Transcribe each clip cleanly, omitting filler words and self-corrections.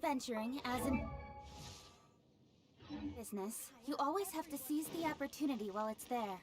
venturing as in business, you always have to seize the opportunity while it's there.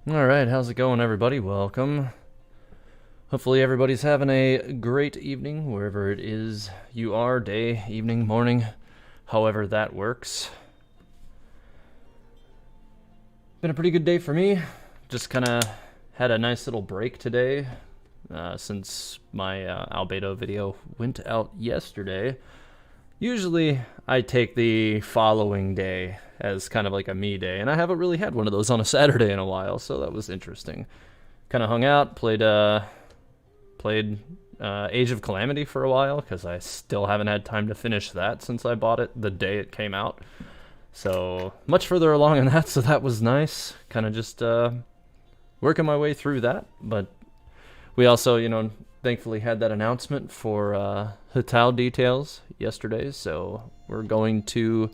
Alright, how's it going, everybody? Welcome. Hopefully everybody's having a great evening, wherever it is you are, day, evening, morning, however that works. Been a pretty good day for me. Just kind of had a nice little break today, since my albedo video went out yesterday. Usually I take the following day as kind of like a me day, and I haven't really had one of those on a Saturday in a while, so that was interesting. Kind of hung out, played Age of Calamity for a while, because I still haven't had time to finish that since I bought it the day it came out. So, much further along in that, so that was nice. Kind of just working my way through that, but we also, thankfully had that announcement for Hu Tao details yesterday, so we're going to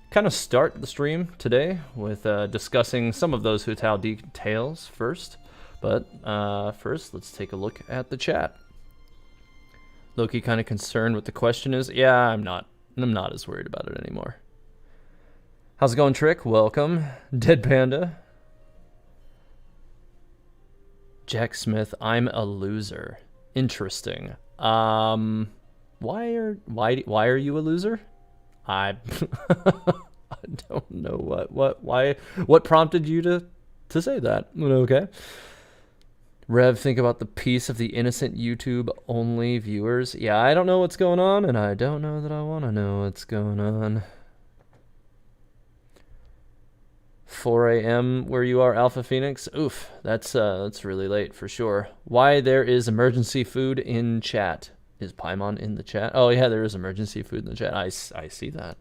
kind of start the stream today with discussing some of those Hu Tao details first. But first, let's take a look at the chat. Loki kind of concerned what the question is. Yeah, I'm not as worried about it anymore. How's it going, Trick? Welcome. Dead Panda. Jack Smith, I'm a loser. Interesting. Why are you a loser? I don't know what prompted you to say that. Okay. Rev, think about the peace of the innocent YouTube only viewers. Yeah, I don't know what's going on, and I don't know that I want to know what's going on. 4 a.m. where you are, Alpha Phoenix. Oof, that's really late for sure. Why there is emergency food in chat? Is Paimon in the chat? Oh yeah, there is emergency food in the chat. I see that.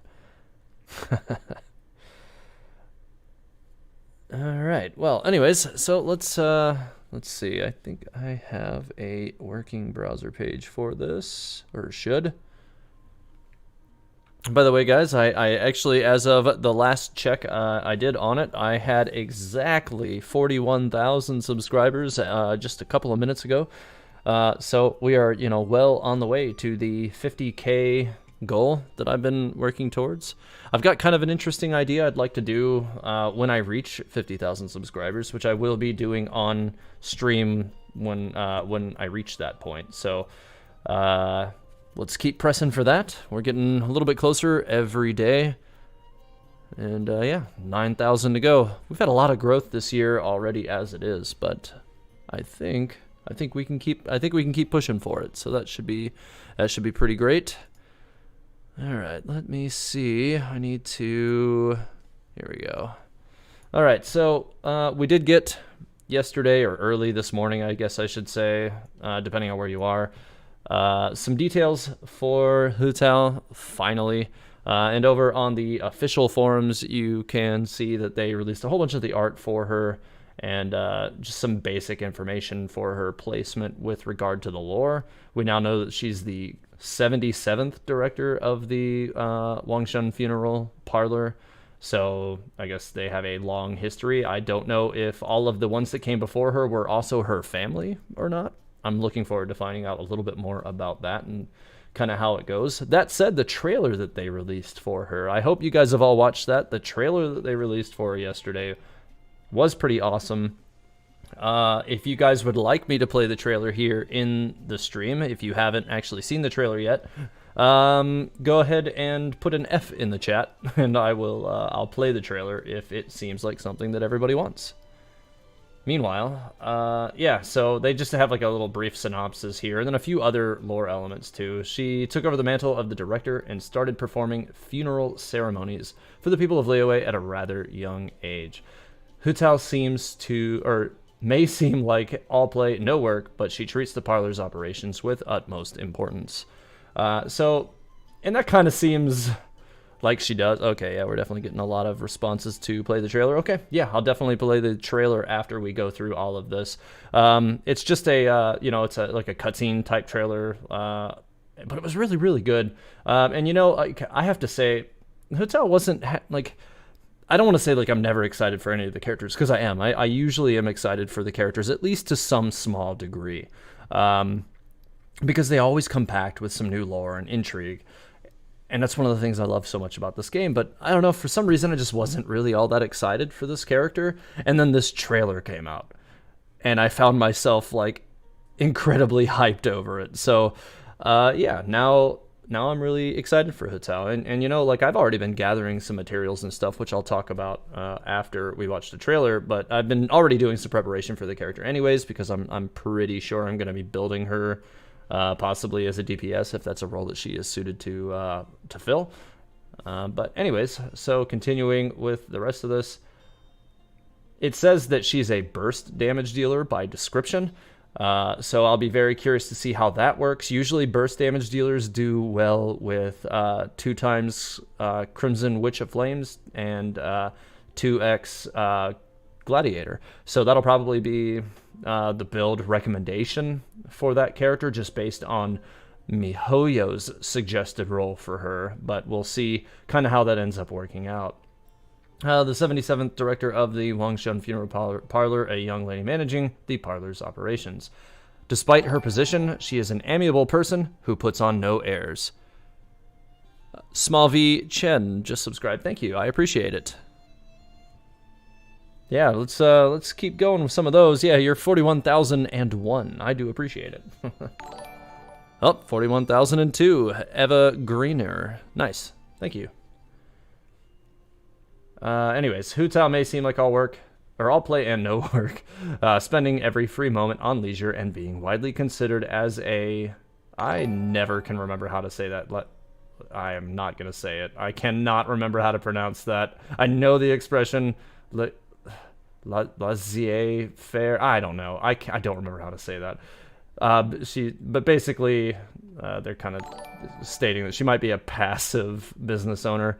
All right. Well, anyways, so let's see. I think I have a working browser page for this, or should. By the way, guys, I actually, as of the last check I did on it, I had exactly 41,000 subscribers just a couple of minutes ago. So we are, well on the way to the 50K goal that I've been working towards. I've got kind of an interesting idea I'd like to do when I reach 50,000 subscribers, which I will be doing on stream when I reach that point. So let's keep pressing for that. We're getting a little bit closer every day. And yeah, 9,000 to go. We've had a lot of growth this year already as it is, but I think we can keep pushing for it. So that should be pretty great. All right, let me see. I need to. Here we go. All right, so we did get yesterday, or early this morning, I guess I should say, depending on where you are, some details for Hu Tao finally. And over on the official forums, you can see that they released a whole bunch of the art for her and just some basic information for her placement with regard to the lore. We now know that she's the 77th director of the Wangshan Funeral Parlor, so I guess they have a long history. I don't know if all of the ones that came before her were also her family or not. I'm looking forward to finding out a little bit more about that and kind of how it goes. That said, the trailer that they released for her, I hope you guys have all watched that. The trailer that they released for her yesterday was pretty awesome. If you guys would like me to play the trailer here in the stream, if you haven't actually seen the trailer yet, go ahead and put an F in the chat, and I'll play the trailer if it seems like something that everybody wants. Meanwhile, yeah, so they just have like a little brief synopsis here, and then a few other lore elements too. She took over the mantle of the director and started performing funeral ceremonies for the people of Liyue at a rather young age. Hu Tao may seem like all play, no work, but she treats the parlor's operations with utmost importance. And that kind of seems like she does. Okay, yeah, we're definitely getting a lot of responses to play the trailer. Okay, yeah, I'll definitely play the trailer after we go through all of this. It's just a, it's like a cutscene type trailer, but it was really, really good. And I have to say, Hu Tao wasn't I don't want to say like I'm never excited for any of the characters, because I am. I usually am excited for the characters, at least to some small degree, because they always come packed with some new lore and intrigue. And that's one of the things I love so much about this game. But I don't know, for some reason I just wasn't really all that excited for this character. And then this trailer came out, and I found myself like incredibly hyped over it. So yeah, now I'm really excited for Hu Tao. And you know, like, I've already been gathering some materials and stuff, which I'll talk about after we watch the trailer, but I've been already doing some preparation for the character anyways, because I'm pretty sure I'm going to be building her possibly as a DPS, if that's a role that she is suited to fill. But anyways, so continuing with the rest of this, it says that she's a burst damage dealer by description. So I'll be very curious to see how that works. Usually burst damage dealers do well with 2 times Crimson Witch of Flames and 2x Gladiator. So that'll probably be the build recommendation for that character, just based on MiHoYo's suggested role for her. But we'll see kind of how that ends up working out. The 77th director of the Wangshan Funeral Parlor, a young lady managing the parlor's operations. Despite her position, she is an amiable person who puts on no airs. Small V Chen just subscribed. Thank you. I appreciate it. Yeah, let's keep going with some of those. Yeah, you're 41,001. I do appreciate it. Oh, 41,002. Eva Greener. Nice. Thank you. Anyways, Hu Tao may seem like all play and no work, spending every free moment on leisure and being widely considered as a... I never can remember how to say that. I am not going to say it. I cannot remember how to pronounce that. I know the expression, laissez-faire. I don't know. I don't remember how to say that. But basically, they're kind of stating that she might be a passive business owner.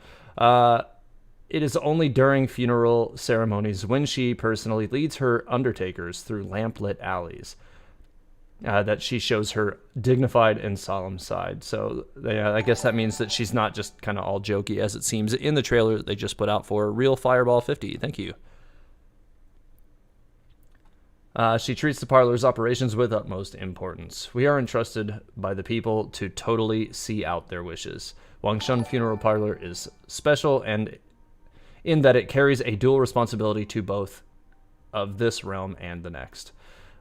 It is only during funeral ceremonies, when she personally leads her undertakers through lamplit alleys, that she shows her dignified and solemn side. So I guess that means that she's not just kind of all jokey, as it seems in the trailer that they just put out for Real Fireball 50. Thank you. She treats the parlor's operations with utmost importance. We are entrusted by the people to totally see out their wishes. Wangshan Funeral Parlor is special, and in that it carries a dual responsibility to both of this realm and the next.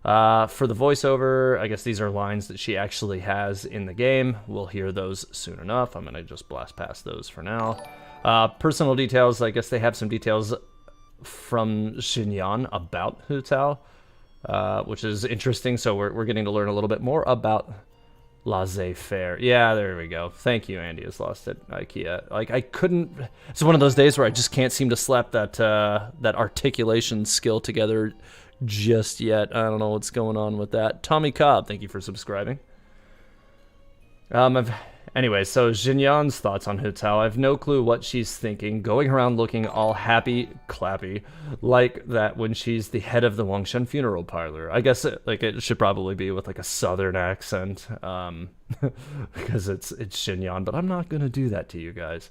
For the voiceover, I guess these are lines that she actually has in the game. We'll hear those soon enough. I'm going to just blast past those for now. Personal details, I guess they have some details from Xinyan about Hu Tao, which is interesting. So we're getting to learn a little bit more about laissez-faire. Yeah, there we go. Thank you, Andy has lost it. IKEA. Like, I couldn't... It's one of those days where I just can't seem to slap that articulation skill together just yet. I don't know what's going on with that. Tommy Cobb, thank you for subscribing. Anyway, so Xinyan's thoughts on Hu Tao. I have no clue what she's thinking, going around looking all happy, clappy, like that when she's the head of the Wangshan Funeral Parlor. I guess it should probably be with like a southern accent, because it's Xinyan, but I'm not going to do that to you guys.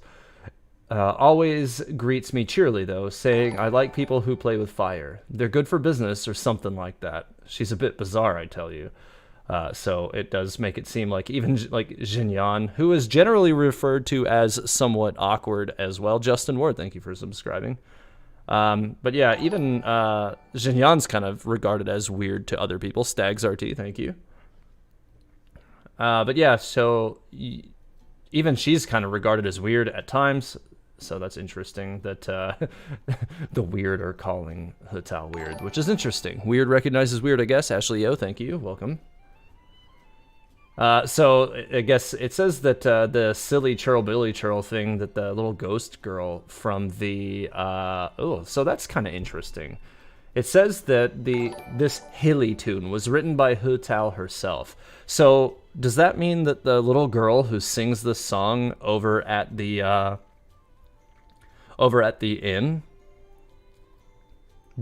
Always greets me cheerily, though, saying, I like people who play with fire. They're good for business, or something like that. She's a bit bizarre, I tell you. So it does make it seem like even like Xinyan, who is generally referred to as somewhat awkward as well. Justin Ward, thank you for subscribing. But yeah, even Xinyan's kind of regarded as weird to other people. Stags RT, thank you. But yeah, so even she's kind of regarded as weird at times. So that's interesting that the weird are calling Hu Tao weird, which is interesting. Weird recognizes weird, I guess. Ashley Yo, thank you. Welcome. So I guess it says that the silly Churl Billy Churl thing, that the little ghost girl from the so that's kind of interesting. It says that this Hilly tune was written by Hu Tao herself. So does that mean that the little girl who sings this song over at the inn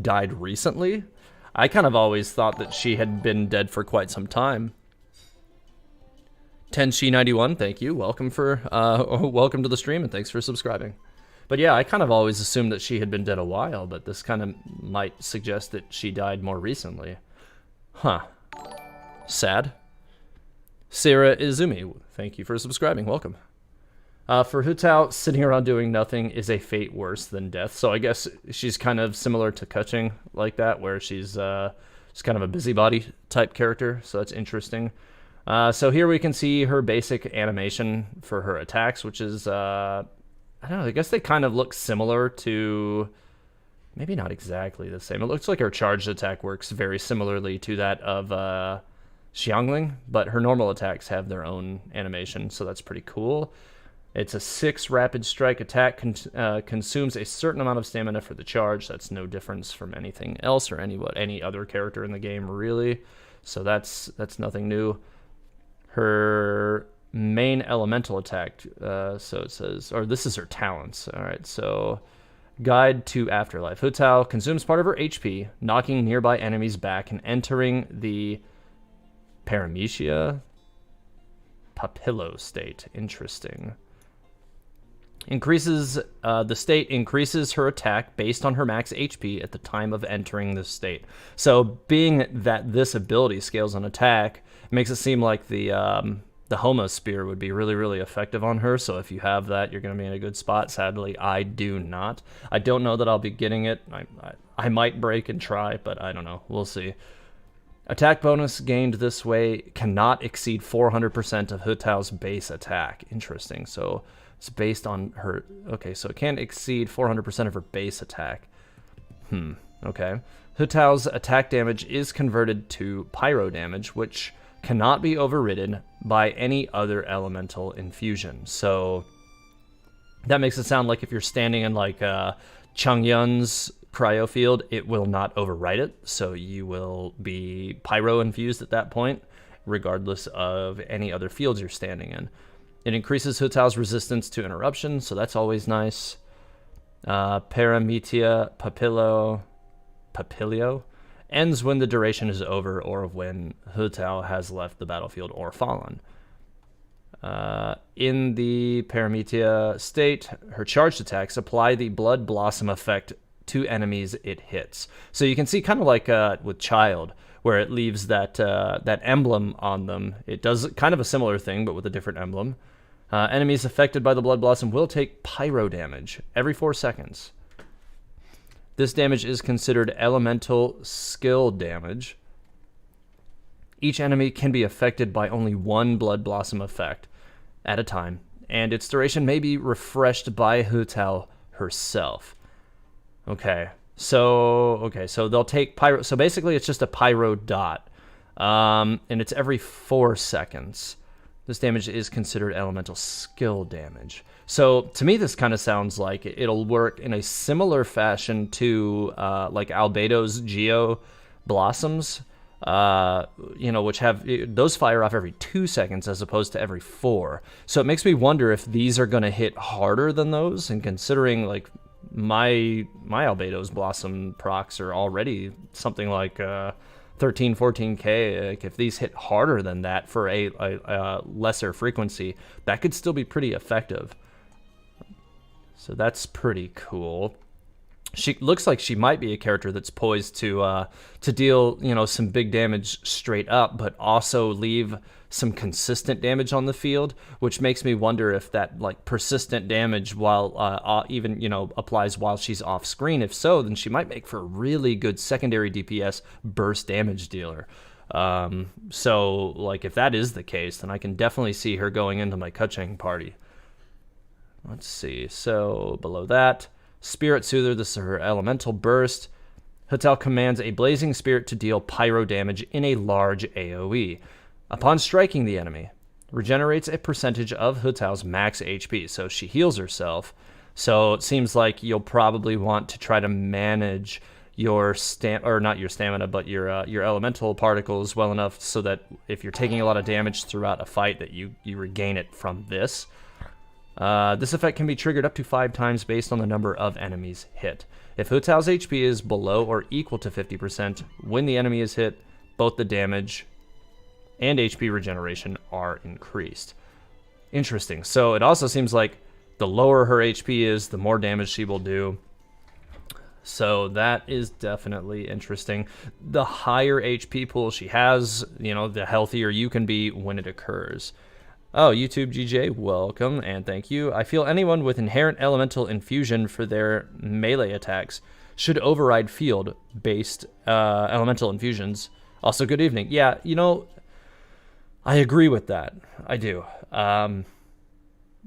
died recently? I kind of always thought that she had been dead for quite some time. Tenshi91, thank you. Welcome to the stream, and thanks for subscribing. But yeah, I kind of always assumed that she had been dead a while, but this kind of might suggest that she died more recently. Huh. Sad. Sarah Izumi, thank you for subscribing. Welcome. For Hu Tao, sitting around doing nothing is a fate worse than death. So I guess she's kind of similar to Kuching like that, where she's kind of a busybody type character. So that's interesting. So here we can see her basic animation for her attacks, which is, I don't know, I guess they kind of look similar to, maybe not exactly the same. It looks like her charged attack works very similarly to that of Xiangling, but her normal attacks have their own animation, so that's pretty cool. It's a 6 rapid strike attack, consumes a certain amount of stamina for the charge. That's no difference from anything else or any other character in the game, really. So that's nothing new. Her main elemental attack, so it says, or this is her talents. All right, so Guide to Afterlife. Hu Tao consumes part of her HP, knocking nearby enemies back and entering the Paramecia Papillo state. Interesting. The state increases her attack based on her max HP at the time of entering the state. So being that this ability scales on attack, makes it seem like the Homo Spear would be really, really effective on her. So if you have that, you're going to be in a good spot. Sadly, I do not. I don't know that I'll be getting it. I might break and try, but I don't know. We'll see. Attack bonus gained this way cannot exceed 400% of Hu Tao's base attack. Interesting. So it's based on her... Okay, so it can't exceed 400% of her base attack. Okay. Hu Tao's attack damage is converted to pyro damage, which cannot be overridden by any other elemental infusion. So that makes it sound like if you're standing in like Changyun's cryo field, it will not overwrite it. So you will be pyro infused at that point, regardless of any other fields you're standing in. It increases Hu Tao's resistance to interruption, so that's always nice. Paramecia Papilio ends when the duration is over or when Hu Tao has left the battlefield or fallen. In the Paramecia state, her charged attacks apply the Blood Blossom effect to enemies it hits. So you can see kind of like with Child, where it leaves that emblem on them. It does kind of a similar thing, but with a different emblem. Enemies affected by the Blood Blossom will take pyro damage every 4 seconds. This damage is considered elemental skill damage. Each enemy can be affected by only one Blood Blossom effect at a time, and its duration may be refreshed by Hu Tao herself. Okay, so they'll take pyro. So basically, it's just a pyro dot, and it's every 4 seconds. This damage is considered elemental skill damage. So to me, this kind of sounds like it'll work in a similar fashion to like Albedo's Geo Blossoms, which have those fire off every 2 seconds as opposed to every 4. So it makes me wonder if these are going to hit harder than those. And considering like my Albedo's Blossom procs are already something like 13, 14k. Like if these hit harder than that for a lesser frequency, that could still be pretty effective. So that's pretty cool. She looks like she might be a character that's poised to deal, some big damage straight up, but also leave some consistent damage on the field, which makes me wonder if that like persistent damage while even applies while she's off screen. If so, then she might make for a really good secondary DPS burst damage dealer. So like if that is the case, then I can definitely see her going into my Kuching party. Let's see. So below that, Spirit Soother, this is her elemental burst. Hu Tao commands a blazing spirit to deal pyro damage in a large AoE. Upon striking the enemy, regenerates a percentage of Hu Tao's max HP. So she heals herself. So it seems like you'll probably want to try to manage your not your stamina, but your elemental particles well enough so that if you're taking a lot of damage throughout a fight, that you regain it from this. This effect can be triggered up to 5 times based on the number of enemies hit. If Hu Tao's HP is below or equal to 50%, when the enemy is hit, both the damage and HP regeneration are increased. Interesting. So it also seems like the lower her HP is, the more damage she will do. So that is definitely interesting. The higher HP pool she has, the healthier you can be when it occurs. Oh, YouTube GJ, welcome and thank you. I feel anyone with inherent elemental infusion for their melee attacks should override field-based elemental infusions. Also, good evening. Yeah, you know, I agree with that. I do.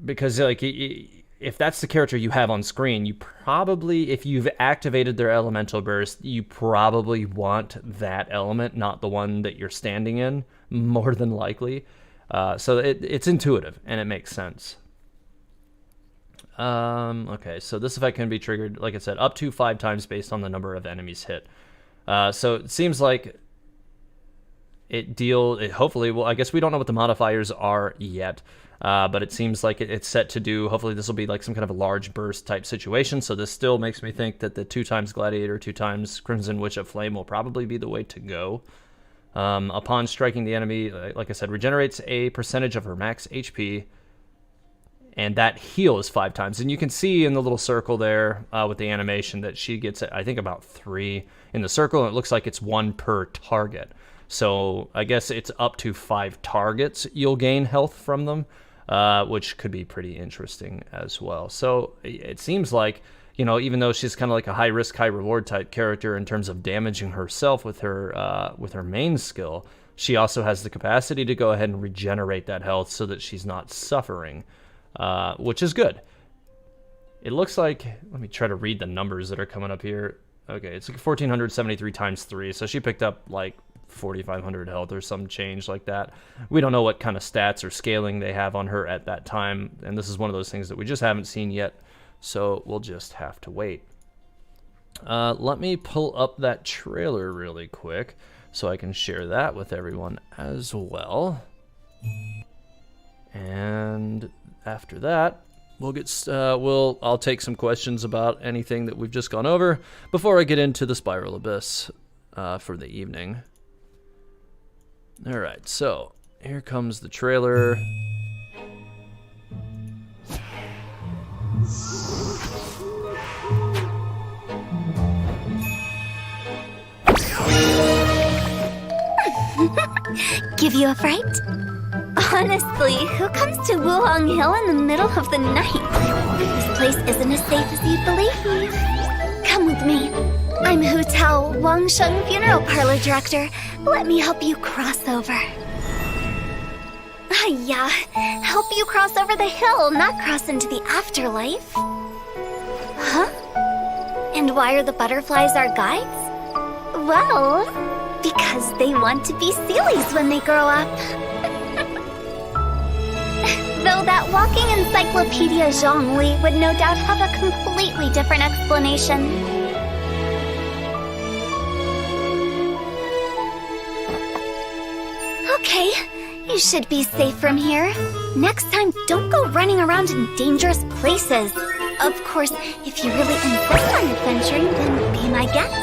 Because, like, if that's the character you have on screen, you probably, if you've activated their elemental burst, you probably want that element, not the one that you're standing in, more than likely. So it's intuitive, and it makes sense. Okay, so this effect can be triggered, like I said, up to 5 times based on the number of enemies hit. So it seems like hopefully, well, I guess we don't know what the modifiers are yet, but it seems like it's set to do, hopefully this will be like some kind of a large burst type situation, so this still makes me think that the 2 times Gladiator, 2 times Crimson Witch of Flame will probably be the way to go. Upon striking the enemy, like I said, regenerates a percentage of her max HP, and that heals 5 times. And you can see in the little circle there with the animation that she gets, I think, about 3 in the circle, and it looks like it's 1 per target. So I guess it's up to 5 targets you'll gain health from them, which could be pretty interesting as well. So it seems like, you know, even though she's kind of like a high risk, high reward type character in terms of damaging herself with her main skill, she also has the capacity to go ahead and regenerate that health so that she's not suffering, which is good. It looks like, let me try to read the numbers that are coming up here. Okay, it's like 1,473 times 3, so she picked up like 4,500 health or some change like that. We don't know what kind of stats or scaling they have on her at that time, and this is one of those things that we just haven't seen yet. So we'll just have to wait. Let me pull up that trailer really quick so I can share that with everyone as well. And after that, I'll take some questions about anything that we've just gone over before I get into the Spiral Abyss for the evening. All right, so here comes the trailer. Give you a fright? Honestly, who comes to Wuhong Hill in the middle of the night? This place isn't as safe as you'd believe. Come with me. I'm Hu Tao, Wang Sheng Funeral Parlor Director. Let me help you cross over. Yeah, help you cross over the hill, not cross into the afterlife. Huh? And why are the butterflies our guides? Well, because they want to be Sealies when they grow up. Though that walking encyclopedia Zhongli would no doubt have a completely different explanation. Okay, you should be safe from here. Next time, don't go running around in dangerous places. Of course, if you really insist on adventuring, then be my guest.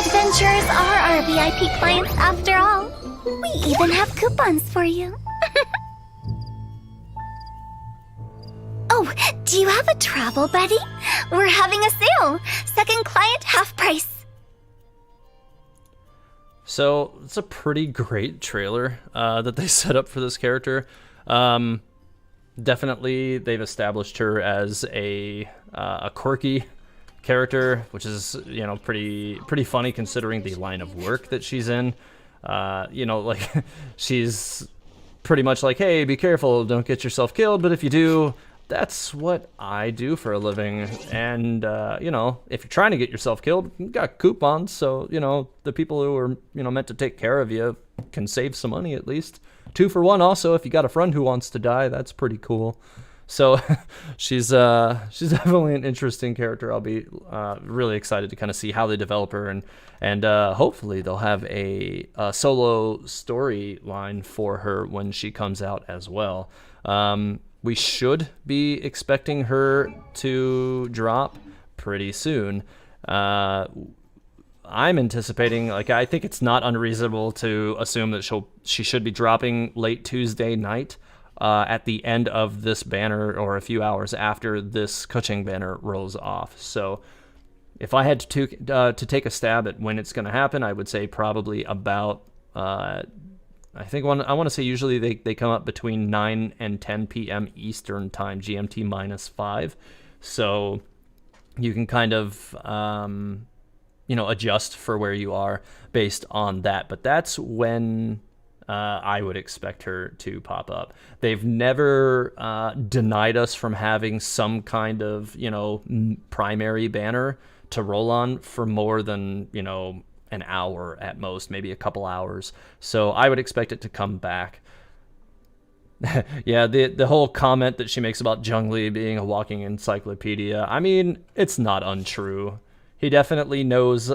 Adventurers are our VIP clients after all. We even have coupons for you. Oh, do you have a travel buddy? We're having a sale. Second client, half price. So it's a pretty great trailer that they set up for this character. Definitely, they've established her as a quirky character, which is, you know, pretty funny considering the line of work that she's in. You know, like she's pretty much like, hey, be careful, don't get yourself killed, but if you do, that's what I do for a living. And you know, if you're trying to get yourself killed, you got coupons, so you know the people who are, you know, meant to take care of you can save some money at least. 2 for 1 also if you got a friend who wants to die. That's pretty cool. So she's definitely an interesting character. I'll be really excited to kind of see how they develop her, and hopefully they'll have a solo storyline for her when she comes out as well. We should be expecting her to drop pretty soon. I'm anticipating, like, I think it's not unreasonable to assume that she should be dropping late Tuesday night at the end of this banner, or a few hours after this Kuching banner rolls off. So if I had to take a stab at when it's going to happen, I would say probably about I think I want to say usually they come up between 9 and 10 p.m. Eastern time, GMT -5. So you can kind of, adjust for where you are based on that. But that's when I would expect her to pop up. They've never denied us from having some kind of, primary banner to roll on for more than, an hour at most, maybe a couple hours. So I would expect it to come back. Yeah, the whole comment that she makes about Zhongli being a walking encyclopedia, I mean, it's not untrue. He definitely knows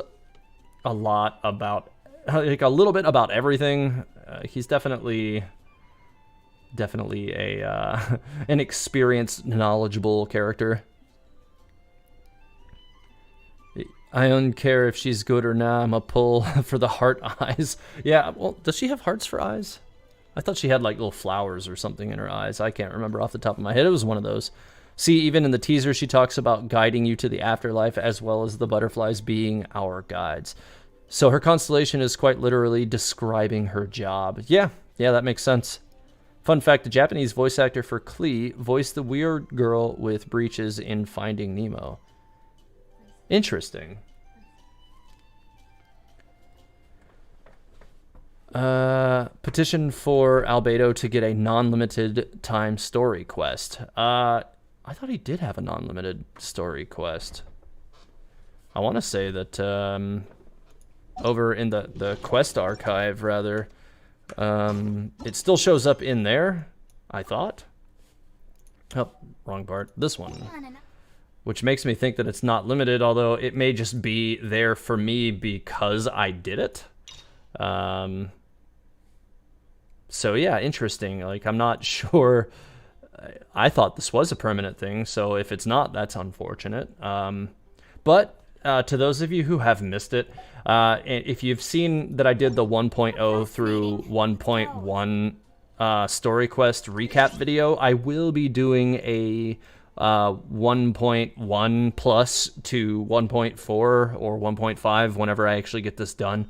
a lot about, like, a little bit about everything. He's definitely a an experienced, knowledgeable character. I don't care if she's good or not. I'm a pull for the heart eyes. Yeah, well, does she have hearts for eyes? I thought she had like little flowers or something in her eyes. I can't remember off the top of my head. It was one of those. See, even in the teaser, she talks about guiding you to the afterlife as well as the butterflies being our guides. So her constellation is quite literally describing her job. Yeah, that makes sense. Fun fact, the Japanese voice actor for Klee voiced the weird girl with breeches in Finding Nemo. Interesting. Petition for Albedo to get a non-limited time story quest. I thought he did have a non-limited story quest. I want to say that over in the quest archive, rather, it still shows up in there, I thought. Oh, wrong part. This one. Which makes me think that it's not limited, although it may just be there for me because I did it. So yeah, interesting. Like, I'm not sure. I thought this was a permanent thing, so if it's not, that's unfortunate. But to those of you who have missed it, if you've seen that I did the 1.0 through 1.1 story quest recap video, I will be doing a 1.1 plus to 1.4 or 1.5 whenever I actually get this done,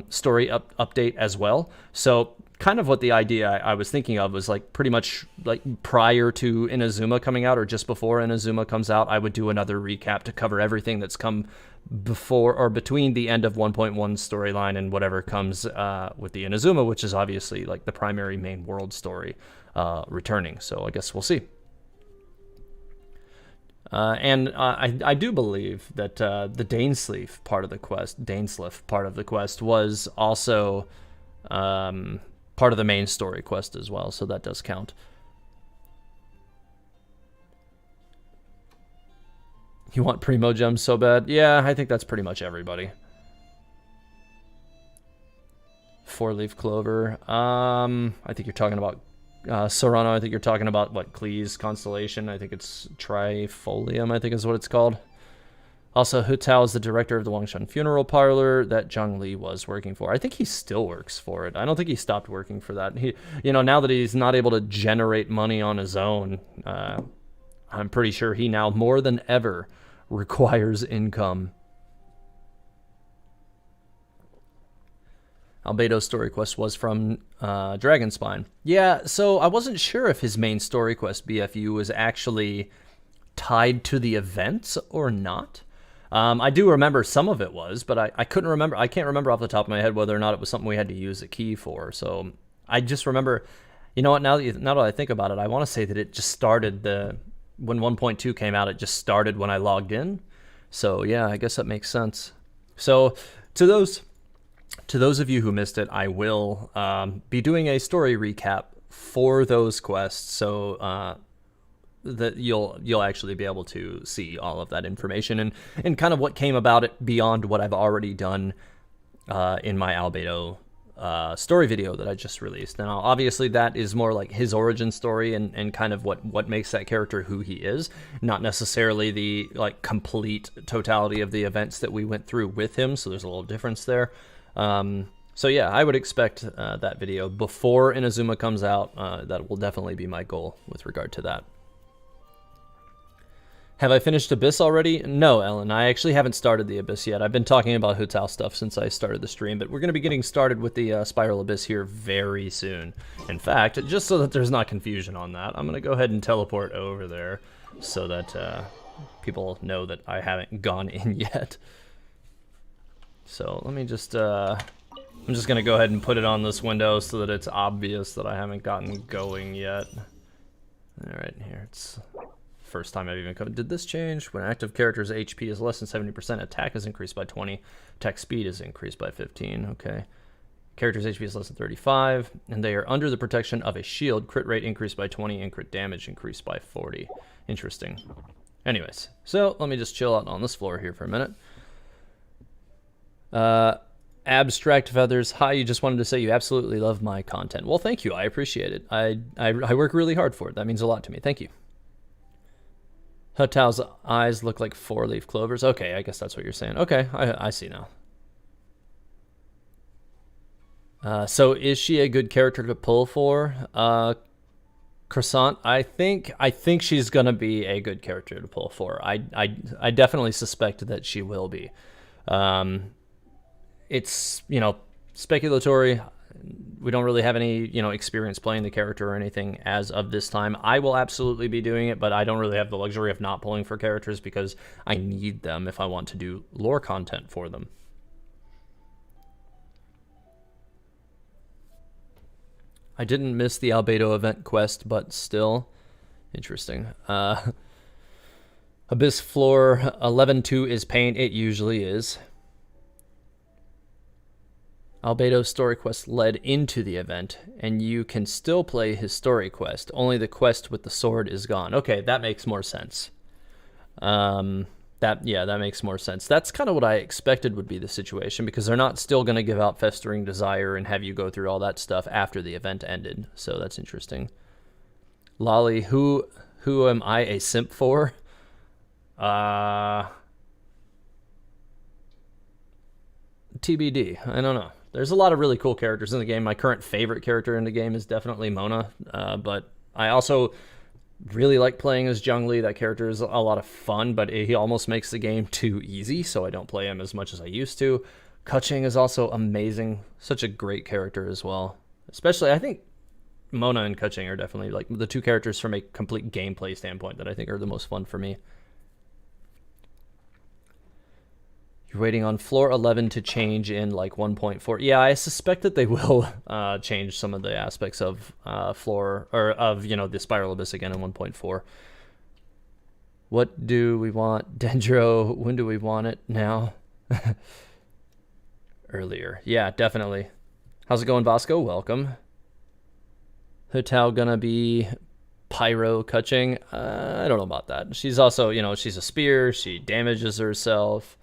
story update as well. So kind of what the idea I was thinking of was like pretty much like prior to Inazuma coming out or just before Inazuma comes out, I would do another recap to cover everything that's come before or between the end of 1.1 storyline and whatever comes with the Inazuma, which is obviously like the primary main world story returning. So I guess we'll see. And I do believe that the Dainsleif part of the quest was also part of the main story quest as well, so that does count. You want Primo Gems so bad? Yeah, I think that's pretty much everybody. 4-leaf clover. I think you're talking about Serrano. I think you're talking about what, Klee's constellation. I think it's Trifolium, I think is what it's called. Also, Hu Tao is the director of the Wangshan Funeral Parlor that Zhongli was working for. I think he still works for it. I don't think he stopped working for that. He, now that he's not able to generate money on his own, I'm pretty sure he now more than ever requires income. Albedo's story quest was from Dragonspine. Yeah, so I wasn't sure if his main story quest, BFU, was actually tied to the events or not. I do remember some of it was, but I couldn't remember. I can't remember off the top of my head whether or not it was something we had to use a key for. So I just remember, you know what, now that I think about it, I want to say that it just started when 1.2 came out, it just started when I logged in. So yeah, I guess that makes sense. So to those of you who missed it, I will be doing a story recap for those quests, so that you'll actually be able to see all of that information and kind of what came about it beyond what I've already done in my Albedo story video that I just released. Now, obviously, that is more like his origin story and kind of what makes that character who he is, not necessarily the like complete totality of the events that we went through with him. So there's a little difference there. So yeah, I would expect that video before Inazuma comes out. That will definitely be my goal with regard to that. Have I finished Abyss already? No, Ellen, I actually haven't started the Abyss yet. I've been talking about Hu Tao stuff since I started the stream, but we're going to be getting started with the Spiral Abyss here very soon. In fact, just so that there's not confusion on that, I'm going to go ahead and teleport over there so that people know that I haven't gone in yet. So let me just, I'm just going to go ahead and put it on this window so that it's obvious that I haven't gotten going yet. All right, here it's... First time I've even come. Did this change? When an active character's HP is less than 70%, attack is increased by 20. Attack speed is increased by 15. Okay. Character's HP is less than 35, and they are under the protection of a shield. Crit rate increased by 20, and crit damage increased by 40. Interesting. Anyways, so let me just chill out on this floor here for a minute. Abstract Feathers. Hi, you just wanted to say you absolutely love my content. Well, thank you. I appreciate it. I work really hard for it. That means a lot to me. Thank you. Hu Tao's eyes look like 4-leaf clovers. Okay, I guess that's what you're saying. Okay, I see now. So is she a good character to pull for? Croissant, I think she's gonna be a good character to pull for. I definitely suspect that she will be. It's, you know, speculatory. We don't really have any, you know, experience playing the character or anything as of this time. I will absolutely be doing it, but I don't really have the luxury of not pulling for characters because I need them if I want to do lore content for them. I didn't miss the Albedo event quest, but still interesting. Abyss floor 11-2 is pain. It usually is. Albedo's story quest led into the event, and you can still play his story quest. Only the quest with the sword is gone. Okay, that makes more sense. That makes more sense. That's kind of what I expected would be the situation, because they're not still going to give out Festering Desire and have you go through all that stuff after the event ended. So that's interesting. Lolly, who am I a simp for? TBD. I don't know. There's a lot of really cool characters in the game. My current favorite character in the game is definitely Mona, but I also really like playing as Zhongli. That character is a lot of fun, but he almost makes the game too easy, so I don't play him as much as I used to. Keqing is also amazing. Such a great character as well. Especially, I think Mona and Keqing are definitely like the two characters from a complete gameplay standpoint that I think are the most fun for me. You're waiting on floor 11 to change in like 1.4. Yeah, I suspect that they will change some of the aspects of floor, or of, you know, the Spiral Abyss again in 1.4. What do we want? Dendro, when do we want it? Now? Earlier. Yeah, definitely. How's it going, Bosco? Welcome. Hu Tao gonna be Pyro Keqing? I don't know about that. She's also, you know, she's a spear. She damages herself.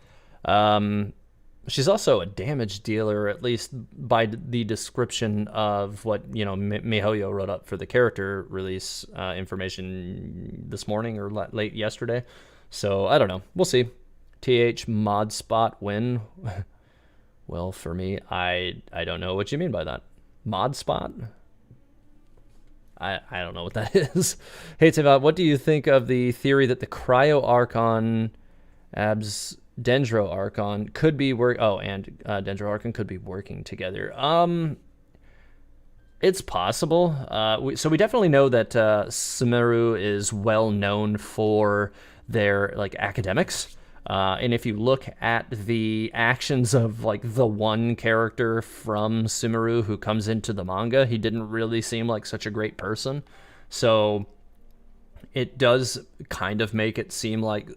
She's also a damage dealer, at least by the description of what, you know, MiHoYo wrote up for the character release information this morning or late yesterday. So I don't know. We'll see. TH mod spot win. Well, for me, I don't know what you mean by that. Mod spot? I don't know what that is. Hey, Tiva, what do you think of the theory that the Cryo Archon Dendro Archon could be Dendro Archon could be working together? It's possible. So we definitely know that Sumeru is well known for their like academics. And if you look at the actions of like the one character from Sumeru who comes into the manga, he didn't really seem like such a great person. So it does kind of make it seem like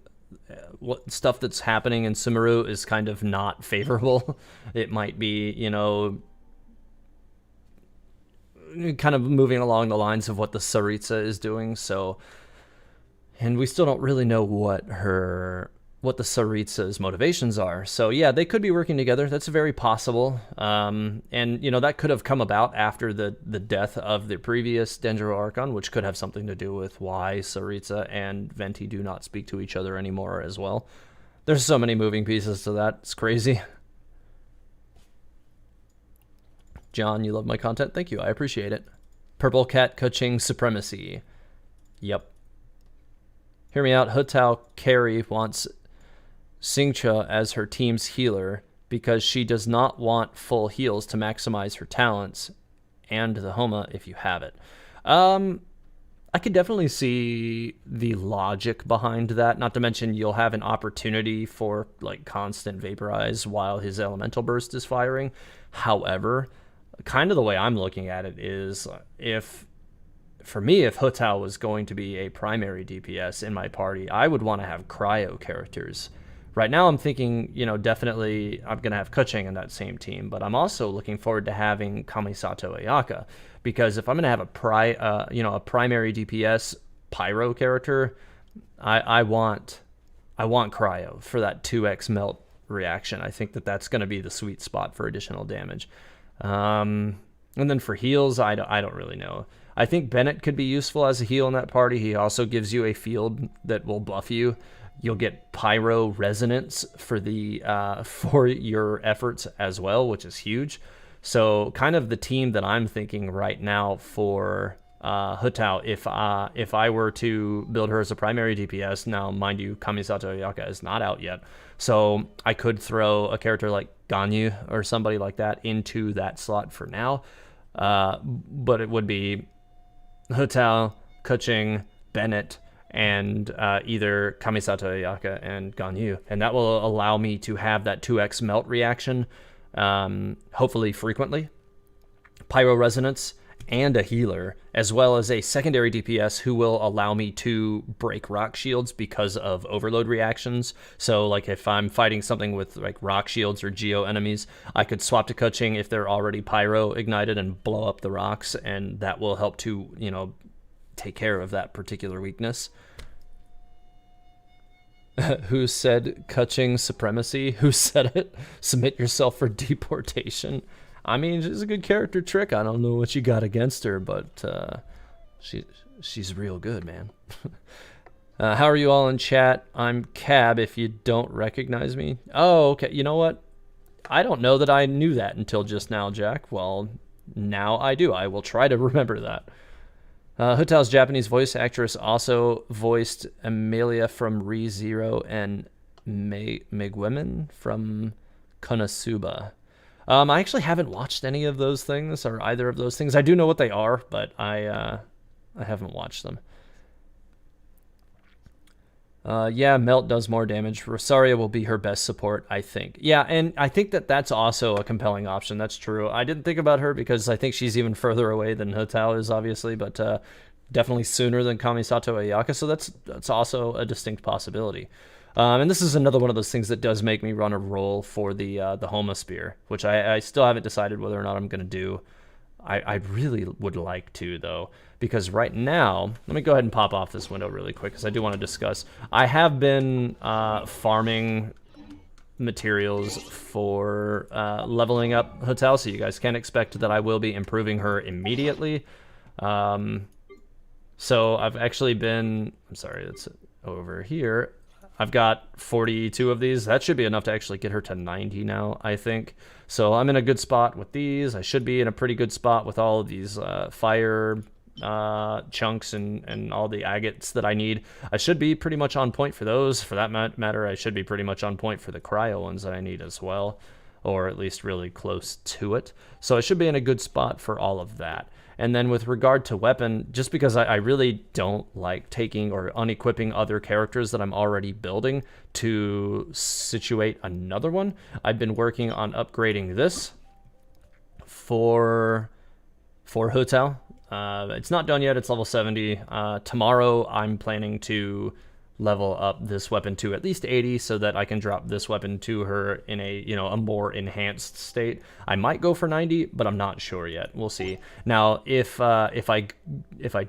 what stuff that's happening in Sumeru is kind of not favorable. It might be, you know, kind of moving along the lines of what the Saritsa is doing. So, and we still don't really know what the Saritsa's motivations are. So yeah, they could be working together. That's very possible. And you know, that could have come about after the death of the previous Dendro Archon, which could have something to do with why Saritsa and Venti do not speak to each other anymore as well. There's so many moving pieces to that. It's crazy. John, you love my content. Thank you. I appreciate it. Purple Cat Keqing Supremacy. Yep. Hear me out. Hu Tao carry wants Xingqiu as her team's healer because she does not want full heals to maximize her talents and the Homa if you have it. I could definitely see the logic behind that, not to mention you'll have an opportunity for like constant vaporize while his elemental burst is firing. However, kind of the way I'm looking at it is if Hu Tao was going to be a primary DPS in my party, I would want to have cryo characters. Right now I'm thinking, definitely I'm going to have Keqing in that same team, but I'm also looking forward to having Kamisato Ayaka, because if I'm going to have a primary DPS pyro character, I want cryo for that 2x melt reaction. I think that's going to be the sweet spot for additional damage. And then for heals, I don't really know. I think Bennett could be useful as a heal in that party. He also gives you a field that will buff you. You'll get pyro resonance for for your efforts as well, which is huge. So kind of the team that I'm thinking right now for Hu Tao, if I were to build her as a primary DPS, now mind you, Kamisato Ayaka is not out yet, so I could throw a character like Ganyu or somebody like that into that slot for now, but it would be Hu Tao, Keqing, Bennett, and either Kamisato Ayaka and Ganyu, and that will allow me to have that 2x melt reaction, hopefully frequently, pyro resonance, and a healer, as well as a secondary DPS who will allow me to break rock shields because of overload reactions. So like if I'm fighting something with like rock shields or geo enemies, I could swap to Keqing if they're already pyro ignited and blow up the rocks, and that will help to take care of that particular weakness. Who said Keqing supremacy? Who said it? Submit yourself for deportation. I mean, she's a good character trick. I don't know what you got against her, but she's real good, man. How are you all in chat? I'm Cab if you don't recognize me. Oh, okay. You know what? I don't know that I knew that until just now, Jack. Well, now I do. I will try to remember that. Hu Tao's Japanese voice actress also voiced Amelia from ReZero and Megwomen from Konosuba. I actually haven't watched any of those things, or either of those things. I do know what they are, but I haven't watched them. Yeah, Melt does more damage. Rosaria will be her best support, I think. Yeah, and I think that's also a compelling option. That's true. I didn't think about her because I think she's even further away than Hu Tao is, obviously, but definitely sooner than Kamisato Ayaka, so that's also a distinct possibility. And this is another one of those things that does make me run a roll for the Homa Spear, which I still haven't decided whether or not I'm going to do. I really would like to, though, because right now, let me go ahead and pop off this window really quick, because I do want to discuss. I have been farming materials for leveling up Hu Tao, so you guys can expect that I will be improving her immediately. So I've actually been, I'm sorry, that's over here. I've got 42 of these. That should be enough to actually get her to 90 now, I think. So I'm in a good spot with these. I should be in a pretty good spot with all of these fire chunks and all the agates that I need. I should be pretty much on point for those. For that matter, I should be pretty much on point for the cryo ones that I need as well, or at least really close to it. So I should be in a good spot for all of that. And then with regard to weapon, just because I really don't like taking or unequipping other characters that I'm already building to situate another one, I've been working on upgrading this for Hu Tao. It's not done yet. It's level 70. Tomorrow I'm planning to level up this weapon to at least 80 so that I can drop this weapon to her in a more enhanced state. I might go for 90, but I'm not sure yet. We'll see. Now, if I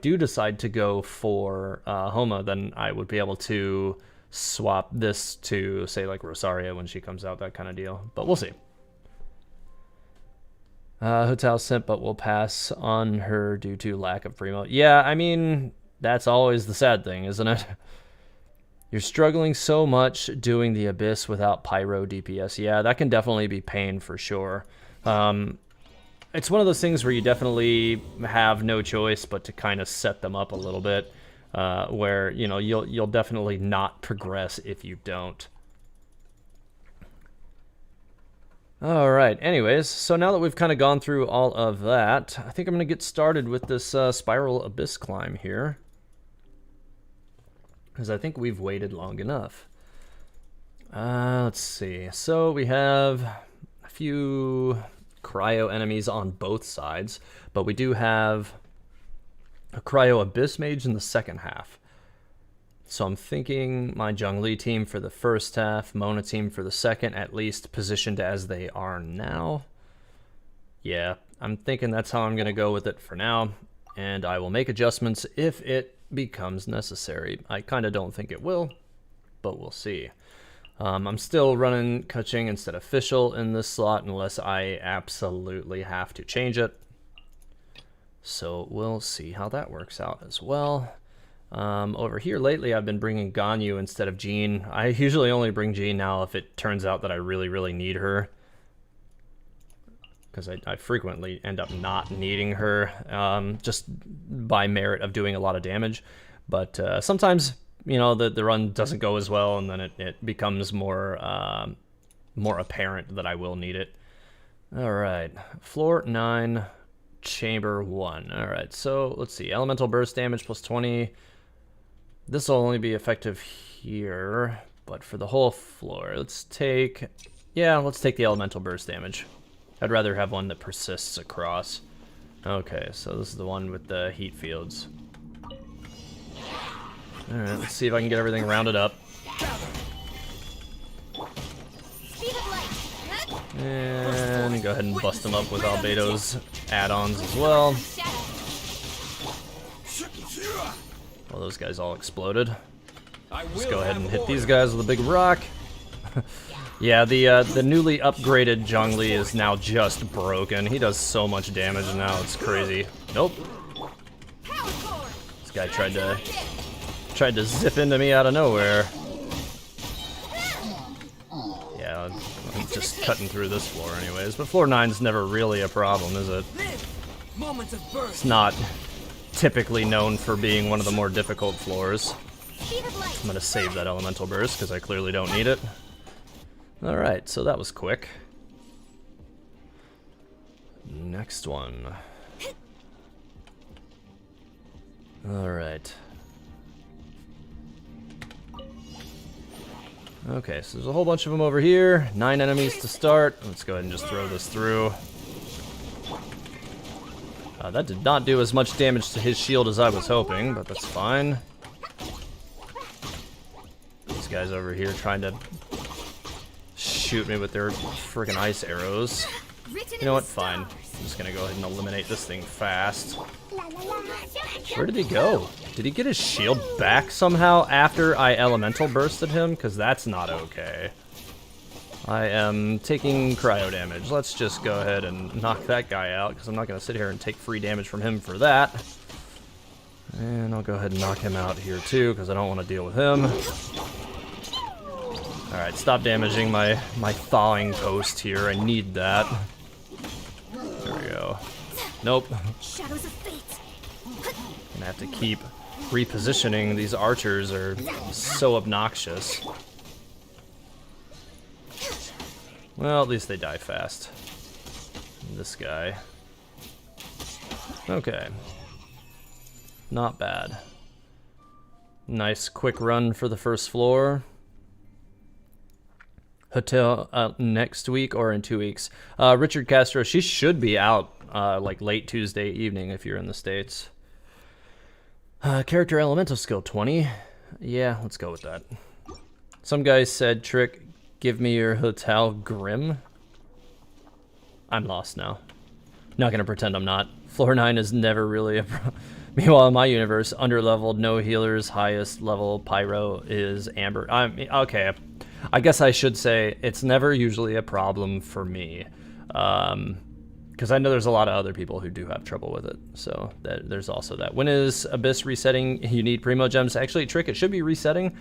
do decide to go for Homa, then I would be able to swap this to, say, like Rosaria when she comes out, that kind of deal. But we'll see. Hu Tao simp, but will pass on her due to lack of primo. Yeah, I mean, that's always the sad thing, isn't it? You're struggling so much doing the Abyss without Pyro DPS. Yeah, that can definitely be pain for sure. It's one of those things where you definitely have no choice but to kind of set them up a little bit. where, you know, you'll definitely not progress if you don't. All right, anyways, so now that we've kind of gone through all of that, I think I'm going to get started with this Spiral Abyss climb here, because I think we've waited long enough. Let's see. So we have a few cryo enemies on both sides, but we do have a cryo Abyss mage in the second half. So I'm thinking my Zhongli team for the first half, Mona team for the second, at least positioned as they are now. Yeah, I'm thinking that's how I'm going to go with it for now, and I will make adjustments if it becomes necessary. I kind of don't think it will, but we'll see. I'm still running Kuching instead of Fischl in this slot unless I absolutely have to change it. So we'll see how that works out as well. Over here lately I've been bringing Ganyu instead of Jean. I usually only bring Jean now if it turns out that I really need her, because I frequently end up not needing her, just by merit of doing a lot of damage. But sometimes, you know, the run doesn't go as well, and then it becomes more apparent that I will need it. Alright, floor 9, chamber 1. Alright, so let's see, elemental burst damage plus 20. This will only be effective here, but for the whole floor, let's take the elemental burst damage. I'd rather have one that persists across. Okay, so this is the one with the heat fields. Alright, let's see if I can get everything rounded up. And go ahead and bust them up with Albedo's add-ons as well. Well, those guys all exploded. Let's go ahead and hit these guys with a big rock. Yeah, the newly upgraded Zhongli is now just broken. He does so much damage now, it's crazy. Nope. This guy tried to zip into me out of nowhere. Yeah, I'm just cutting through this floor anyways. But floor 9's never really a problem, is it? It's not typically known for being one of the more difficult floors. I'm gonna save that elemental burst because I clearly don't need it. Alright, so that was quick. Next one. Alright. Okay, so there's a whole bunch of them over here. 9 enemies to start. Let's go ahead and just throw this through. That did not do as much damage to his shield as I was hoping, but that's fine. These guys over here trying to shoot me with their friggin' ice arrows. You know what? Fine. I'm just gonna go ahead and eliminate this thing fast. Where did he go? Did he get his shield back somehow after I elemental bursted him? Because that's not okay. I am taking cryo damage. Let's just go ahead and knock that guy out, because I'm not going to sit here and take free damage from him for that. And I'll go ahead and knock him out here too, because I don't want to deal with him. Alright, stop damaging my thawing post here. I need that. There we go. Nope. Shadows of fate. Gonna have to keep repositioning. These archers are so obnoxious. Well, at least they die fast. This guy. Okay. Not bad. Nice quick run for the first floor. Hotel next week or in 2 weeks. Richard Castro, she should be out like late Tuesday evening if you're in the States. Character elemental skill 20. Yeah, let's go with that. Some guy said, Trick, give me your Hu Tao Grim. I'm lost now. Not gonna pretend I'm not. Floor 9 is never really a Meanwhile, in my universe, underleveled, no healers, highest level Pyro is Amber. Okay, I guess I should say it's never usually a problem for me. Because I know there's a lot of other people who do have trouble with it. So there's also that. When is Abyss resetting? You need Primo Gems. Actually, Trick, it should be resetting,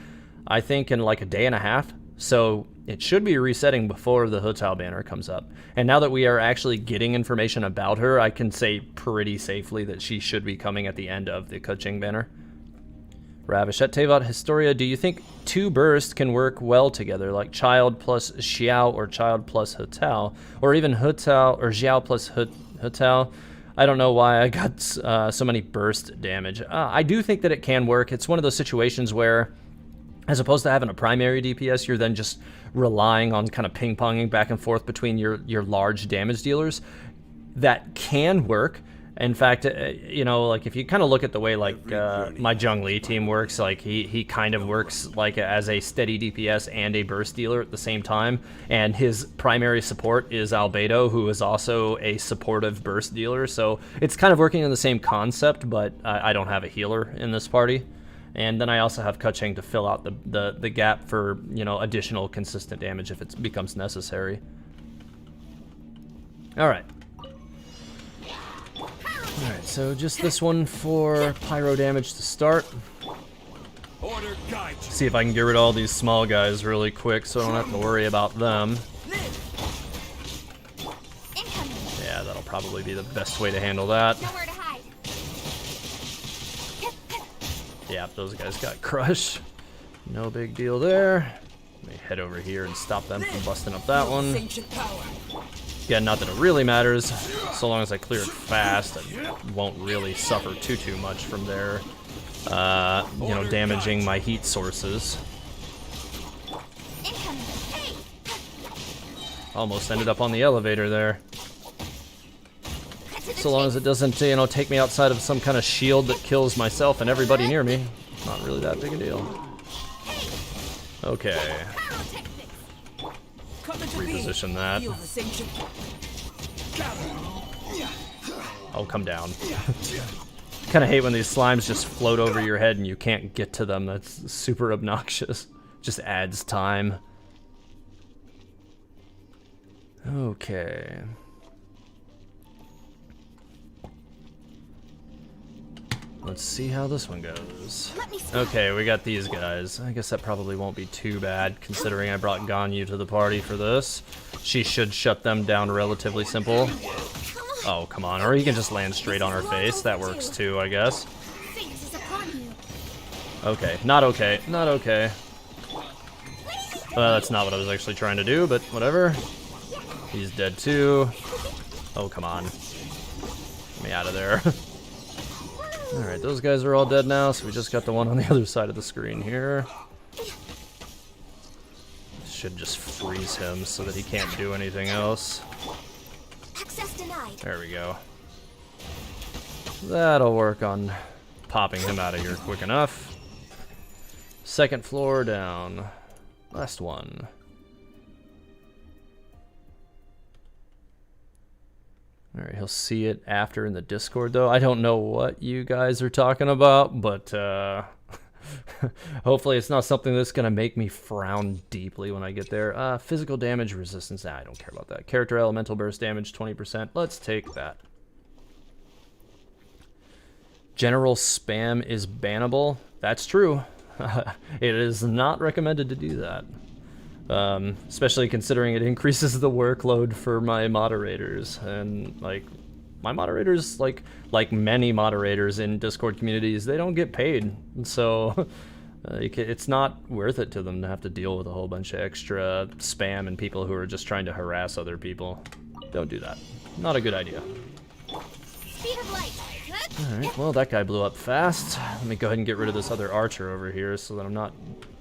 I think, in like a day and a half. So it should be resetting before the Hu Tao banner comes up. And now that we are actually getting information about her, I can say pretty safely that she should be coming at the end of the Kuching banner. Ravish. At Tevot Historia, do you think 2 bursts can work well together, like Child plus Xiao or Child plus Hu Tao, or even Hu Tao or Xiao plus Hu Tao? I don't know why I got so many burst damage. I do think that it can work. It's one of those situations where, as opposed to having a primary DPS, you're then just relying on kind of ping-ponging back and forth between your large damage dealers. That can work. In fact, you know, like if you kind of look at the way like my Zhongli team works, like he kind of works like as a steady DPS and a burst dealer at the same time, and his primary support is Albedo, who is also a supportive burst dealer. So it's kind of working on the same concept, but I don't have a healer in this party. And then I also have Keqing to fill out the gap for, you know, additional consistent damage if it becomes necessary. Alright. Alright, so just this one for pyro damage to start. See if I can get rid of all these small guys really quick so I don't have to worry about them. Yeah, that'll probably be the best way to handle that. Yeah, those guys got crushed. No big deal there. Let me head over here and stop them from busting up that one. Again, not that it really matters. So long as I clear it fast, I won't really suffer too much from their, you know, damaging my heat sources. Almost ended up on the elevator there. So long as it doesn't, you know, take me outside of some kind of shield that kills myself and everybody near me. Not really that big a deal. Okay. Reposition that. Oh, come down. Kind of hate when these slimes just float over your head and you can't get to them. That's super obnoxious. Just adds time. Okay. Let's see how this one goes. Okay, we got these guys. I guess that probably won't be too bad, considering I brought Ganyu to the party for this. She should shut them down relatively simple. Oh, come on. Or he can just land straight on her face. That works too, I guess. Okay, not okay. Not okay. That's not what I was actually trying to do, but whatever. He's dead too. Oh, come on. Get me out of there. Alright, those guys are all dead now, so we just got the one on the other side of the screen here. Should just freeze him so that he can't do anything else. There we go. That'll work on popping him out of here quick enough. Second floor down. Last one. Alright, he'll see it after in the Discord, though. I don't know what you guys are talking about, but hopefully it's not something that's going to make me frown deeply when I get there. Physical damage resistance. Nah, I don't care about that. Character elemental burst damage, 20%. Let's take that. General spam is bannable. That's true. It is not recommended to do that. Especially considering it increases the workload for my moderators, and like my moderators, like many moderators in Discord communities, they don't get paid, so it's not worth it to them to have to deal with a whole bunch of extra spam and people who are just trying to harass other people. Don't do that. Not a good idea. Speed of light. Alright, well that guy blew up fast. Let me go ahead and get rid of this other archer over here so that I'm not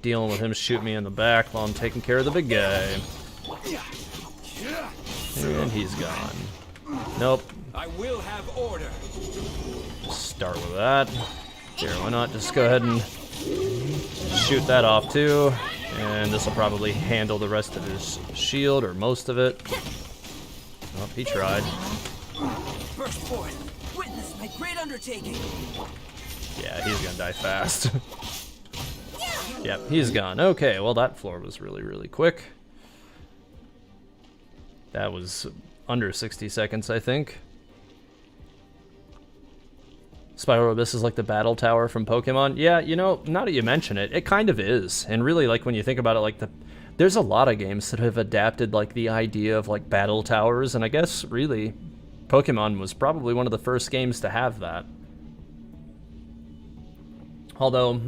dealing with him shooting me in the back while I'm taking care of the big guy. And he's gone. Nope. I will have order. Start with that. Here, why not just go ahead and shoot that off too. And this will probably handle the rest of his shield, or most of it. Oh, he tried. First forth, witness my great undertaking. Yeah, he's gonna die fast. Yep, he's gone. Okay, well that floor was really quick. That was under 60 seconds, I think. Spiral Abyss is like the battle tower from Pokemon. Yeah, you know, now that you mention it, it kind of is. And really, like, when you think about it, like, there's a lot of games that have adapted, like, the idea of, like, battle towers, and I guess, really, Pokemon was probably one of the first games to have that. Although,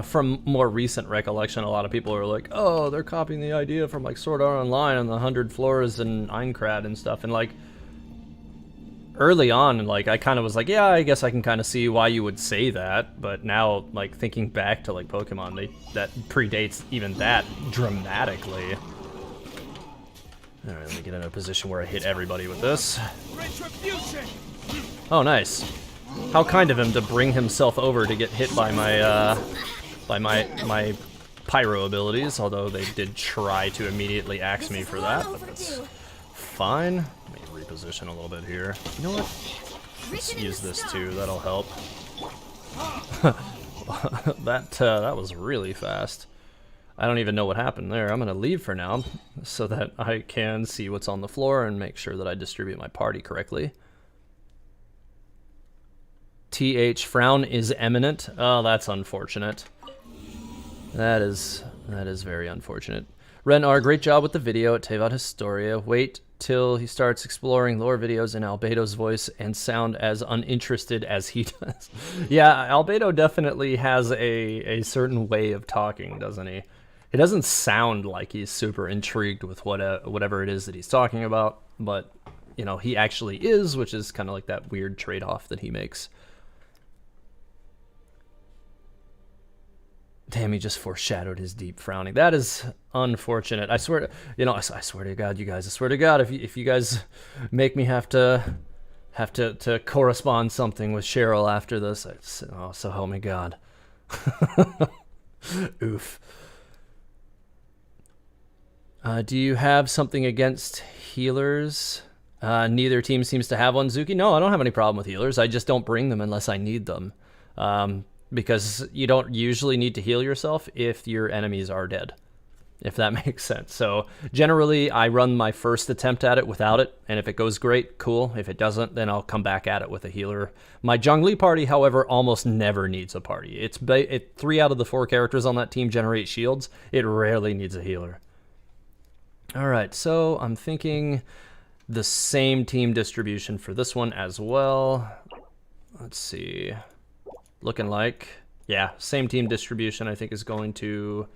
from more recent recollection, a lot of people are like, oh, they're copying the idea from like Sword Art Online and the 100 Floors and Aincrad and stuff. And like early on, like I kind of was like, yeah, I guess I can kind of see why you would say that. But now, like thinking back to like Pokemon, that predates even that dramatically. All right, let me get in a position where I hit everybody with this. Retribution! Oh, nice. How kind of him to bring himself over to get hit by my pyro abilities, although they did try to immediately axe me for that, but that's fine. Let me reposition a little bit here. You know what? Let's use this too, that'll help. That was really fast. I don't even know what happened there. I'm gonna leave for now so that I can see what's on the floor and make sure that I distribute my party correctly. TH, frown is imminent. Oh, that's unfortunate. That is very unfortunate. Ren R, great job with the video at Tevat Historia. Wait till he starts exploring lore videos in Albedo's voice and sound as uninterested as he does. Yeah, Albedo definitely has a certain way of talking, doesn't he? It doesn't sound like he's super intrigued with whatever it is that he's talking about, but you know, he actually is, which is kind of like that weird trade-off that he makes. Damn, he just foreshadowed his deep frowning. That is unfortunate. I swear, you know, I swear to God, you guys. I swear to God, if you guys make me have to correspond something with Cheryl after this, oh, so help me God. Oof. Do you have something against healers? Neither team seems to have one, Zuki. No, I don't have any problem with healers. I just don't bring them unless I need them. Because you don't usually need to heal yourself if your enemies are dead, if that makes sense. So generally, I run my first attempt at it without it, and if it goes great, cool. If it doesn't, then I'll come back at it with a healer. My Zhongli party, however, almost never needs a party. 3 out of the 4 characters on that team generate shields. It rarely needs a healer. All right, so I'm thinking the same team distribution for this one as well. Let's see. Looking like, yeah, same team distribution I think is going to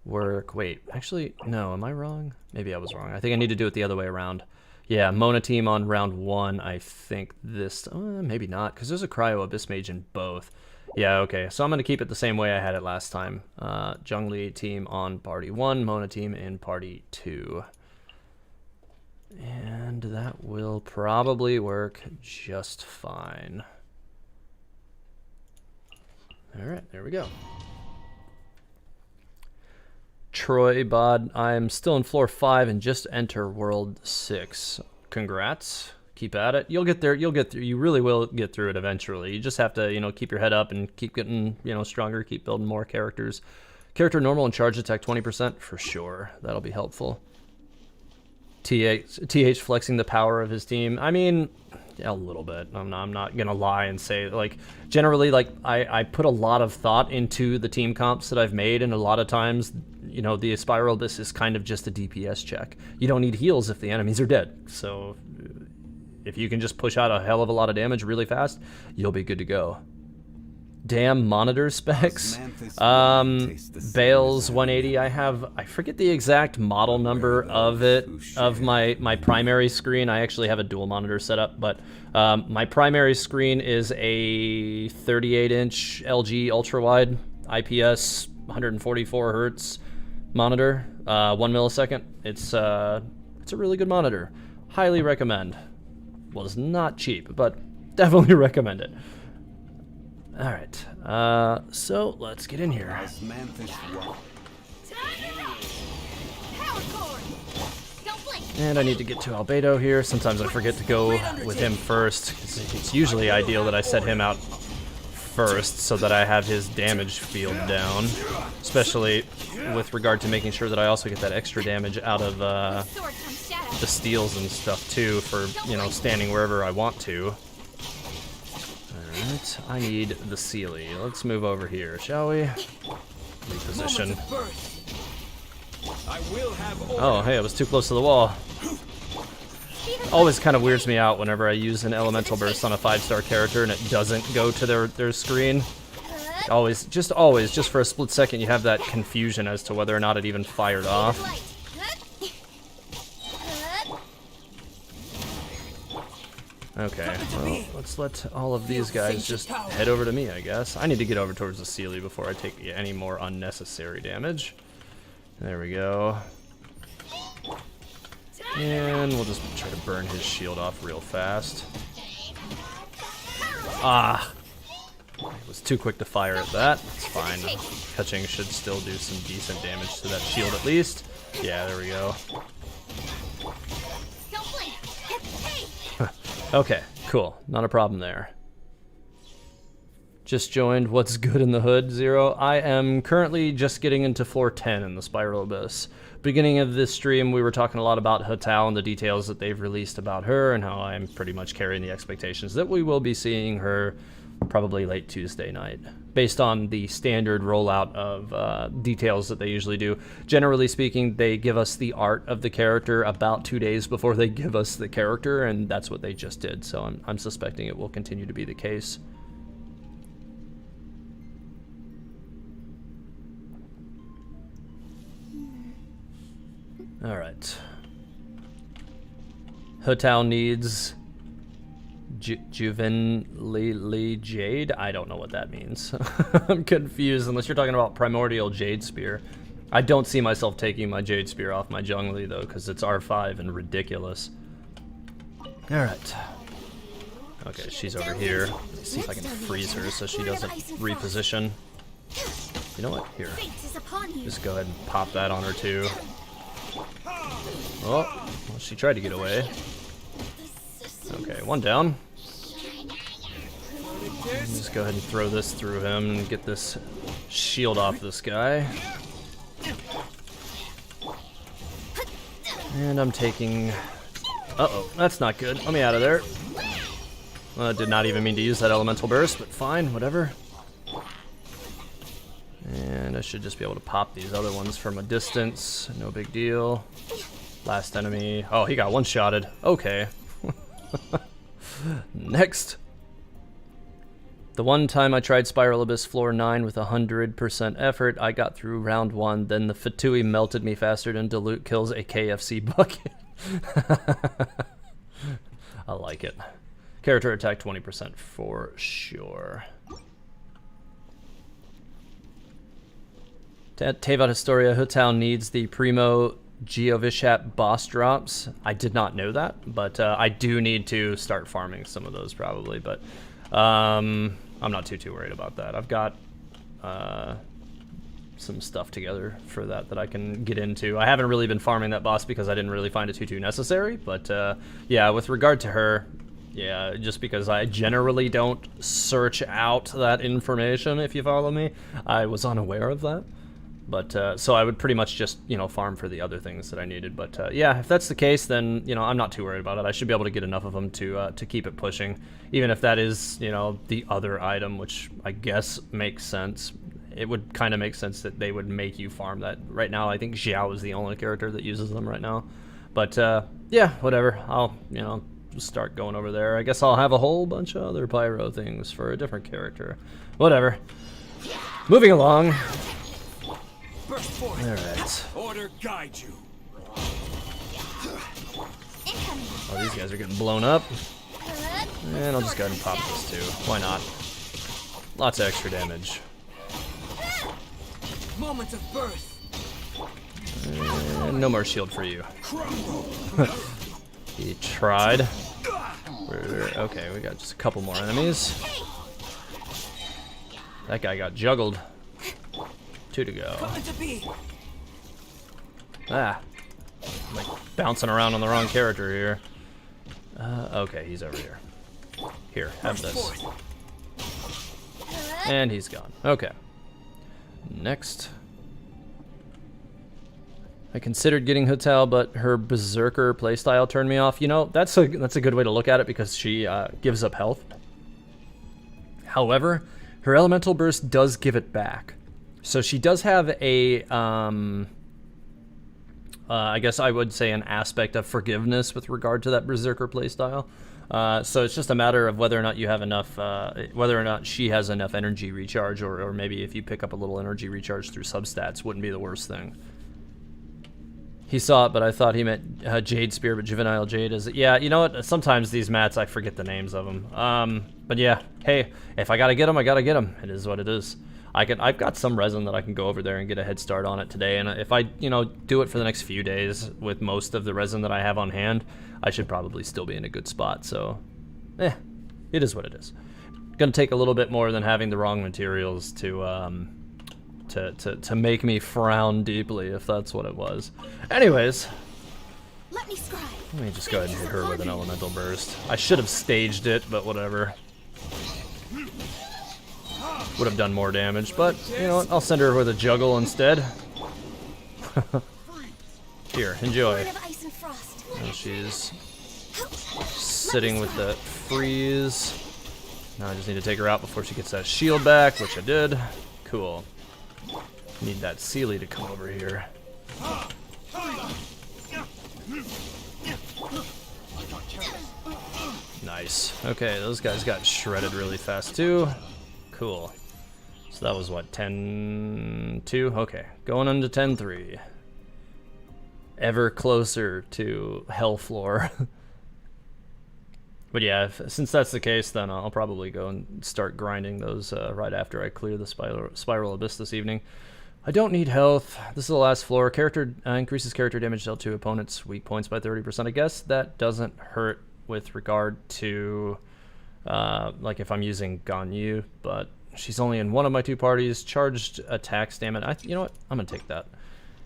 work. Wait, actually, no, am I wrong? Maybe I was wrong. I think I need to do it the other way around. Yeah, Mona team on round 1, I think this, maybe not, because there's a Cryo Abyss Mage in both. Yeah, okay, so I'm going to keep it the same way I had it last time. Zhongli team on party 1, Mona team in party 2. And that will probably work just fine. All right, there we go. Troy Bod, I'm still in floor 5 and just enter world 6. Congrats. Keep at it. You'll get there. You'll get through. You really will get through it eventually. You just have to, you know, keep your head up and keep getting, you know, stronger, keep building more characters. Character normal and charge attack 20% for sure. That'll be helpful. TH flexing the power of his team. I mean, yeah, a little bit. I'm not gonna lie and say, like, generally, like, I put a lot of thought into the team comps that I've made, and a lot of times, you know, the Spiral Abyss is kind of just a DPS check. You don't need heals if the enemies are dead, so if you can just push out a hell of a lot of damage really fast, you'll be good to go. Damn monitor specs. Bales 180. I forget the exact model number of it, of my primary screen. I actually have a dual monitor setup, but my primary screen is a 38-inch LG ultra wide IPS 144 hertz monitor, 1 millisecond. It's a really good monitor. Highly recommend. Well, it's not cheap, but definitely recommend it. All right, so let's get in here. And I need to get to Albedo here. Sometimes I forget to go with him first. It's usually ideal that I set him out first so that I have his damage field down, especially with regard to making sure that I also get that extra damage out of the steals and stuff too for, you know, standing wherever I want to. Alright, I need the Sealy. Let's move over here, shall we? Reposition. Oh, hey, I was too close to the wall. Always kind of weirds me out whenever I use an elemental burst on a 5-star character and it doesn't go to their screen. Always, just for a split second, you have that confusion as to whether or not it even fired off. Okay, well, let's let all of these guys just head over to me, I guess. I need to get over towards the Sealy before I take any more unnecessary damage. There we go. And we'll just try to burn his shield off real fast. Ah! I was too quick to fire at that. It's fine. Catching should still do some decent damage to that shield at least. Yeah, there we go. Okay, cool. Not a problem there. Just joined. What's good in the hood, Zero? I am currently just getting into floor 10 in the Spiral Abyss. Beginning of this stream, we were talking a lot about Hu Tao and the details that they've released about her, and how I'm pretty much carrying the expectations that we will be seeing her probably late Tuesday night, based on the standard rollout of details that they usually do. Generally speaking, they give us the art of the character about 2 days before they give us the character, and that's what they just did, so I'm suspecting it will continue to be the case. Alright. Hu Tao needs Juvenile Jade? I don't know what that means. I'm confused, unless you're talking about Primordial Jade Spear. I don't see myself taking my Jade Spear off my Zhongli, though, because it's R5 and ridiculous. Alright. Okay, she's over here. Let's see if I can freeze her so she doesn't reposition. You know what? Here. Just go ahead and pop that on her, too. Oh, well, she tried to get away. Okay, one down. Just go ahead and throw this through him and get this shield off this guy. And I'm taking... Uh-oh, that's not good. Let me out of there. I did not even mean to use that elemental burst, but fine, whatever. And I should just be able to pop these other ones from a distance. No big deal. Last enemy. Oh, he got one-shotted. Okay. Next. The one time I tried Spiral Abyss floor 9 with 100% effort, I got through round 1, then the Fatui melted me faster than Dilute kills a KFC bucket. I like it. Character attack 20% for sure. Teyvat Historia, Hu Tao needs the Primo Geovishat boss drops. I did not know that, but I do need to start farming some of those probably, but I'm not too worried about that. I've got some stuff together for that I can get into. I haven't really been farming that boss because I didn't really find it too necessary, but yeah, with regard to her, yeah, just because I generally don't search out that information, if you follow me, I was unaware of that. But, so I would pretty much just, you know, farm for the other things that I needed. But, yeah, if that's the case, then, you know, I'm not too worried about it. I should be able to get enough of them to keep it pushing. Even if that is, you know, the other item, which I guess makes sense. It would kind of make sense that they would make you farm that. Right now, I think Xiao is the only character that uses them right now. But, yeah, whatever. I'll, you know, start going over there. I guess I'll have a whole bunch of other pyro things for a different character. Whatever. Moving along. Alright. Order guide you. Oh, these guys are getting blown up. And I'll just go ahead and pop this too. Why not? Lots of extra damage. Moment of birth. And no more shield for you. He tried. Okay, we got just a couple more enemies. That guy got juggled. 2 to go. Ah. I'm like bouncing around on the wrong character here. Okay, he's over here. Here, have this. And he's gone. Okay. Next. I considered getting Hu Tao, but her Berserker playstyle turned me off. You know, that's a good way to look at it because she gives up health. However, her Elemental Burst does give it back. So she does have a, I guess I would say an aspect of forgiveness with regard to that Berserker playstyle. So it's just a matter of whether or not you have enough, whether or not she has enough energy recharge, or maybe if you pick up a little energy recharge through substats, wouldn't be the worst thing. He saw it, but I thought he meant Jade Spear, but Juvenile Jade is... Yeah, you know what? Sometimes these mats, I forget the names of them. But yeah, hey, if I gotta get them, I gotta get them. It is what it is. I've got some resin that I can go over there and get a head start on it today, and if I, you know, do it for the next few days with most of the resin that I have on hand, I should probably still be in a good spot, so... it is what it is. Gonna take a little bit more than having the wrong materials to make me frown deeply, if that's what it was. Anyways, Let me scribe. let me just go ahead and hit her with an elemental burst. I should have staged it, but whatever. Would have done more damage, but you know what? I'll send her with a juggle instead. Here, enjoy. Lord of Ice and Frost. And she's sitting with the freeze. Now I just need to take her out before she gets that shield back, which I did. Cool. Need that Sealy to come over here. Nice. Okay, those guys got shredded really fast too. Cool. So that was what, 10-2? Okay, going into 10-3. Ever closer to hell floor. But yeah, since that's the case, then I'll probably go and start grinding those right after I clear the Spiral Abyss this evening. I don't need health. This is the last floor. Character increases character damage dealt to opponents' weak points by 30%. I guess that doesn't hurt with regard to like if I'm using Ganyu, but she's only in one of my two parties. Charged attack stamina. You know what? I'm gonna take that.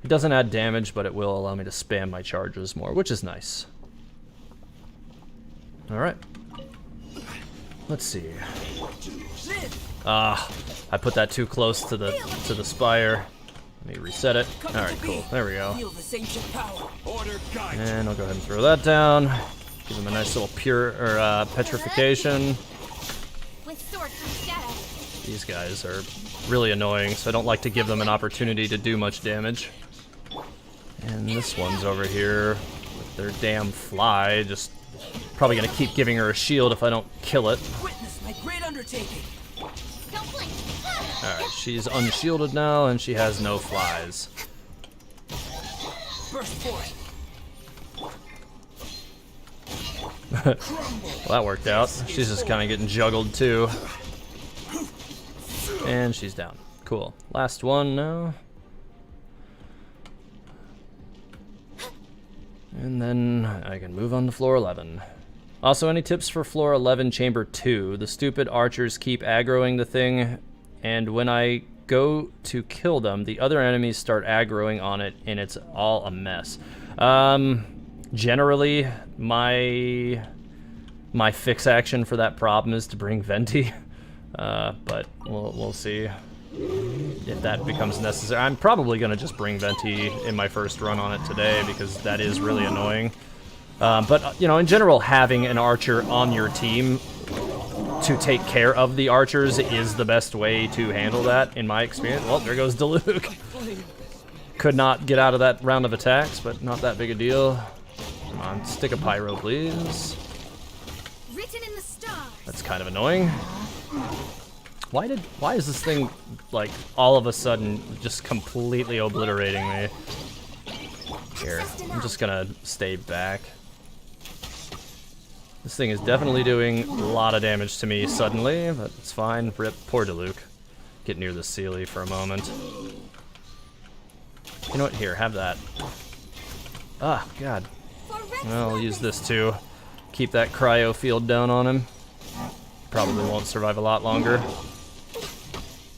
It doesn't add damage, but it will allow me to spam my charges more, which is nice. Alright. Let's see. I put that too close to the spire. Let me reset it. Alright, cool. There we go. And I'll go ahead and throw that down. Give him a nice little petrification. These guys are really annoying, so I don't like to give them an opportunity to do much damage. And this one's over here with their damn fly, just probably gonna keep giving her a shield if I don't kill it. Witness my great undertaking. Alright, she's unshielded now and she has no flies. Burst forth. Well, that worked out. She's just kind of getting juggled too. And she's down. Cool. Last one now. And then I can move on to floor 11. Also, any tips for floor 11, chamber 2? The stupid archers keep aggroing the thing, and when I go to kill them, the other enemies start aggroing on it, and it's all a mess. Generally, my fix action for that problem is to bring Venti, but we'll see if that becomes necessary. I'm probably gonna just bring Venti in my first run on it today because that is really annoying. But you know, in general, having an archer on your team to take care of the archers is the best way to handle that, in my experience. Well, there goes Diluc. Could not get out of that round of attacks, but not that big a deal. Come on, stick a pyro, please. Written in the stars. That's kind of annoying. Why is this thing, like, all of a sudden just completely obliterating me? Here, I'm just gonna stay back. This thing is definitely doing a lot of damage to me suddenly, but it's fine. Rip, poor Diluc. Get near the Sealy for a moment. You know what? Here, have that. Ah, God. Well, I'll use this too. Keep that cryo field down on him. Probably won't survive a lot longer.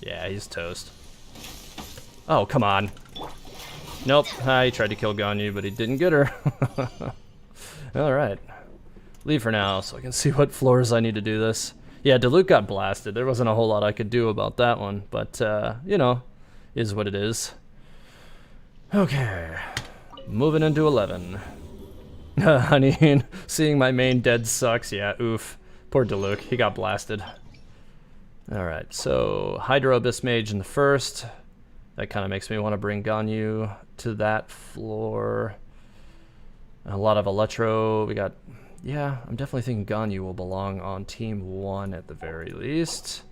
Yeah, he's toast. Oh, come on. Nope, he tried to kill Ganyu, but he didn't get her. Alright. Leave for now, so I can see what floors I need to do this. Yeah, Diluc got blasted. There wasn't a whole lot I could do about that one, but, you know, is what it is. Okay. Moving into 11. I mean, seeing my main dead sucks. Yeah, oof. Poor Diluc, he got blasted. Alright, so Hydro Abyss Mage in the first. That kind of makes me want to bring Ganyu to that floor. A lot of Electro. We got, Yeah, I'm definitely thinking Ganyu will belong on Team 1 at the very least.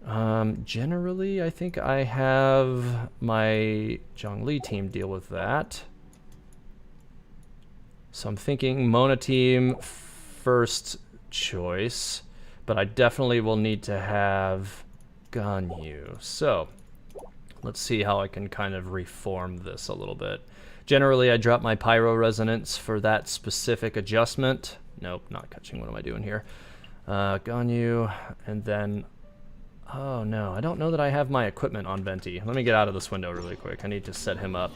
Generally, I think I have my Zhongli team deal with that. So I'm thinking Mona team first choice, but I definitely will need to have Ganyu. So let's see how I can kind of reform this a little bit. Generally, I drop my Pyro Resonance for that specific adjustment. Nope, not catching. What am I doing here? Ganyu, and then... Oh no, I don't know that I have my equipment on Venti. Let me get out of this window really quick. I need to set him up.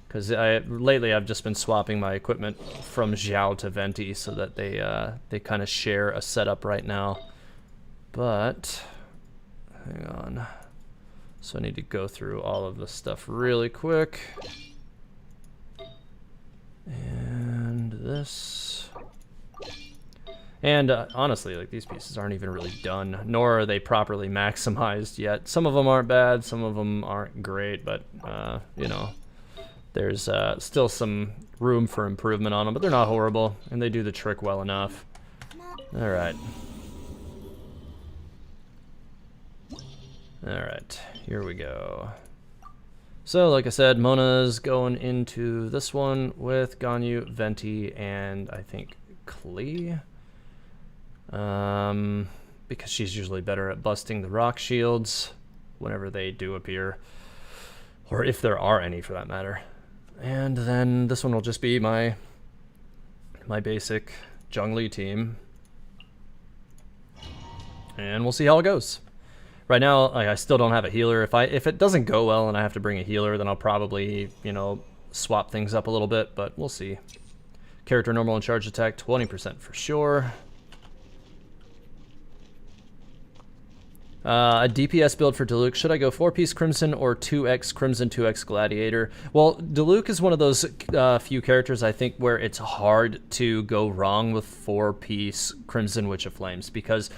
Because lately I've just been swapping my equipment from Xiao to Venti so that they kind of share a setup right now. But, hang on. So I need to go through all of this stuff really quick. And this. And honestly, like, these pieces aren't even really done, nor are they properly maximized yet. Some of them aren't bad, some of them aren't great, but, you know, there's still some room for improvement on them, but they're not horrible, and they do the trick well enough. Alright. Alright, here we go. So, like I said, Mona's going into this one with Ganyu, Venti, and I think Klee. Because she's usually better at busting the rock shields whenever they do appear, or if there are any for that matter. And then this one will just be my basic Zhongli team, and we'll see how it goes. Right now, I still don't have a healer. If it doesn't go well and I have to bring a healer, then I'll probably, you know, swap things up a little bit, but we'll see. Character normal and charge attack 20% for sure. A DPS build for Diluc. Should I go 4-piece Crimson or 2x Crimson, 2x Gladiator? Well, Diluc is one of those few characters, I think, where it's hard to go wrong with 4-piece Crimson Witch of Flames, because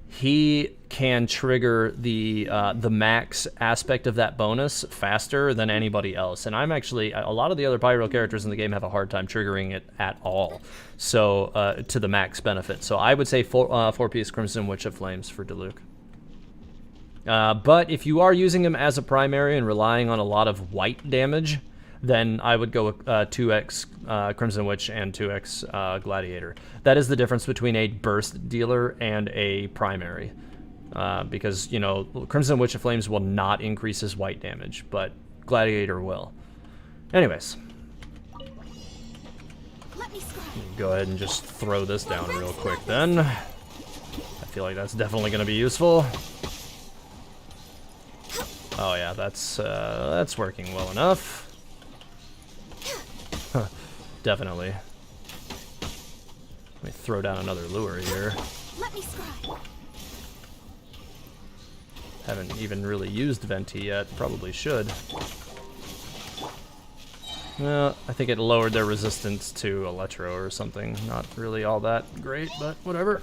he can trigger the max aspect of that bonus faster than anybody else. And I'm actually, a lot of the other Pyro characters in the game have a hard time triggering it at all, so to the max benefit. So I would say 4-piece Crimson Witch of Flames for Diluc. But if you are using him as a primary and relying on a lot of white damage, then I would go with 2x Crimson Witch and 2x Gladiator. That is the difference between a burst dealer and a primary. Because, you know, Crimson Witch of Flames will not increase his white damage, but Gladiator will. Anyways. Go ahead and just throw this down real quick then. I feel like that's definitely going to be useful. Oh yeah, that's working well enough. Huh, definitely. Let me throw down another lure here. Haven't even really used Venti yet. Probably should. Well, I think it lowered their resistance to Electro or something. Not really all that great, but whatever.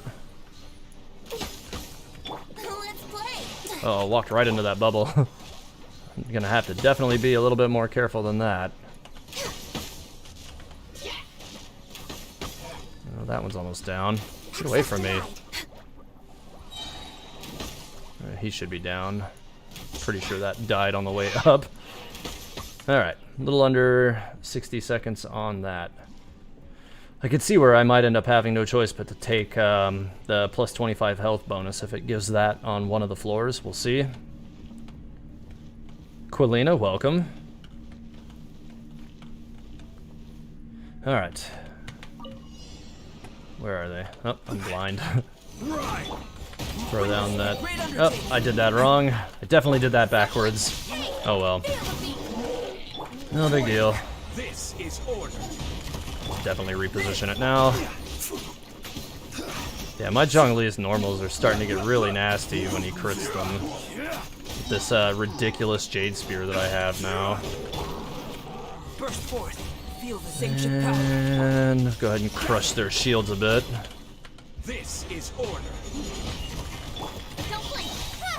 Oh, walked right into that bubble. I'm gonna have to definitely be a little bit more careful than that. Oh, that one's almost down. Get away from me. He should be down. Pretty sure that died on the way up. Alright, a little under 60 seconds on that. I could see where I might end up having no choice but to take the plus 25 health bonus if it gives that on one of the floors. We'll see. Quilina, welcome. Alright. Where are they? Oh, I'm blind. Throw down that. Oh, I did that wrong. I definitely did that backwards. Oh well. No big deal. This is order. Definitely reposition it now. Yeah, my Zhongli's normals are starting to get really nasty when he crits them. With this ridiculous Jade Spear that I have now. Burst forth. Feel this ancient power. And go ahead and crush their shields a bit. This is order.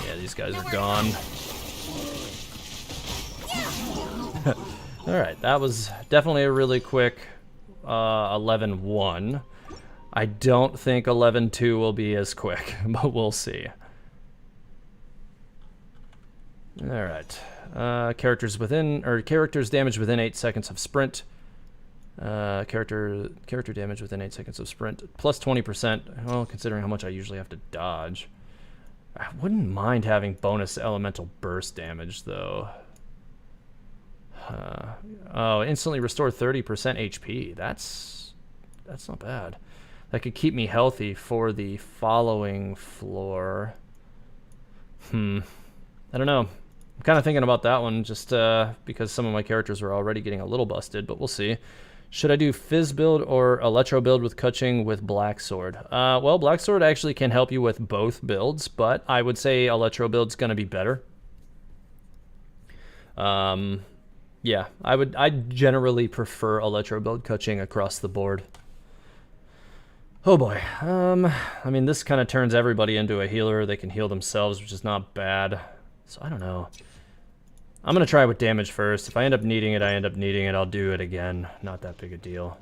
Yeah, these guys are gone. Alright, that was definitely a really quick 11-1. I don't think 11-2 will be as quick, but we'll see. Alright. Characters damage within 8 seconds of sprint. Character damage within 8 seconds of sprint. Plus 20%. Well, considering how much I usually have to dodge. I wouldn't mind having bonus elemental burst damage, though. Oh, instantly restore 30% HP. That's not bad. That could keep me healthy for the following floor. I don't know. I'm kind of thinking about that one just because some of my characters are already getting a little busted, but we'll see. Should I do Fizz build or Electro build with Kuching with Black Sword? Well, Black Sword actually can help you with both builds, but I would say Electro build's going to be better. Yeah, I generally prefer Electro build Kuching across the board. Oh boy. I mean, this kind of turns everybody into a healer. They can heal themselves, which is not bad. So I don't know. I'm going to try with damage first. If I end up needing it, I end up needing it. I'll do it again. Not that big a deal.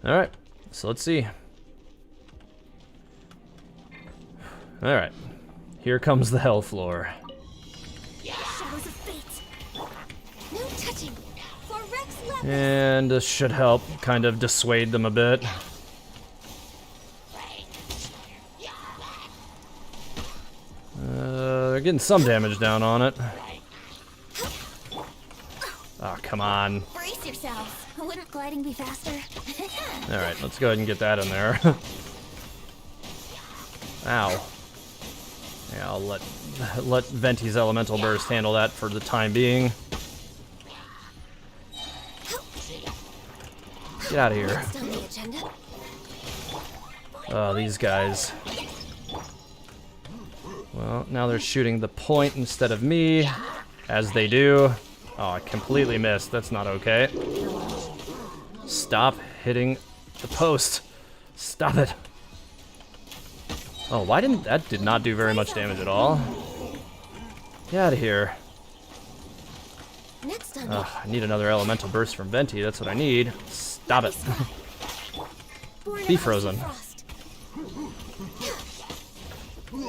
Alright, so let's see. Alright. Here comes the hell floor. Shadows of fate. No touching. For Rex Levis. And this should help kind of dissuade them a bit. They're getting some damage down on it. Oh, come on. Brace yourselves. Wouldn't gliding be faster? Alright, let's go ahead and get that in there. Ow. Yeah, I'll let Venti's Elemental Burst handle that for the time being. Get out of here. Next on the agenda. Oh, these guys. Well, now they're shooting the point instead of me, as they do. Oh, I completely missed. That's not okay. Stop hitting the post. Stop it. Oh, why didn't that did not do very much damage at all. Get out of here. Next on I need another elemental burst from Venti. That's what I need. Stop it. Be frozen.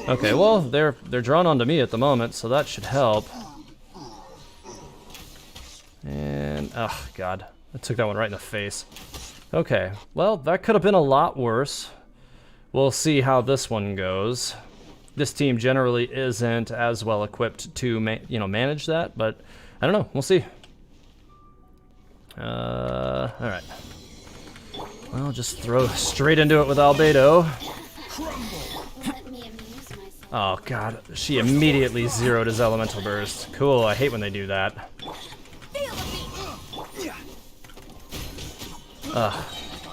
Okay, well, they're drawn onto me at the moment, so that should help. And, oh, God. I took that one right in the face. Okay, well, that could have been a lot worse. We'll see how this one goes. This team generally isn't as well equipped to, manage that, but I don't know. We'll see. Alright. Well, just throw straight into it with Albedo. Oh, God. She immediately zeroed his Elemental Burst. Cool, I hate when they do that.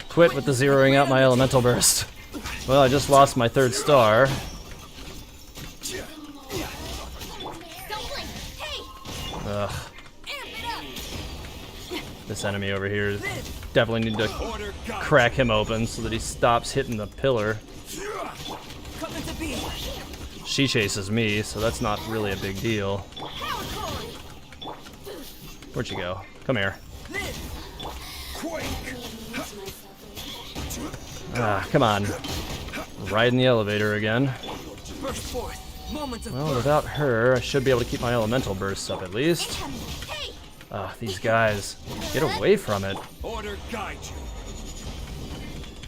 Quit with the zeroing out my Elemental Burst. Well, I just lost my 3rd star. Ugh. This enemy over here definitely need to crack him open so that he stops hitting the pillar. She chases me, so that's not really a big deal. Where'd you go? Come here. Come on. Riding the elevator again. Well, without her, I should be able to keep my elemental bursts up at least. These guys. Get away from it. Order guide you.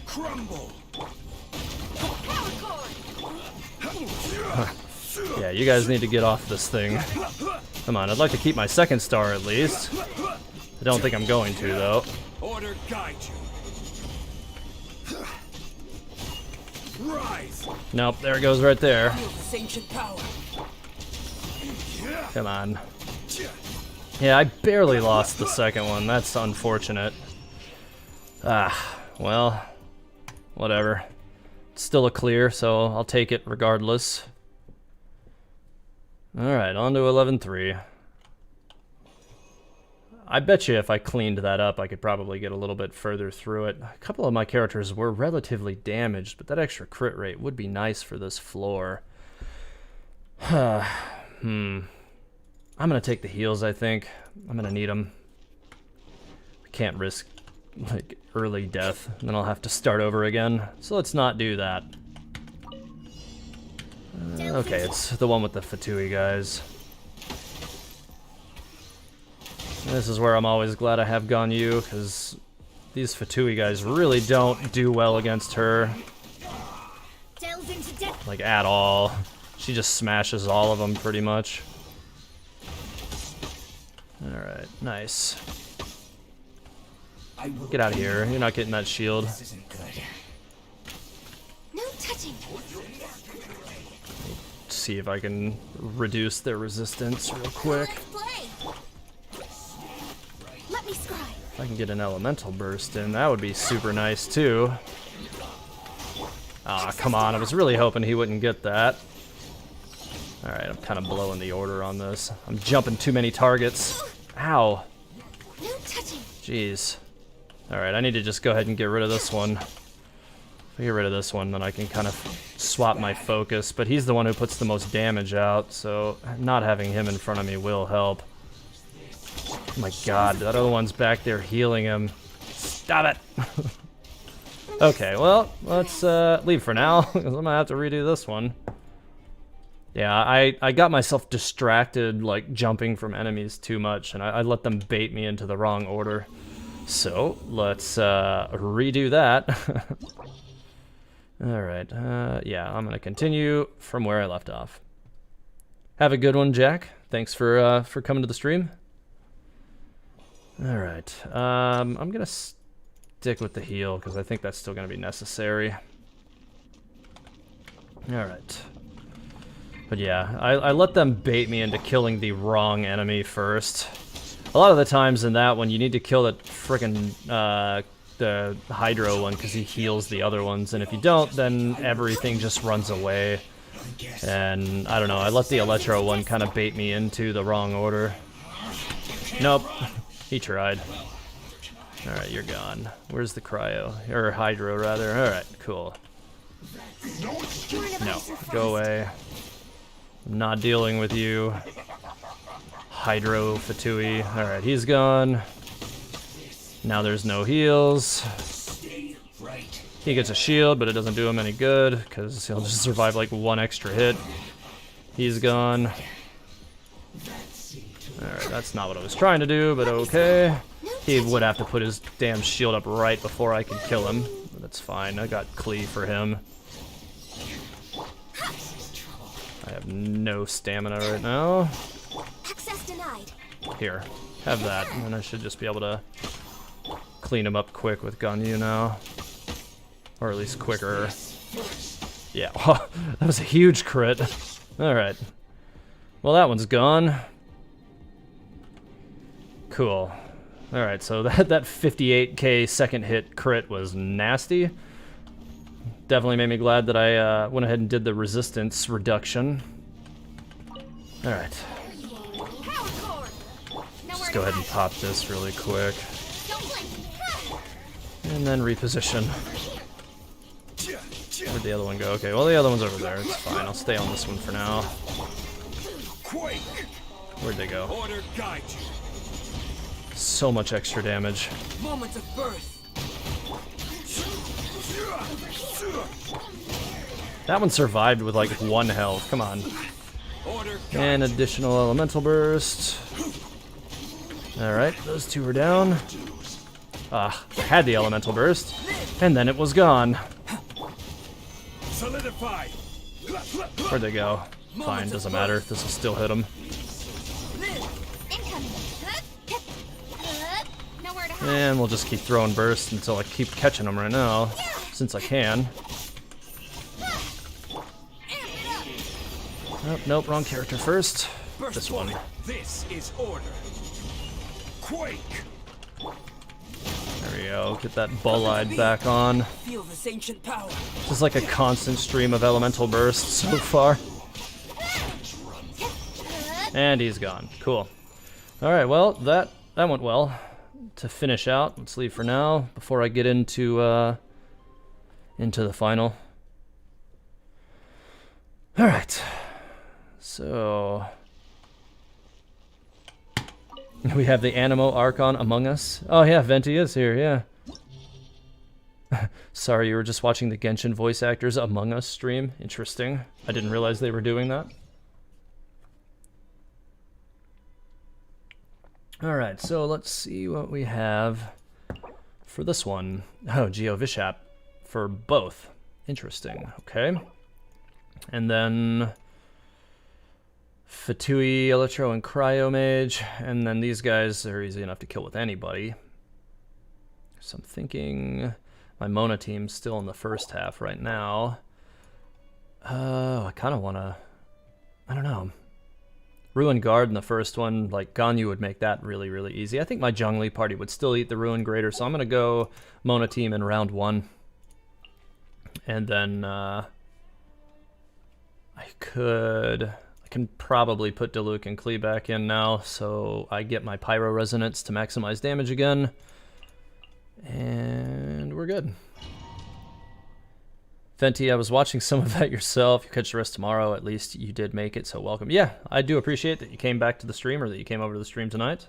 Crumble. Yeah, you guys need to get off this thing. Come on, I'd like to keep my 2nd star at least. I don't think I'm going to, though. Order guide you. Rise. Nope, there it goes right there. Ancient power. Come on. Yeah, I barely lost the 2nd one. That's unfortunate. Well, whatever. It's still a clear, so I'll take it regardless. Alright, on to 11-3. I bet you if I cleaned that up, I could probably get a little bit further through it. A couple of my characters were relatively damaged, but that extra crit rate would be nice for this floor. I'm gonna take the heals, I think. I'm gonna need them. I can't risk like early death, and then I'll have to start over again. So let's not do that. Okay, it's the one with the Fatui guys. This is where I'm always glad I have Ganyu, because these Fatui guys really don't do well against her. Like, at all. She just smashes all of them, pretty much. Alright, nice. Get out of here. You're not getting that shield. No touching. See if I can reduce their resistance real quick. Let me scry. If I can get an elemental burst in, that would be super nice too. Ah, come on. I was really hoping he wouldn't get that. Alright, I'm kind of blowing the order on this. I'm jumping too many targets. Ow. No touching. Jeez. Alright, I need to just go ahead and get rid of this one. If I get rid of this one, then I can kind of swap my focus. But he's the one who puts the most damage out, so not having him in front of me will help. Oh my god, that other one's back there healing him. Stop it! Okay, well, let's leave for now, because I'm gonna have to redo this one. Yeah, I got myself distracted, like, jumping from enemies too much, and I let them bait me into the wrong order. So, let's redo that. Alright, yeah, I'm gonna continue from where I left off. Have a good one, Jack. Thanks for coming to the stream. Alright, I'm gonna stick with the heal, because I think that's still gonna be necessary. Alright. But yeah, I let them bait me into killing the wrong enemy first. A lot of the times in that one, you need to kill that frickin' the Hydro one, because he heals the other ones, and if you don't, then everything just runs away. And, I don't know, I let the Electro one kind of bait me into the wrong order. Nope. He tried. Alright, you're gone. Where's the Cryo? Or Hydro, rather. Alright, cool. No, go away. I'm not dealing with you. Hydro Fatui. Alright, he's gone. Now there's no heals. He gets a shield, but it doesn't do him any good, because he'll just survive like one extra hit. He's gone. Alright, that's not what I was trying to do, but okay. He would have to put his damn shield up right before I could kill him. But that's fine, I got Klee for him. I have no stamina right now. Access denied. Here, have that, and then I should just be able to clean him up quick with Ganyu now. Or at least quicker. Yeah, that was a huge crit. Alright. Well, that one's gone. Cool. Alright, so that 58k second hit crit was nasty. Definitely made me glad that I went ahead and did the resistance reduction. Alright. Just go ahead and pop this really quick. And then reposition. Where'd the other one go? Okay, well the other one's over there. It's fine. I'll stay on this one for now. Where'd they go? So much extra damage. Moments of birth. That one survived with like 1 health. Come on. And additional elemental burst. Alright, those two are down. Ah, I had the elemental burst, and then it was gone. Where'd they go? Fine, doesn't matter. This will still hit them. And we'll just keep throwing bursts until I keep catching them right now, since I can. Oh, nope, wrong character first. This one. This is order. Quake. There we go. Get that bull-eyed back on. Feel this ancient power. This is like a constant stream of elemental bursts so far. And he's gone. Cool. Alright, well, that went well. To finish out, let's leave for now before I get into the final. Alright. So we have the Animo Archon among us. Oh yeah, Venti is here, yeah. Sorry, you were just watching the Genshin voice actors Among Us stream. Interesting. I didn't realize they were doing that. Alright, so let's see what we have for this one. Oh, Geo Vishap for both. Interesting. Okay. And then Fatui, Electro, and Cryomage. And then these guys are easy enough to kill with anybody. So I'm thinking my Mona team's still in the first half right now. I kind of want to... I don't know. Ruin Guard in the first one, like Ganyu would make that really, really easy. I think my Zhongli party would still eat the Ruin Greater, so I'm going to go Mona team in round 1. And then I can probably put Diluc and Klee back in now, so I get my Pyro Resonance to maximize damage again. And we're good. Fenty, I was watching some of that yourself. You catch the rest tomorrow. At least you did make it, so welcome. Yeah, I do appreciate that you came back to the stream, or that you came over to the stream tonight.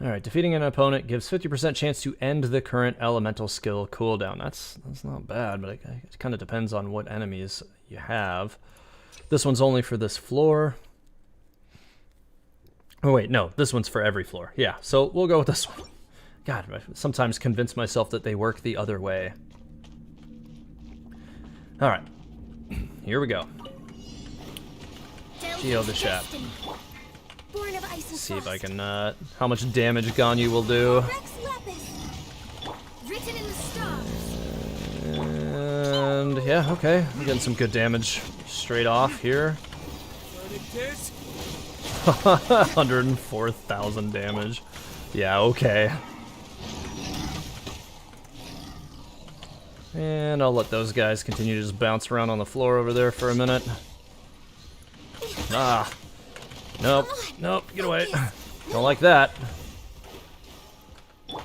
Alright, defeating an opponent gives 50% chance to end the current elemental skill cooldown. That's not bad, but it kind of depends on what enemies you have. This one's only for this floor. Oh wait, no, this one's for every floor. Yeah, so we'll go with this one. God, I sometimes convince myself that they work the other way. Alright, here we go. Geo Vishap. See if I can, how much damage Ganyu will do. And yeah, okay, I'm getting some good damage straight off here. 104,000 damage. Yeah, okay. And I'll let those guys continue to just bounce around on the floor over there for a minute. Ah. Nope. Nope. Get away. Don't like that. I'll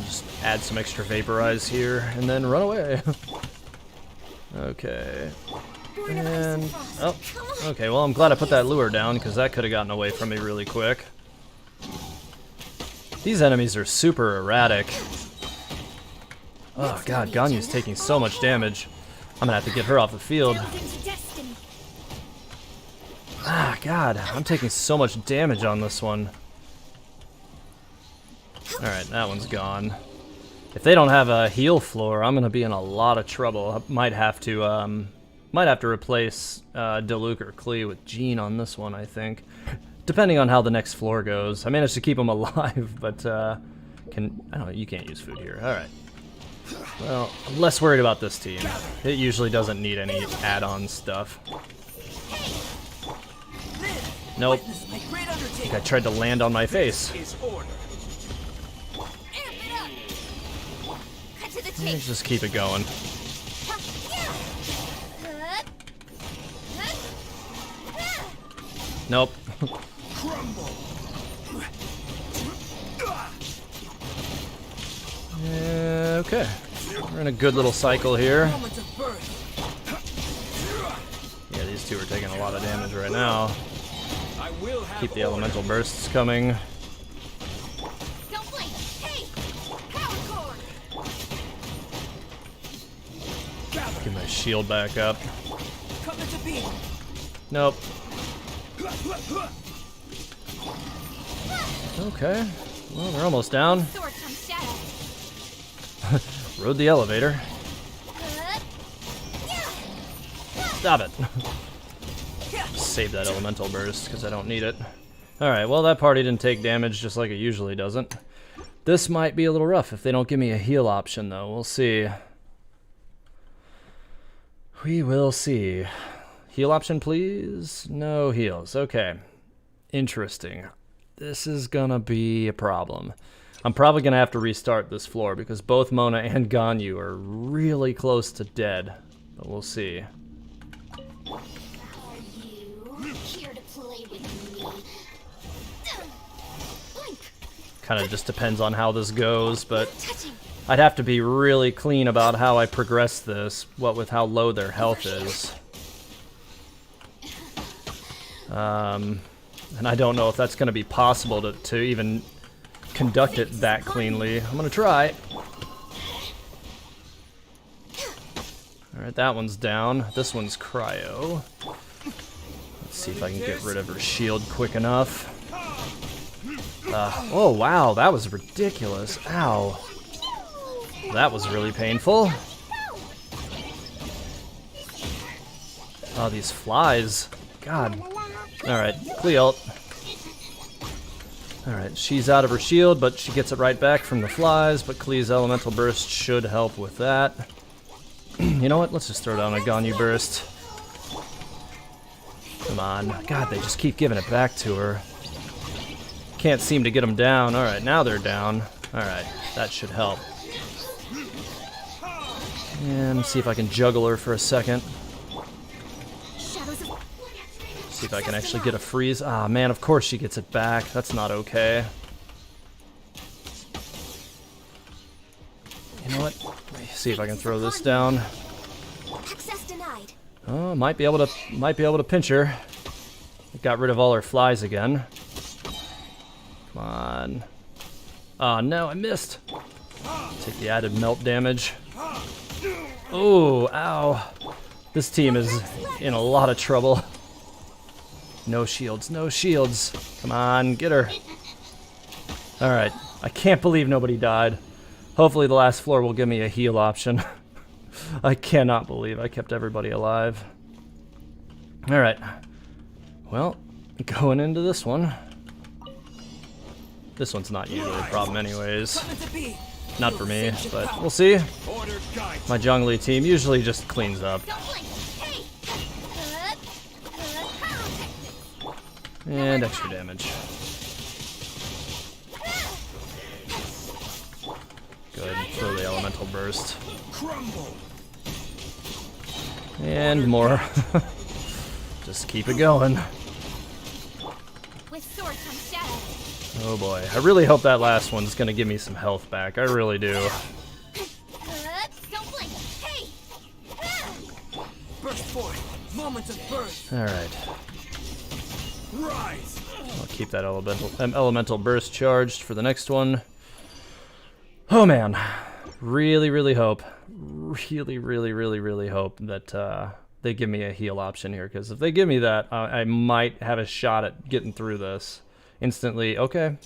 just add some extra Vaporize here and then run away. Okay. And... oh. Okay, well, I'm glad I put that lure down because that could have gotten away from me really quick. These enemies are super erratic. Oh god, Ganyu's taking so much damage. I'm gonna have to get her off the field. Ah, god, I'm taking so much damage on this one. Alright, that one's gone. If they don't have a heal floor, I'm gonna be in a lot of trouble. I might have to replace Diluc or Klee with Jean on this one, I think. Depending on how the next floor goes. I managed to keep them alive, but I don't know, you can't use food here. Alright. Well, I'm less worried about this team. It usually doesn't need any add-on stuff. Nope. I think I tried to land on my face. Let's just keep it going. Nope. Okay. We're in a good little cycle here. Yeah, these two are taking a lot of damage right now. Keep the elemental bursts coming. Get my shield back up. Nope. Okay. Well, they're almost down. Rode the elevator. Stop it. Save that elemental burst because I don't need it. Alright, well that party didn't take damage just like it usually doesn't. This might be a little rough if they don't give me a heal option though. We'll see. We will see. Heal option please? No heals. Okay. Interesting. This is gonna be a problem. I'm probably gonna have to restart this floor because both Mona and Ganyu are really close to dead. But we'll see. Kind of just depends on how this goes, but I'd have to be really clean about how I progress this, what with how low their health is. And I don't know if that's going to be possible to even conduct it that cleanly. I'm gonna try. Alright, that one's down. This one's cryo. Let's see if I can get rid of her shield quick enough. Oh wow, that was ridiculous. Ow. That was really painful. Oh, these flies. God. Alright, Clealt. Alright, she's out of her shield, but she gets it right back from the flies, but Klee's Elemental Burst should help with that. You know what? Let's just throw down a Ganyu Burst. Come on. God, they just keep giving it back to her. Can't seem to get them down. Alright, now they're down. Alright, that should help. And see if I can juggle her for a second. See if I can actually get a freeze. Ah, man, of course she gets it back. That's not okay. You know what? Let me see if I can throw this down. Oh, might be able to pinch her. Got rid of all her flies again. Come on. Oh no, I missed. Take the added melt damage. Oh, ow. This team is in a lot of trouble. No shields, no shields. Come on, get her. Alright, I can't believe nobody died. Hopefully the last floor will give me a heal option. I cannot believe I kept everybody alive. Alright. Well, going into this one. This one's not usually a problem anyways. Not for me, but we'll see. My jungly team usually just cleans up. And extra damage. Good, throw the elemental burst. And more. Just keep it going. Oh boy, I really hope that last one's gonna give me some health back. I really do. Alright. I'll keep that elemental burst charged for the next one. Oh man. Really hope. Really hope that they give me a heal option here, because if they give me that, I might have a shot at getting through this instantly. Okay,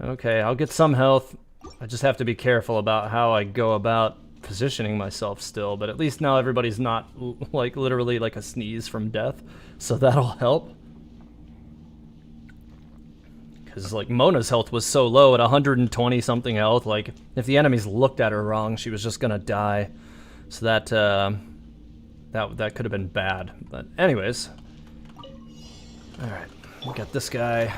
I'll get some health. I just have to be careful about how I go about positioning myself still, but at least now everybody's not like literally like a sneeze from death, so that'll help. Because like Mona's health was so low at 120 something health, like if the enemies looked at her wrong, she was just gonna die. So that that could have been bad. But anyways, all right, we got this guy.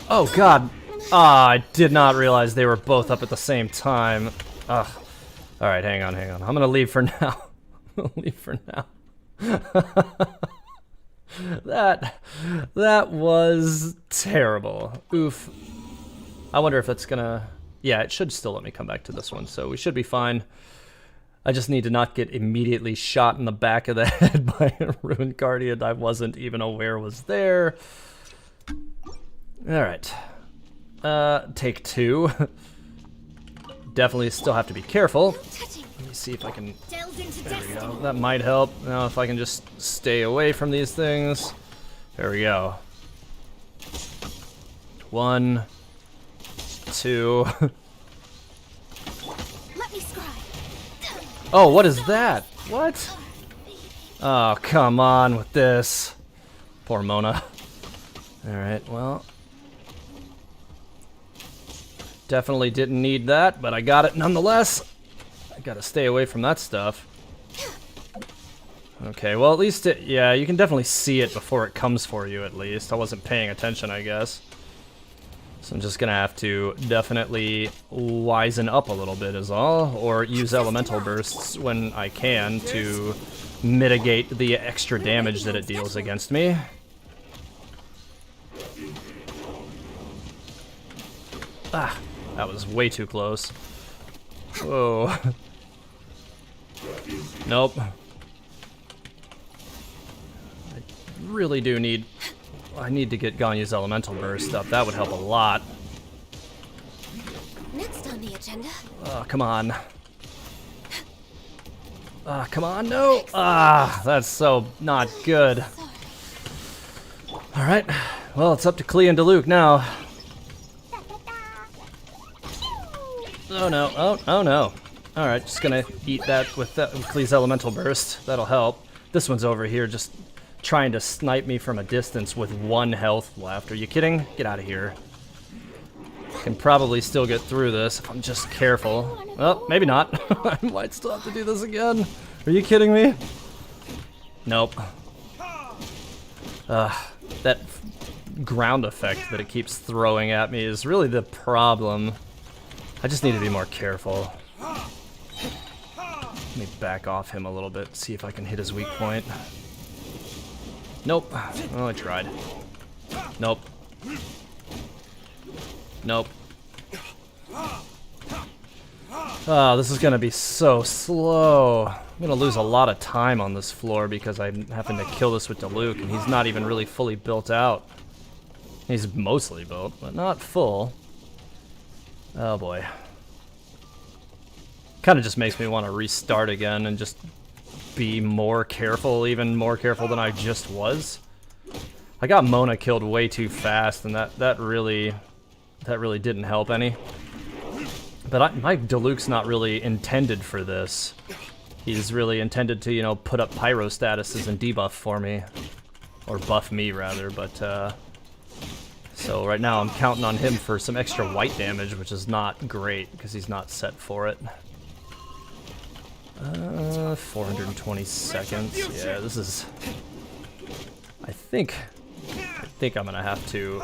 Oh god, I did not realize they were both up at the same time. Ugh. All right, hang on. I'm gonna leave for now. Leave for now. That was terrible. Oof. I wonder if that's gonna... Yeah, it should still let me come back to this one, so we should be fine. I just need to not get immediately shot in the back of the head by a ruined guardian I wasn't even aware was there. Alright. Take two. Definitely still have to be careful. Let me see if I can... There we go. That might help. Now if I can just stay away from these things. There we go. 1, 2. Oh, what is that? What? Oh, come on with this. Poor Mona. Alright, well. Definitely didn't need that, but I got it nonetheless. I gotta stay away from that stuff. Okay, well at least it, yeah, you can definitely see it before it comes for you at least. I wasn't paying attention, I guess. So I'm just gonna have to definitely wisen up a little bit is all, or use elemental bursts when I can to mitigate the extra damage that it deals against me. Ah, that was way too close. Whoa. Nope. I really do need I need to get Ganyu's elemental burst up. That would help a lot. Next on the agenda. Oh, come on. Come on, no! That's so not good. Alright, well, it's up to Klee and Diluc now. Oh no, oh no. Alright, just gonna eat that with Klee's elemental burst. That'll help. This one's over here just trying to snipe me from a distance with 1 health left. Are you kidding? Get out of here. Can probably still get through this if I'm just careful. Well, maybe not. I might still have to do this again. Are you kidding me? Nope. That ground effect that it keeps throwing at me is really the problem. I just need to be more careful. Let me back off him a little bit, see if I can hit his weak point. Nope. Oh, I tried. Nope. Nope. Oh, this is gonna be so slow. I'm gonna lose a lot of time on this floor because I'm having to kill this with Diluc, and he's not even really fully built out. He's mostly built, but not full. Oh boy. Kind of just makes me want to restart again and just be more careful, even more careful than I just was. I got Mona killed way too fast, and that really didn't help any. But my Diluc's not really intended for this. He's really intended to, you know, put up pyro statuses and debuff for me. Or buff me, rather, but, so right now I'm counting on him for some extra white damage, which is not great, because he's not set for it. 420 seconds. Yeah, this is... I think I'm gonna have to...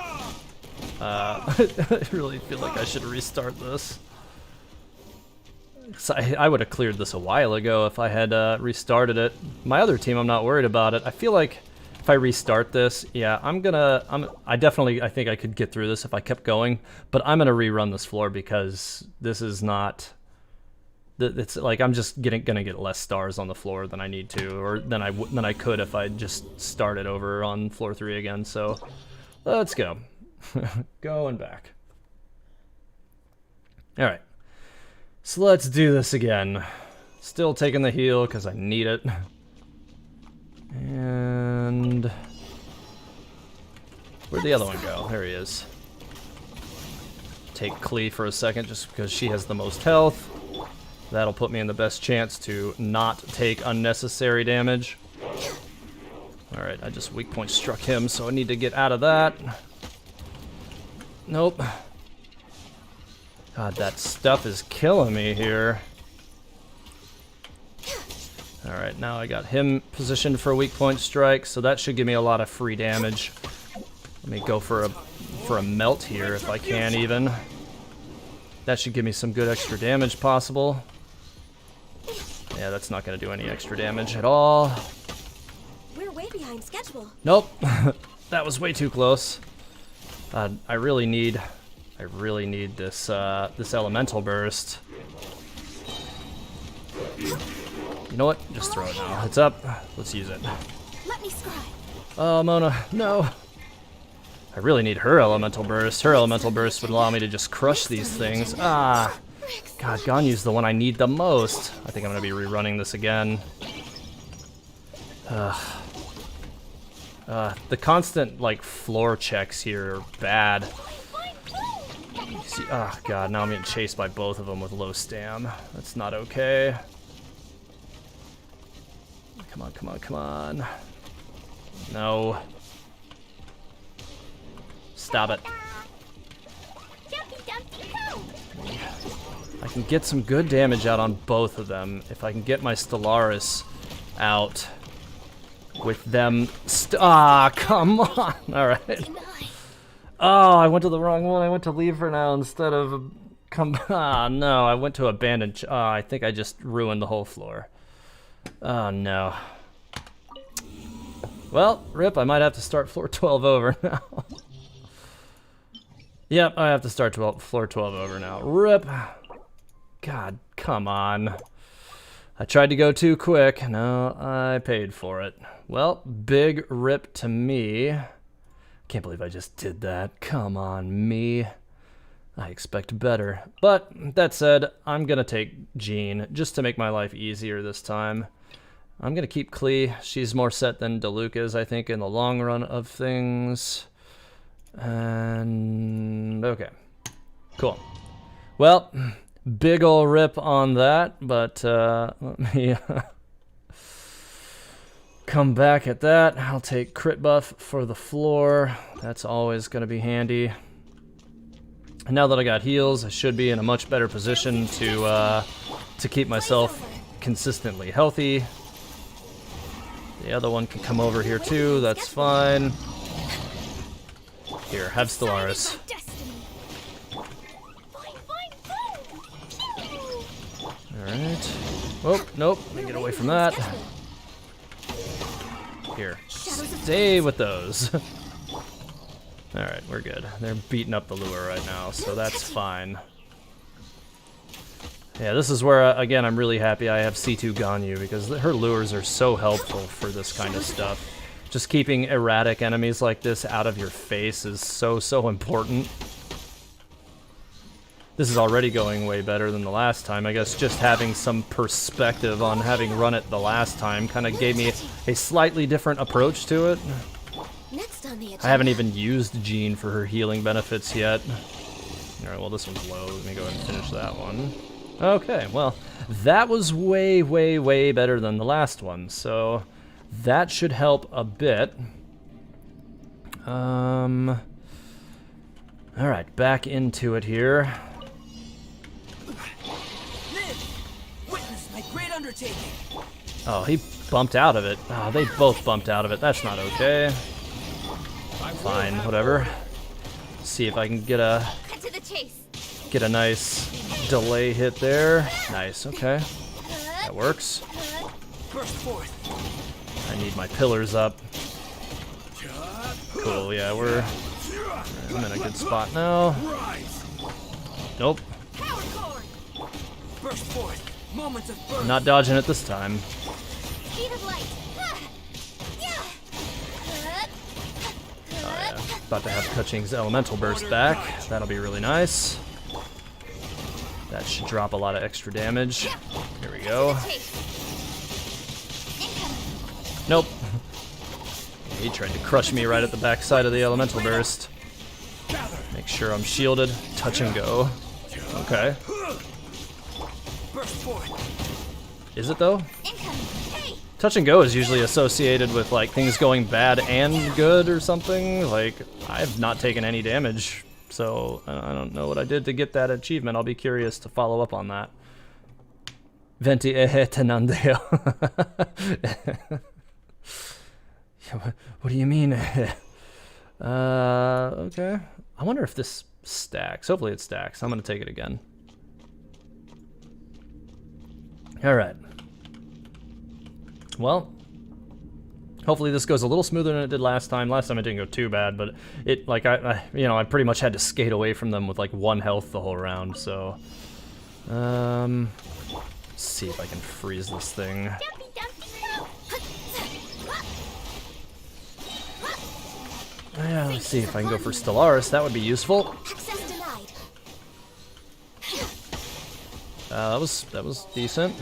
I really feel like I should restart this. I would have cleared this a while ago if I had restarted it. My other team, I'm not worried about it. I feel like if I restart this, yeah, I think I could get through this if I kept going, but I'm gonna rerun this floor because this is not... It's like I'm just gonna get less stars on the floor than I need to, or than I could if I just started over on floor 3 again. So let's go. Go and back. All right. So let's do this again. Still taking the heal because I need it. And where'd the other one go? There he is. Take Klee for a second just because she has the most health. That'll put me in the best chance to not take unnecessary damage. Alright, I just weak point struck him, so I need to get out of that. Nope. God, that stuff is killing me here. Alright, now I got him positioned for a weak point strike, so that should give me a lot of free damage. Let me go for a melt here if I can even. That should give me some good extra damage possible. Yeah, that's not going to do any extra damage at all. We're way behind schedule. Nope. That was way too close. I really need this this elemental burst. You know what? Just throw it now. It's up. Let's use it. Let me scribe. Oh, Mona, no. I really need her elemental burst. Her elemental burst would allow me to just crush these things. Ah. God, Ganyu's the one I need the most. I think I'm gonna be rerunning this again. The constant, like, floor checks here are bad. See, oh god, now I'm getting chased by both of them with low stam. That's not okay. Come on, come on, come on. No. Stop it. I can get some good damage out on both of them if I can get my Stellaris out with them. Come on. All right. Oh, I went to the wrong one. I went to leave for now instead of come. No, I went to abandon. I think I just ruined the whole floor. Oh no. Well, rip. I might have to start floor 12 over now. Yep, I have to start floor 12 over now. Rip. God, come on. I tried to go too quick. No, I paid for it. Well, big rip to me. Can't believe I just did that. Come on, me. I expect better. But that said, I'm gonna take Jean just to make my life easier this time. I'm gonna keep Klee. She's more set than Diluc is, I think, in the long run of things. And okay, cool. Well, big ol' rip on that, but let me come back at that. I'll take crit buff for the floor. That's always gonna be handy. And now that I got heals, I should be in a much better position to keep myself consistently healthy. The other one can come over here too, that's fine. Here, have Stellaris. Alright. Oh, nope, let me get away from that. Here, stay with those. Alright, we're good. They're beating up the lure right now, so that's fine. Yeah, this is where, again, I'm really happy I have C2 Ganyu, because her lures are so helpful for this kind of stuff. Just keeping erratic enemies like this out of your face is so important. This is already going way better than the last time. I guess just having some perspective on having run it the last time kind of gave me a slightly different approach to it. I haven't even used Jean for her healing benefits yet. Alright, well this one's low. Let me go ahead and finish that one. Okay, well, that was way better than the last one, so that should help a bit. Alright, back into it here. Witness my great undertaking. Oh, he bumped out of it. Oh, they both bumped out of it. That's not okay. Fine, whatever. See if I can get a nice delay hit there. Nice, okay. That works. Burst forth. I need my pillars up. Cool, yeah, I'm in a good spot now. Nope. Burst forth. Moments of burst. I'm not dodging it this time. Oh yeah, about to have Keqing's elemental burst back. That'll be really nice. That should drop a lot of extra damage. Here we go. Nope. He tried to crush me right at the back side of the elemental burst. Make sure I'm shielded. Touch and go. Okay. Is it though? Touch and go is usually associated with like things going bad and good or something. Like, I've not taken any damage, so I don't know what I did to get that achievement. I'll be curious to follow up on that. Venti ehe tenandeo. What do you mean? Okay. I wonder if this stacks. Hopefully it stacks. I'm gonna take it again. Alright. Well, hopefully this goes a little smoother than it did last time. Last time it didn't go too bad, but it, like, I pretty much had to skate away from them with, like, 1 health the whole round, so... let's see if I can freeze this thing. Yeah, let's see if I can go for Stellaris. That would be useful. That was decent.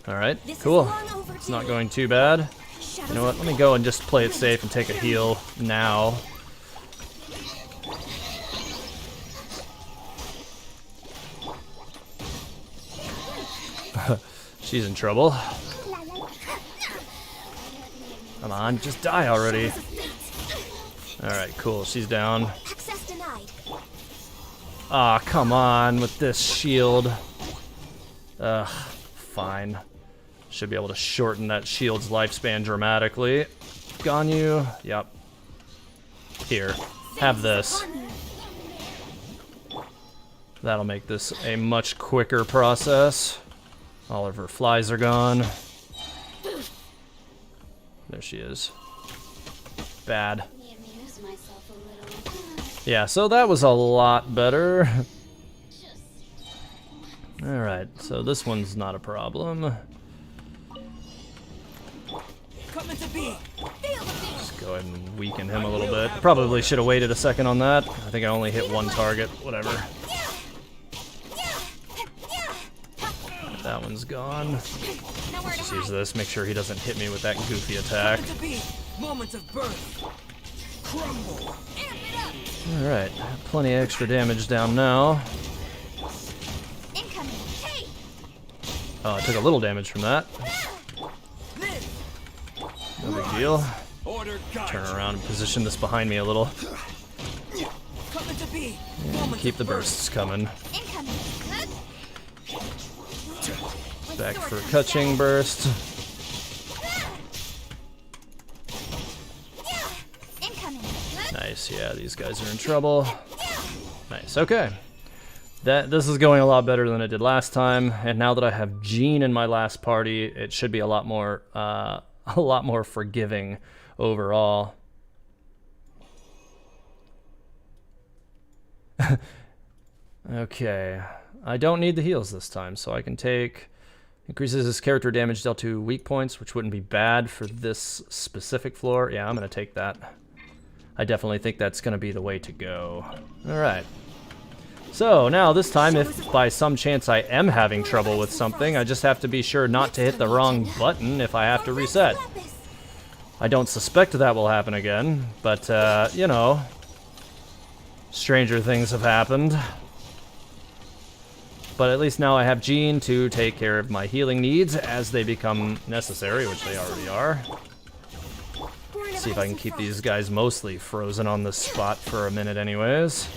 Alright, cool. It's not going too bad. You know what, let me go and just play it safe and take a heal now. She's in trouble. Come on, just die already. Alright, cool, she's down. Ah, come on with this shield. Ugh, fine. Should be able to shorten that shield's lifespan dramatically. Ganyu, yep. Here, have this. That'll make this a much quicker process. All of her flies are gone. There she is. Bad. Yeah, so that was a lot better. Alright, so this one's not a problem. Go ahead and weaken him a little bit. Probably should have waited a second on that. I think I only hit one target. Whatever. That one's gone. Let's just use this. Make sure he doesn't hit me with that goofy attack. Moments of birth. Crumble. Alright, plenty of extra damage down now. Oh, I took a little damage from that. No big deal. Turn around and position this behind me a little. And keep the bursts coming. Back for Kaching burst. Nice, yeah, these guys are in trouble. Nice, okay. This is going a lot better than it did last time, and now that I have Jean in my last party, it should be a lot more forgiving overall. Okay, I don't need the heals this time, so I can take... Increases his character damage dealt to weak points, which wouldn't be bad for this specific floor. Yeah, I'm going to take that. I definitely think that's going to be the way to go. Alright. So, now this time, if by some chance I am having trouble with something, I just have to be sure not to hit the wrong button if I have to reset. I don't suspect that will happen again, but, you know, stranger things have happened. But at least now I have Jean to take care of my healing needs as they become necessary, which they already are. See if I can keep these guys mostly frozen on this spot for a minute anyways.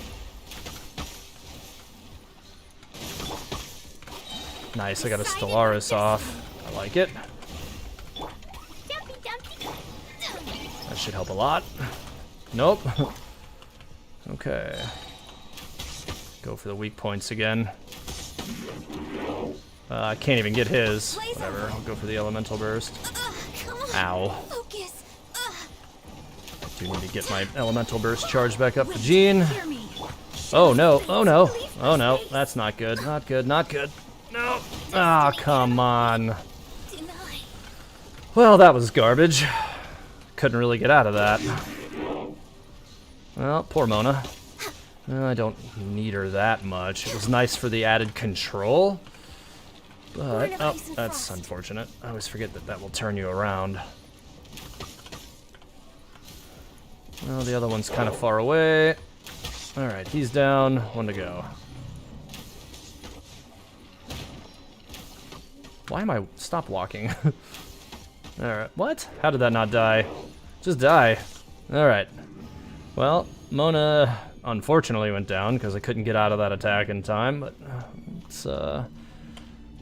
Nice, I got a Stellaris off. I like it. That should help a lot. Nope. Okay. Go for the weak points again. I can't even get his. Whatever, I'll go for the elemental burst. Ow. I do need to get my elemental burst charged back up for Jean. Oh no, oh no, oh no, that's not good, not good, not good. No. Ah, oh, come on. Well, that was garbage. Couldn't really get out of that. Well, poor Mona. I don't need her that much. It was nice for the added control. But, oh, that's unfortunate. I always forget that that will turn you around. Well, the other one's kind of far away. Alright, he's down. One to go. Why am I... Stop walking. Alright, what? How did that not die? Just die. Alright. Well, Mona unfortunately went down because I couldn't get out of that attack in time, but let's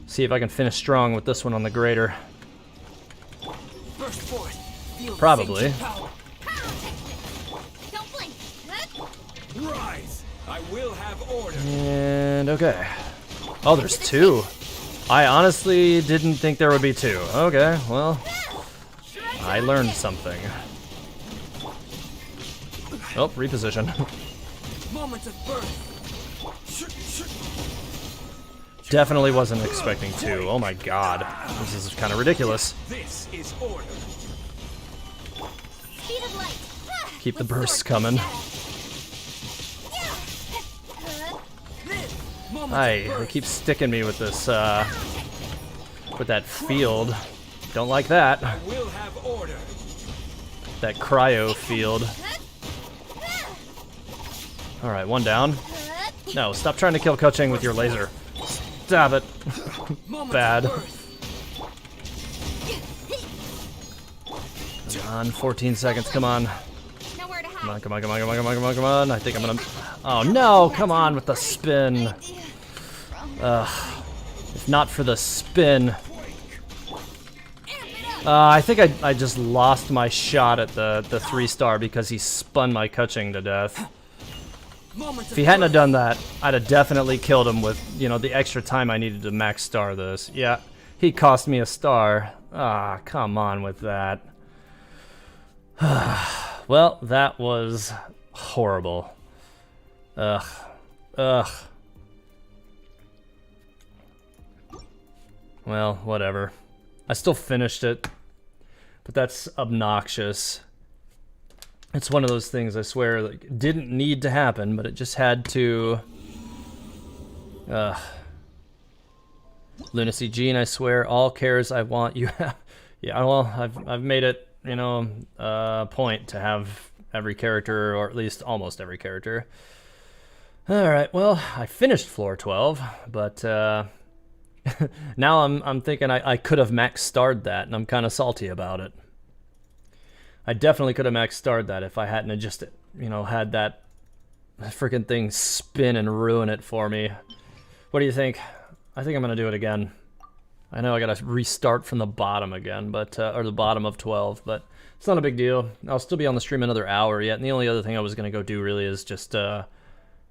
see if I can finish strong with this one on the grater. Probably. Rise. I will have order. And okay. Oh, there's two. I honestly didn't think there would be two. Okay, well, I learned something. Oh, reposition. Moments of birth. Definitely wasn't expecting two. Oh my god. This is kind of ridiculous. This is order. Keep the bursts coming. They keep sticking me with this, with that field. Don't like that. I will have order. That cryo field. Alright, one down. No, stop trying to kill Kaching with your laser. Stop it. Bad. Come on, 14 seconds, come on. Come on, come on, come on, come on, come on, come on, come on. I think I'm gonna... Oh no, come on with the spin. If not for the spin. I think I just lost my shot at the 3-star because he spun my Kaching to death. If he hadn't have done that, I'd have definitely killed him with, you know, the extra time I needed to max star this. Yeah, he cost me a star. Ah, come on with that. Well, that was horrible. Ugh. Well, whatever. I still finished it, but that's obnoxious. It's one of those things, I swear, like, didn't need to happen, but it just had to. Lunacy Gene, I swear, all cares I want you have. Yeah, well, I've made it, you know, a point to have every character, or at least almost every character. All right, well, I finished floor 12, but now I'm thinking I could have max starred that, and I'm kind of salty about it. I definitely could have max starred that if I hadn't have just, you know, had that freaking thing spin and ruin it for me. What do you think? I think I'm gonna do it again. I know I gotta restart from the bottom again, but or the bottom of 12, but it's not a big deal. I'll still be on the stream another hour yet, and the only other thing I was gonna go do really is just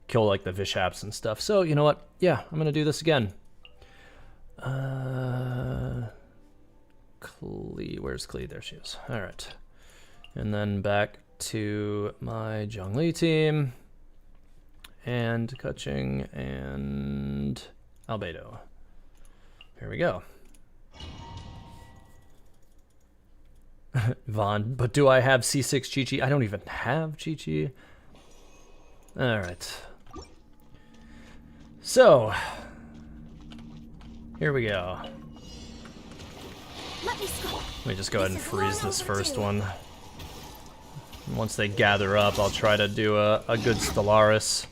kill like the Vishaps and stuff. So you know what? Yeah, I'm gonna do this again. Klee, where's Klee? There she is. All right. And then back to my Zhongli team, and Kuching, and Albedo. Here we go. Vaughn, but do I have C6 Chi-Chi? I don't even have Chi-Chi. Alright. So, here we go. Let me just go ahead and freeze this first one. Once they gather up, I'll try to do a good Stellaris.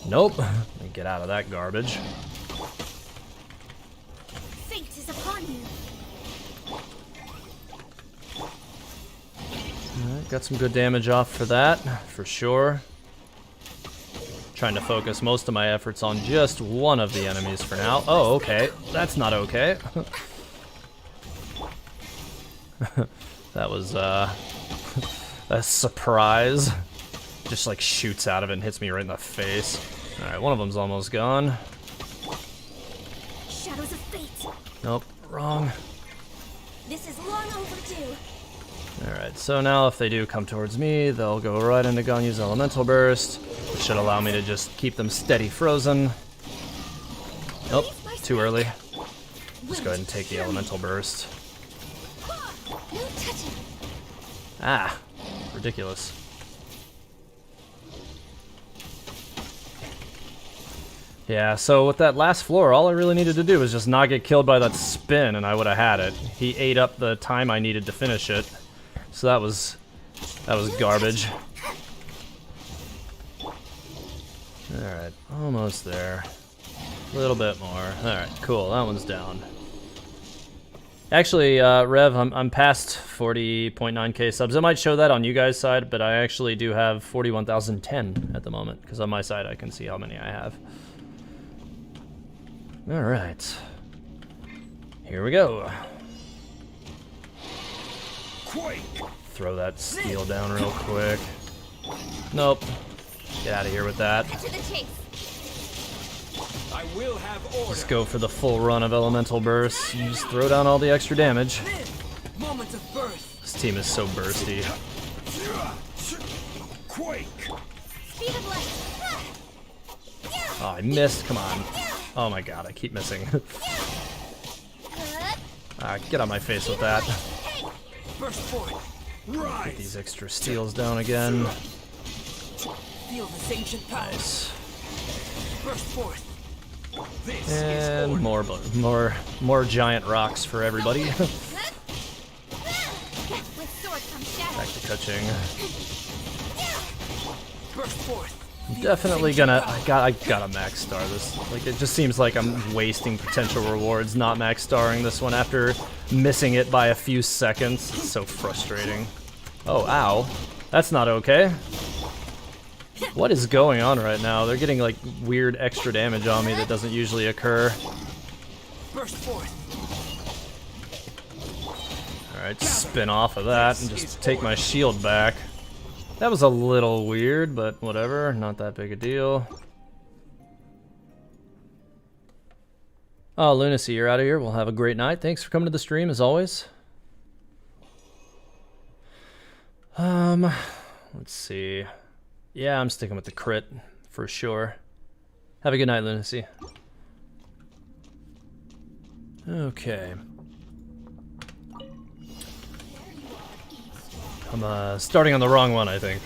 Nope. Let me get out of that garbage. Fate is upon you. Alright, got some good damage off for that, for sure. Trying to focus most of my efforts on just one of the enemies for now. Oh, okay. That's not okay. That was, a surprise. Just like shoots out of it and hits me right in the face. Alright, one of them's almost gone. Shadows of fate. Nope, wrong. This is long overdue. Alright, so now if they do come towards me, they'll go right into Ganyu's Elemental Burst, which should allow me to just keep them steady frozen. Nope, too early. Just go ahead and take the Elemental Burst. Ah, ridiculous. Yeah, so with that last floor, all I really needed to do was just not get killed by that spin, and I would have had it. He ate up the time I needed to finish it, so that was garbage. Alright, almost there. A little bit more. Alright, cool, that one's down. Actually, Rev, I'm past 40.9k subs. It might show that on you guys' side, but I actually do have 41,010 at the moment, because on my side I can see how many I have. Alright. Here we go. Throw that steel down real quick. Nope. Get out of here with that. To the chase. I will have order. Let's go for the full run of Elemental Burst. You just throw down all the extra damage. Moments of birth. This team is so bursty. Quake. Speed of light. Oh, I missed. Come on. Oh my god, I keep missing. Get on my face with that. Burst forth. Get these extra steals down again. Feel this ancient power. Nice. Burst forth. This And is more giant rocks for everybody. With sword from shadow. Back to Kuching. burst forth. I'm definitely gonna. I gotta max star this. Like, it just seems like I'm wasting potential rewards not max starring this one after missing it by a few seconds. It's so frustrating. Oh, ow. That's not okay. What is going on right now? They're getting like weird extra damage on me that doesn't usually occur. Burst forth. Alright, spin off of that and just take my shield back. That was a little weird, but whatever, not that big a deal. Oh, Lunacy, you're out of here. We'll have a great night. Thanks for coming to the stream, as always. Let's see. Yeah, I'm sticking with the crit, for sure. Have a good night, Lunacy. Okay. I'm starting on the wrong one, I think.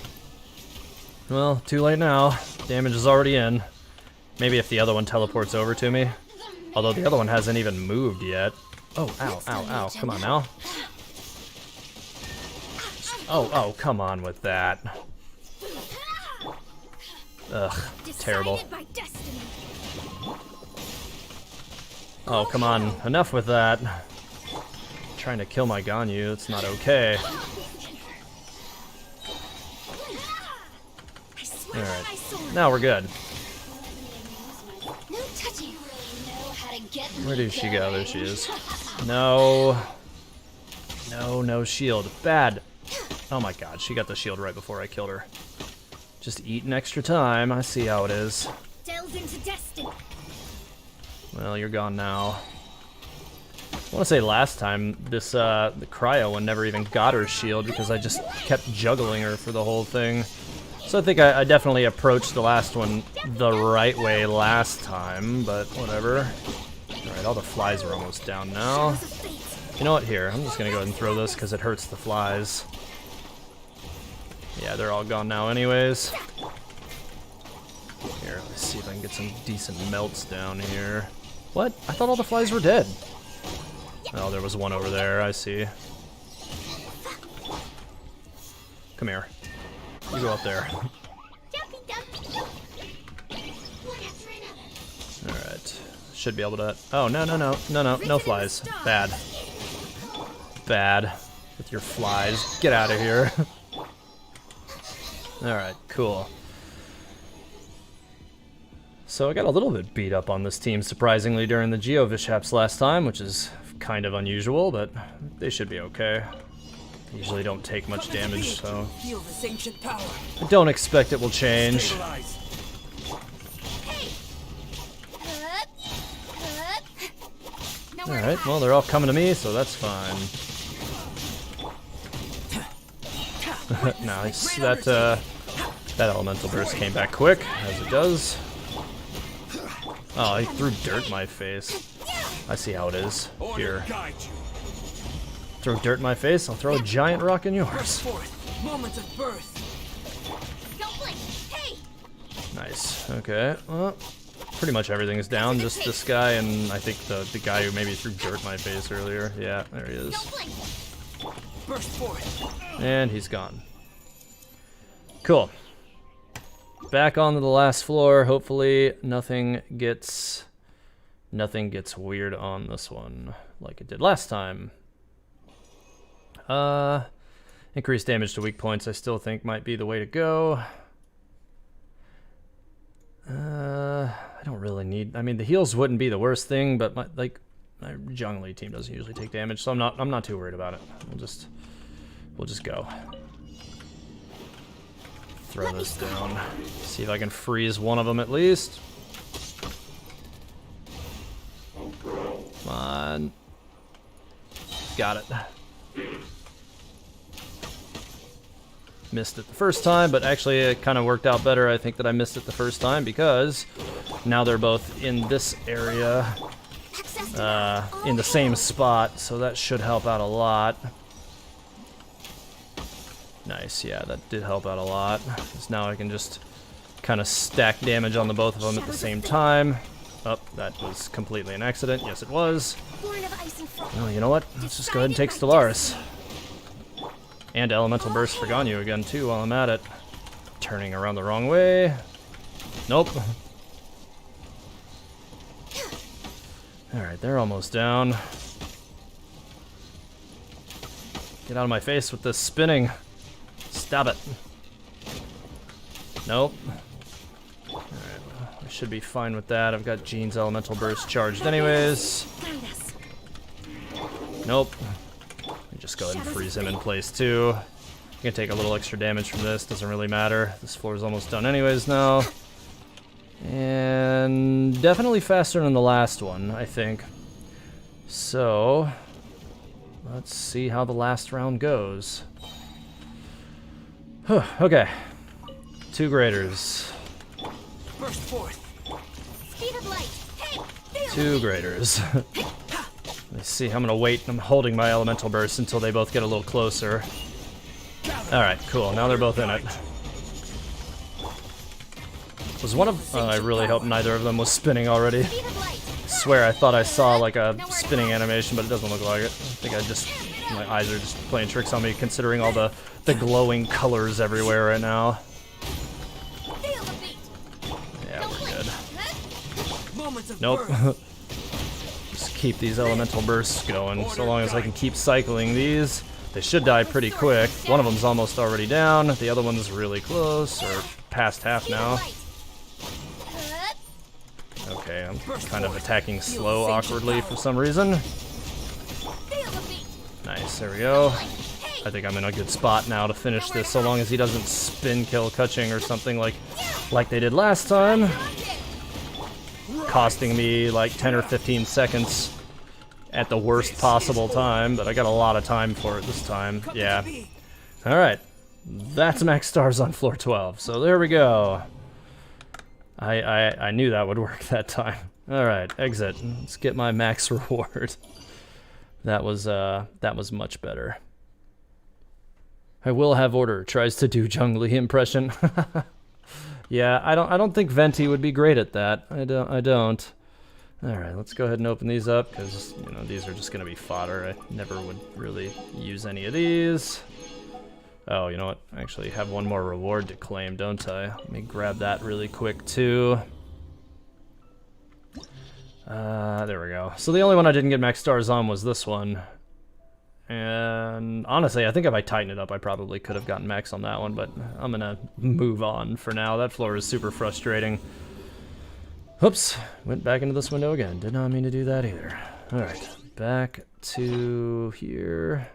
Well, too late now. Damage is already in. Maybe if the other one teleports over to me. Although the other one hasn't even moved yet. Oh, ow, ow, ow. Come on now. Oh, come on with that. Ugh, terrible. Oh, come on. Enough with that. Trying to kill my Ganyu. It's not okay. Alright. Now we're good. Where did she go? There she is. No. No shield. Bad. Oh my god, she got the shield right before I killed her. Just eating extra time. I see how it is. Well, you're gone now. I want to say last time, the cryo one never even got her shield because I just kept juggling her for the whole thing. So I think I definitely approached the last one the right way last time, but whatever. Alright, all the flies are almost down now. You know what, here, I'm just gonna go ahead and throw this because it hurts the flies. Yeah, they're all gone now anyways. Here, let's see if I can get some decent melts down here. What? I thought all the flies were dead. Oh, there was one over there, I see. Come here. You go up there. Alright. Should be able to... Oh, no flies. Bad. Bad. With your flies. Get out of here. Alright, cool. So I got a little bit beat up on this team, surprisingly, during the Geo Vishaps last time, which is kind of unusual, but they should be okay. They usually don't take much damage, so I don't expect it will change. Alright, well, they're all coming to me, so that's fine. Nice. That elemental burst came back quick, as it does. Oh, he threw dirt in my face. I see how it is. Here. Throw dirt in my face, I'll throw a giant rock in yours. Nice. Okay. Well, pretty much everything's down. Just this guy and I think the guy who maybe threw dirt in my face earlier. Yeah, there he is. And he's gone. Cool. Back onto the last floor. Hopefully nothing gets weird on this one like it did last time. Increased damage to weak points I still think might be the way to go. I don't really need... I mean, the heals wouldn't be the worst thing, but my Zhongli team doesn't usually take damage, so I'm not too worried about it. We'll just go. Throw this down. See if I can freeze one of them at least. Come on. Got it. Missed it the first time, but actually it kind of worked out better. I think that I missed it the first time because now they're both in this area, in the same spot, so that should help out a lot. Nice, yeah, that did help out a lot. Because now I can just kind of stack damage on the both of them at the same time. Oh, that was completely an accident. Yes, it was. Well, you know what? Let's just go ahead and take Stellaris. And Elemental Burst for Ganyu again, too, while I'm at it. Turning around the wrong way. Nope. Alright, they're almost down. Get out of my face with this spinning. Stop it. Nope. Alright, I should be fine with that. I've got Jean's Elemental Burst charged anyways. Nope. Just go ahead and freeze him in place too. You can take a little extra damage from this, doesn't really matter. This floor is almost done anyways now. And definitely faster than the last one, I think. So, let's see how the last round goes. Okay. 2 graders. 2 graders. Let's see, I'm gonna wait. I'm holding my elemental burst until they both get a little closer. Alright, cool. Now they're both in it. Was one of... I really hope neither of them was spinning already. Swear I thought I saw like a spinning animation, but it doesn't look like it. I think my eyes are just playing tricks on me considering all the glowing colors everywhere right now. Yeah, we're good. Nope. Just keep these elemental bursts going. So long as I can keep cycling these, they should die pretty quick. One of them's almost already down. The other one's really close, or past half now. Okay, I'm kind of attacking slow awkwardly for some reason. Nice, there we go. I think I'm in a good spot now to finish this, so long as he doesn't spin kill Kuching or something like they did last time. Costing me like 10 or 15 seconds at the worst possible time, but I got a lot of time for it this time. Yeah. Alright. That's max stars on floor 12, so there we go. I knew that would work that time. Alright, exit. Let's get my max reward. That was much better. I will have order. Tries to do Zhongli impression. Yeah, I don't think Venti would be great at that. I don't. Alright, let's go ahead and open these up, because, you know, these are just gonna be fodder. I never would really use any of these. Oh, you know what? I actually have one more reward to claim, don't I? Let me grab that really quick, too. There we go. So the only one I didn't get max stars on was this one. And honestly, I think if I tighten it up, I probably could have gotten max on that one, but I'm gonna move on for now. That floor is super frustrating. Oops, went back into this window again. Did not mean to do that either. Alright, back to here.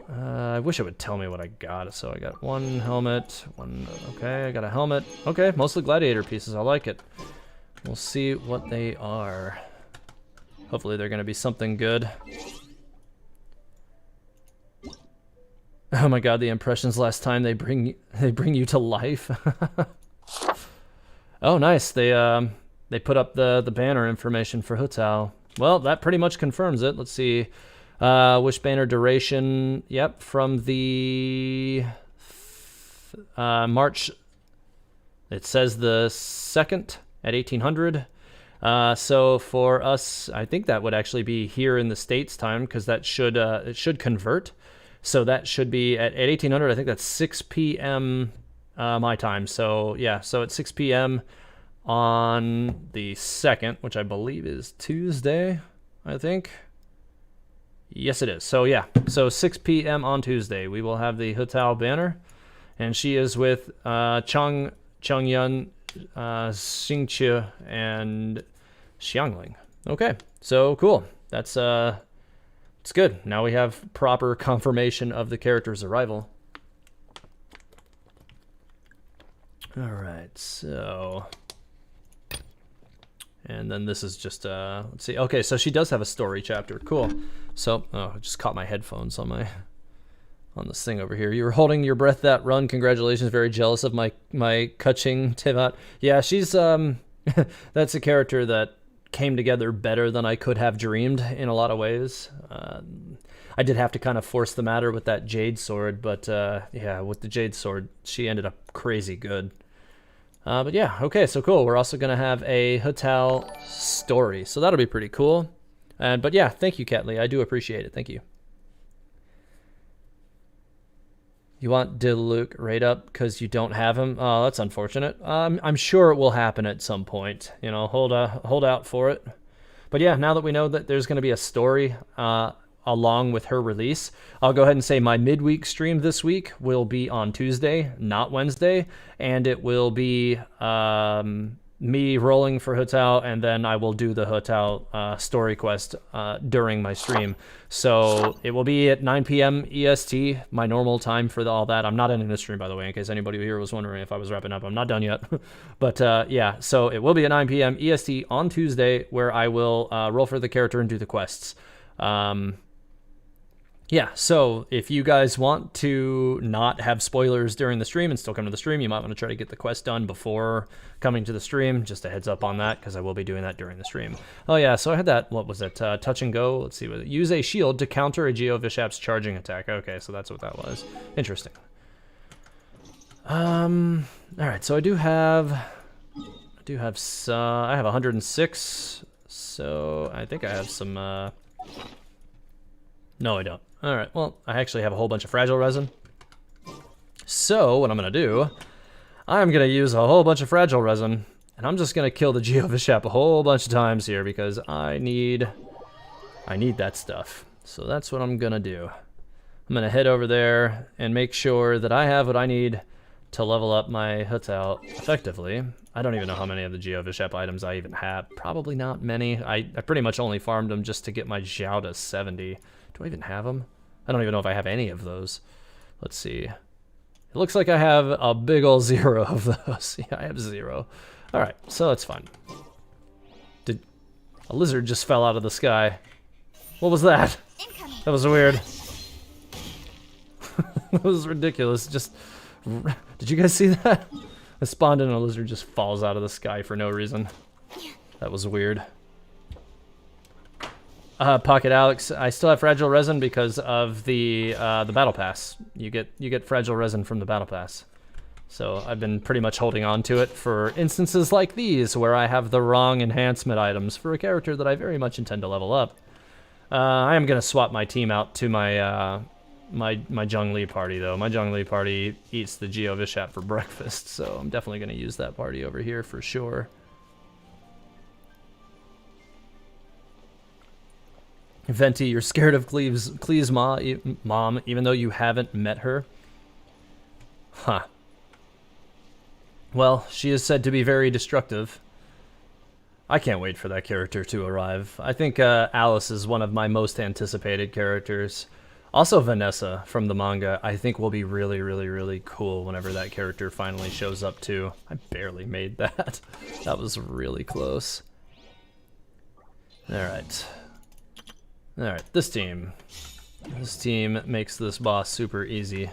I wish it would tell me what I got. So I got one helmet, okay, I got a helmet. Okay, mostly gladiator pieces, I like it. We'll see what they are. Hopefully they're gonna be something good. Oh my god, the impressions last time, they bring you to life. Oh nice, they put up the banner information for Hu Tao. Well, that pretty much confirms it. Let's see. Wish banner duration, yep, from the March, it says the 2nd at 1800. So for us, I think that would actually be here in the States time, because that should it should convert. So that should be at 1800. I think that's 6 p.m. My time. So yeah, so at 6 p.m. on the 2nd, which I believe is Tuesday, I think. Yes, it is. So yeah, so 6 p.m. on Tuesday, we will have the Hu Tao banner, and she is with Changyun, Xingqi, and Xiangling. Okay, so cool. That's it's good. Now we have proper confirmation of the character's arrival. All right, so. And then this is just, let's see. Okay, so she does have a story chapter. Cool. So, oh, I just caught my headphones on this thing over here. You were holding your breath that run. Congratulations. Very jealous of my Kuching Tivat. Yeah, she's, that's a character that came together better than I could have dreamed in a lot of ways. I did have to kind of force the matter with that Jade Sword, but, yeah, with the Jade Sword, she ended up crazy good. But yeah, okay, so cool. We're also gonna have a Hu Tao story, so that'll be pretty cool. But yeah, thank you, Catley. I do appreciate it. Thank you. You want Diluc right up because you don't have him? Oh, that's unfortunate. I'm sure it will happen at some point. You know, hold out for it. But yeah, now that we know that there's gonna be a story along with her release, I'll go ahead and say my midweek stream this week will be on Tuesday, not Wednesday, and it will be me rolling for Hu Tao, and then I will do the Hu Tao story quest during my stream. So it will be at 9 p.m. EST, my normal time for all that. I'm not ending the stream, by the way, in case anybody here was wondering if I was wrapping up. I'm not done yet. But yeah, so it will be at 9 p.m. EST on Tuesday, where I will roll for the character and do the quests. yeah, so if you guys want to not have spoilers during the stream and still come to the stream, you might want to try to get the quest done before coming to the stream. Just a heads up on that, because I will be doing that during the stream. Oh yeah, so I had that, what was it, touch and go? Let's see, use a shield to counter a Geo Vishap's charging attack. Okay, so that's what that was. Interesting. Alright, so I have 106, so I think I have some, no I don't. Alright, well, I actually have a whole bunch of fragile resin. So, what I'm gonna do, I'm gonna use a whole bunch of fragile resin, and I'm just gonna kill the Geo Vishap a whole bunch of times here, because I need that stuff. So that's what I'm gonna do. I'm gonna head over there and make sure that I have what I need to level up my Hu Tao effectively. I don't even know how many of the Geo Vishap items I even have. Probably not many. I pretty much only farmed them just to get my Zhao to 70. Do I even have them? I don't even know if I have any of those. Let's see. It looks like I have a big ol' 0 of those. Yeah, I have 0. Alright, so that's fine. A lizard just fell out of the sky. What was that? That was weird. That was ridiculous. Just... Did you guys see that? I spawned in and a lizard just falls out of the sky for no reason. That was weird. Pocket Alex, I still have fragile resin because of the battle pass. You get fragile resin from the battle pass. So I've been pretty much holding on to it for instances like these where I have the wrong enhancement items for a character that I very much intend to level up. I am gonna swap my team out to my my Zhongli party though. My Zhongli party eats the Geo Vishap for breakfast, so I'm definitely gonna use that party over here for sure. Venti, you're scared of Clee's mom, even though you haven't met her? Huh. Well, she is said to be very destructive. I can't wait for that character to arrive. I think Alice is one of my most anticipated characters. Also Vanessa from the manga, I think will be really, really, really cool whenever that character finally shows up too. I barely made that. That was really close. Alright. Alright, this team. This team makes this boss super easy.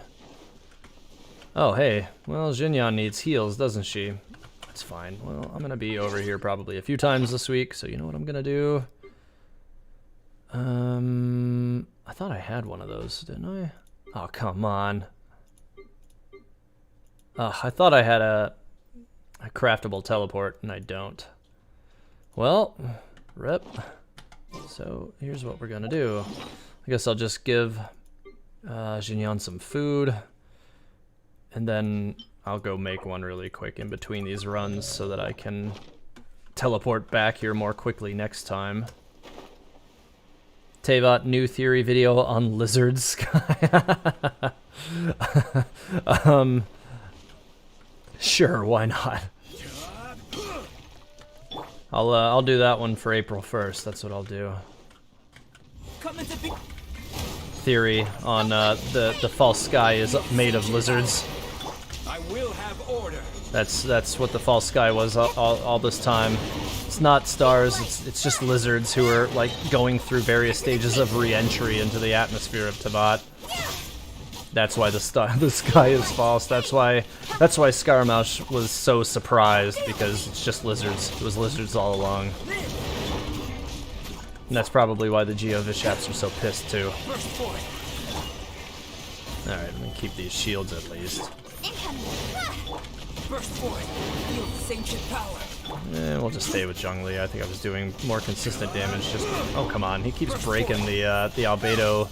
Oh, hey. Well, Xinyan needs heals, doesn't she? That's fine. Well, I'm gonna be over here probably a few times this week, so you know what I'm gonna do? I thought I had one of those, didn't I? Oh, come on. I thought I had a craftable teleport, and I don't. Well, rip. So here's what we're gonna do. I guess I'll just give Xinyan some food, and then I'll go make one really quick in between these runs so that I can teleport back here more quickly next time. Tevat, new theory video on lizards. Sure, why not? I'll do that one for April 1st. That's what I'll do. Theory on the false sky is made of lizards. I will have order. That's what the false sky was all this time. It's not stars. It's just lizards who are like going through various stages of re-entry into the atmosphere of Tevat. That's why the sky is false. That's why Scaramouche was so surprised, because it's just lizards. It was lizards all along. And that's probably why the Geo Vishaps are so pissed too. Alright, I'm gonna keep these shields at least. We'll just stay with Zhongli. I think I was doing more consistent damage. Just oh come on, he keeps breaking the albedo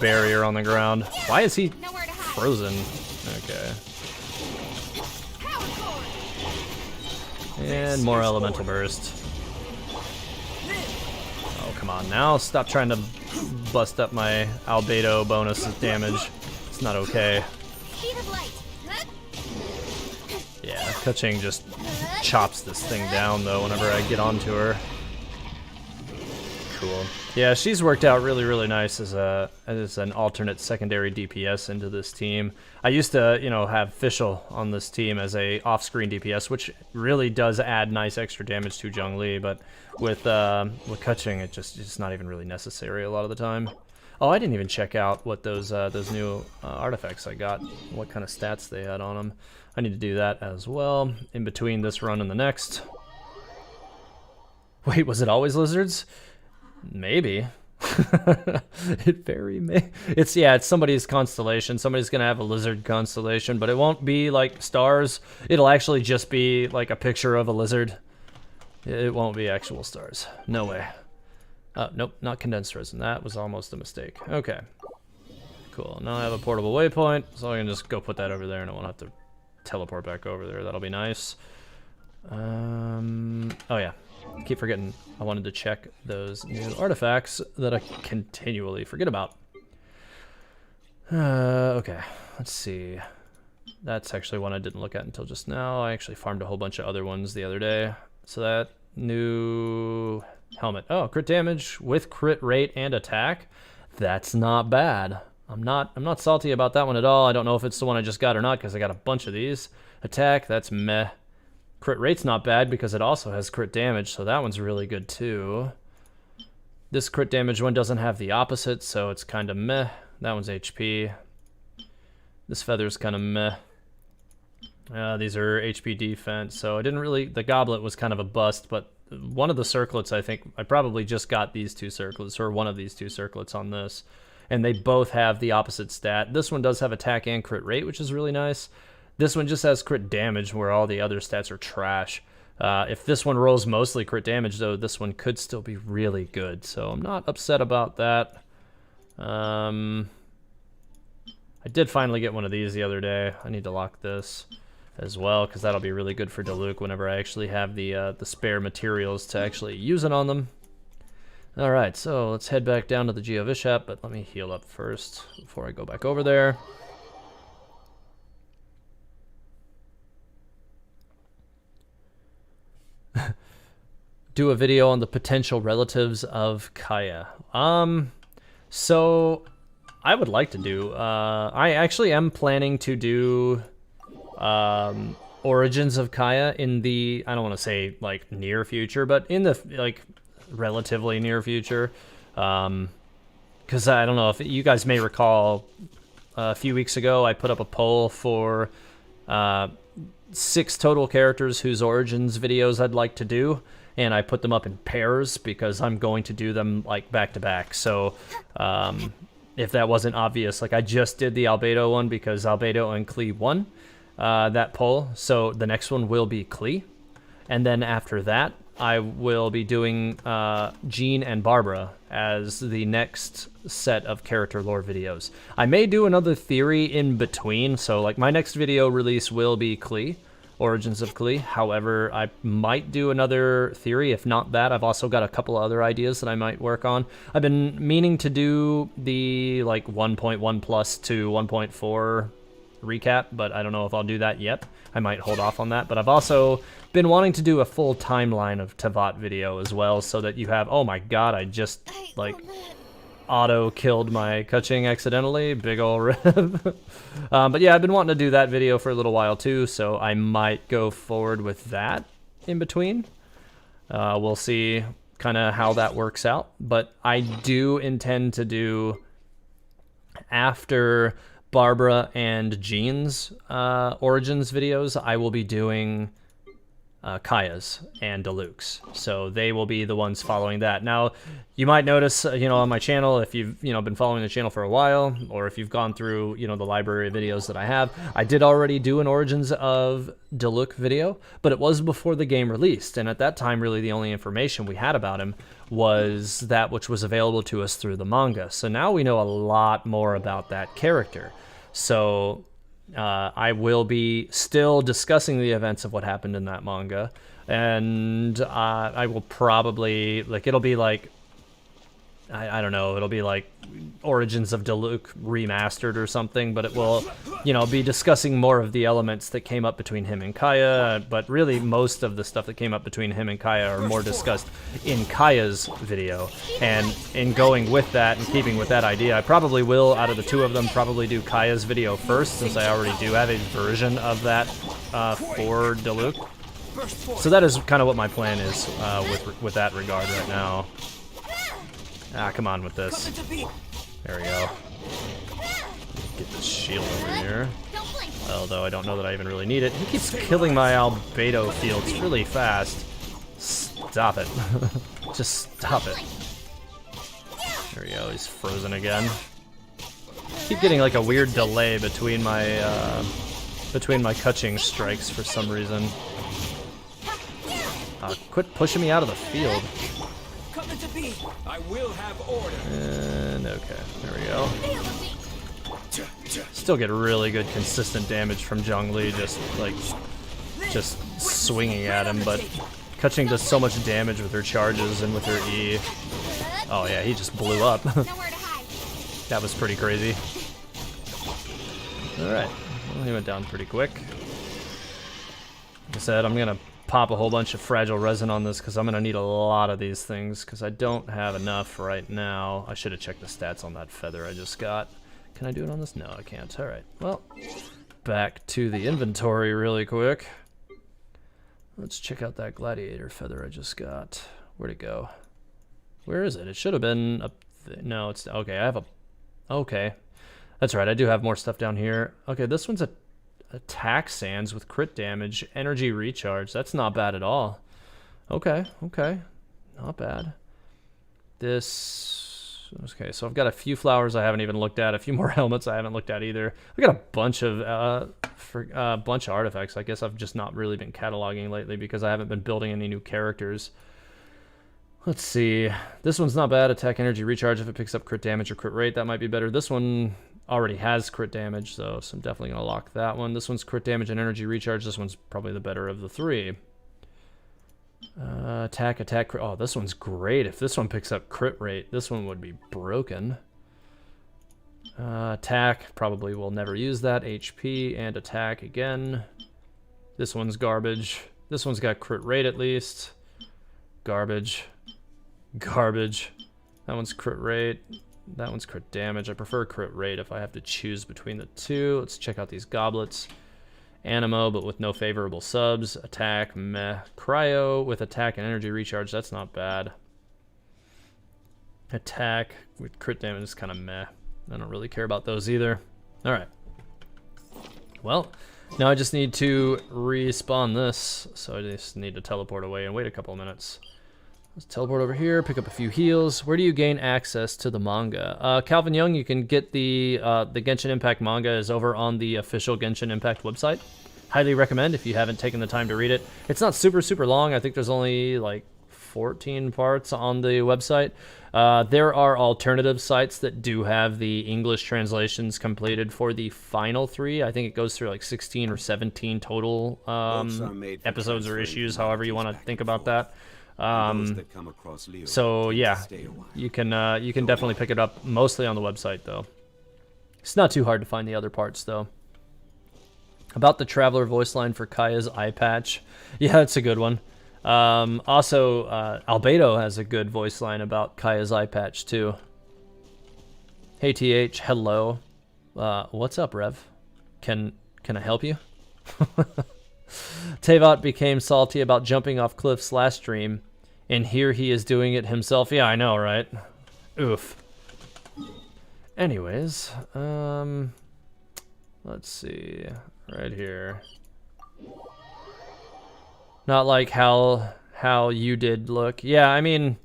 barrier on the ground. Why is he frozen? Okay. And more elemental burst. Oh come on now, stop trying to bust up my albedo bonus damage. It's not okay. Yeah, Kuching just chops this thing down though whenever I get onto her. Cool. Yeah, she's worked out really, really nice as an alternate secondary DPS into this team. I used to, you know, have Fischl on this team as a off-screen DPS, which really does add nice extra damage to Zhongli, but with Kuching, it's not even really necessary a lot of the time. Oh, I didn't even check out what those new artifacts I got, what kind of stats they had on them. I need to do that as well, in between this run and the next. Wait, was it always lizards? Maybe. It very may. It's somebody's constellation. Somebody's gonna have a lizard constellation, but it won't be like stars. It'll actually just be like a picture of a lizard. It won't be actual stars. No way. Nope, not condensed resin. That was almost a mistake. Okay. Cool. Now I have a portable waypoint, so I can just go put that over there and I won't have to teleport back over there. That'll be nice. Oh yeah. I keep forgetting. I wanted to check those new artifacts that I continually forget about. Okay. Let's see. That's actually one I didn't look at until just now. I actually farmed a whole bunch of other ones the other day. So that new helmet. Oh, crit damage with crit rate and attack. That's not bad. I'm not salty about that one at all. I don't know if it's the one I just got or not because I got a bunch of these. Attack, that's meh. Crit rate's not bad because it also has crit damage, so that one's really good too. This crit damage one doesn't have the opposite, so it's kind of meh. That one's HP. This feather's kind of meh. These are HP defense, so I didn't really... The goblet was kind of a bust, but one of the circlets, I think... I probably just got these two circlets, or one of these two circlets on this. And they both have the opposite stat. This one does have attack and crit rate, which is really nice. This one just has crit damage, where all the other stats are trash. If this one rolls mostly crit damage, though, this one could still be really good. So I'm not upset about that. I did finally get one of these the other day. I need to lock this as well, because that'll be really good for Diluc whenever I actually have the spare materials to actually use it on them. Alright, so let's head back down to the Geovishap, but let me heal up first before I go back over there. Do a video on the potential relatives of Kaya. So I would like to do, I actually am planning to do Origins of Kaya in the, I don't want to say like near future, but in the like relatively near future. Because I don't know if you guys may recall a few weeks ago I put up a poll for 6 total characters whose Origins videos I'd like to do, and I put them up in pairs because I'm going to do them like back to back. So if that wasn't obvious, like I just did the Albedo one because Albedo and Klee won that poll, so the next one will be Klee, and then after that I will be doing Jean and Barbara as the next set of character lore videos. I may do another theory in between, so like my next video release will be Klee, Origins of Klee. However, I might do another theory. If not that, I've also got a couple other ideas that I might work on. I've been meaning to do the like 1.1 plus to 1.4 recap, but I don't know if I'll do that yet. I might hold off on that, but I've also been wanting to do a full timeline of Teyvat video as well, so that you have, oh my god, I just like auto killed my Kuching accidentally, big ol' rip. But yeah, I've been wanting to do that video for a little while too, so I might go forward with that in between. We'll see kind of how that works out, but I do intend to do, after Barbara and Jean's Origins videos, I will be doing Kaya's and Diluc's, so they will be the ones following that. Now, you might notice, on my channel, if you've, been following the channel for a while, or if you've gone through, the library of videos that I have, I did already do an Origins of Diluc video, but it was before the game released, and at that time, really the only information we had about him was that which was available to us through the manga. So now we know a lot more about that character. So I will be still discussing the events of what happened in that manga, and I will probably, it'll be like, I don't know, it'll be like Origins of Diluc remastered or something, but it will, be discussing more of the elements that came up between him and Kaya, but really most of the stuff that came up between him and Kaya are more discussed in Kaya's video. And in going with that and keeping with that idea, I probably will, out of the two of them, probably do Kaya's video first, since I already do have a version of that for Diluc. So that is kind of what my plan is with that regard right now. Ah, come on with this. There we go. Get this shield over here. Although I don't know that I even really need it. He keeps killing my albedo fields really fast. Stop it. Just stop it. There we go, he's frozen again. Keep getting like a weird delay between my catching strikes for some reason. Quit pushing me out of the field. I will have order. And okay, there we go. Still get really good consistent damage from Zhongli, just swinging at him, but Keqing does so much damage with her charges and with her E. Oh yeah, he just blew up. That was pretty crazy. Alright, well, he went down pretty quick. Like I said, I'm gonna pop a whole bunch of fragile resin on this because I'm gonna need a lot of these things because I don't have enough right now. I should have checked the stats on that feather I just got. Can I do it on this? No, I can't. Alright, well, back to the inventory really quick. Let's check out that gladiator feather I just got. Where'd it go? Where is it? It should have been up no, it's okay. I have a okay. That's right. I do have more stuff down here. Okay, this one's a attack sands with crit damage, energy recharge. That's not bad at all. Okay, okay. Not bad. This okay, so I've got a few flowers I haven't even looked at, a few more helmets I haven't looked at either. I got a bunch of artifacts. I guess I've just not really been cataloging lately because I haven't been building any new characters. Let's see. This one's not bad. Attack energy recharge if it picks up crit damage or crit rate. That might be better. This one already has crit damage, so I'm definitely going to lock that one. This one's crit damage and energy recharge. This one's probably the better of the three. Attack, crit. Oh, this one's great. If this one picks up crit rate, this one would be broken. Attack, probably will never use that. HP and attack again. This one's garbage. This one's got crit rate at least. Garbage. Garbage. That one's crit rate. That one's crit damage. I prefer crit rate if I have to choose between the two. Let's check out these goblets. Animo, but with no favorable subs. Attack, meh. Cryo with attack and energy recharge. That's not bad. Attack with crit damage is kind of meh. I don't really care about those either. Alright. Well, now I just need to respawn this. So I just need to teleport away and wait a couple of minutes. Let's teleport over here, pick up a few heals. Where do you gain access to the manga? Calvin Young, you can get the Genshin Impact manga is over on the official Genshin Impact website. Highly recommend if you haven't taken the time to read it. It's not super long. I think there's only like 14 parts on the website. There are alternative sites that do have the English translations completed for the final 3. I think it goes through like 16 or 17 total episodes or issues, however you want to think about that. So yeah, you can definitely pick it up mostly on the website though. It's not too hard to find the other parts though. About the Traveler voice line for Kaya's eye patch. Yeah, that's a good one. Also, Albedo has a good voice line about Kaya's eye patch too. Hey TH, hello. What's up, Rev? Can I help you? Teyvat became salty about jumping off cliffs last stream, and here he is doing it himself. Yeah, I know, right? Oof. Anyways, let's see. Right here. Not like how you did look. Yeah, I mean,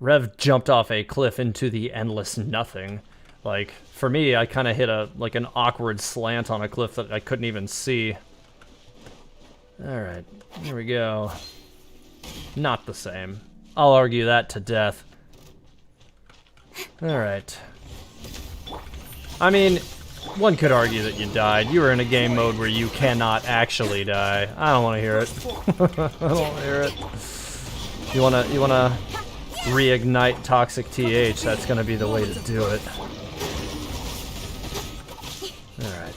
Rev jumped off a cliff into the endless nothing. Like, for me, I kind of hit an awkward slant on a cliff that I couldn't even see. Alright, here we go. Not the same. I'll argue that to death. Alright. I mean, one could argue that you died. You were in a game mode where you cannot actually die. I don't want to hear it. I don't want to hear it. You wanna reignite Toxic TH, that's gonna be the way to do it. Alright.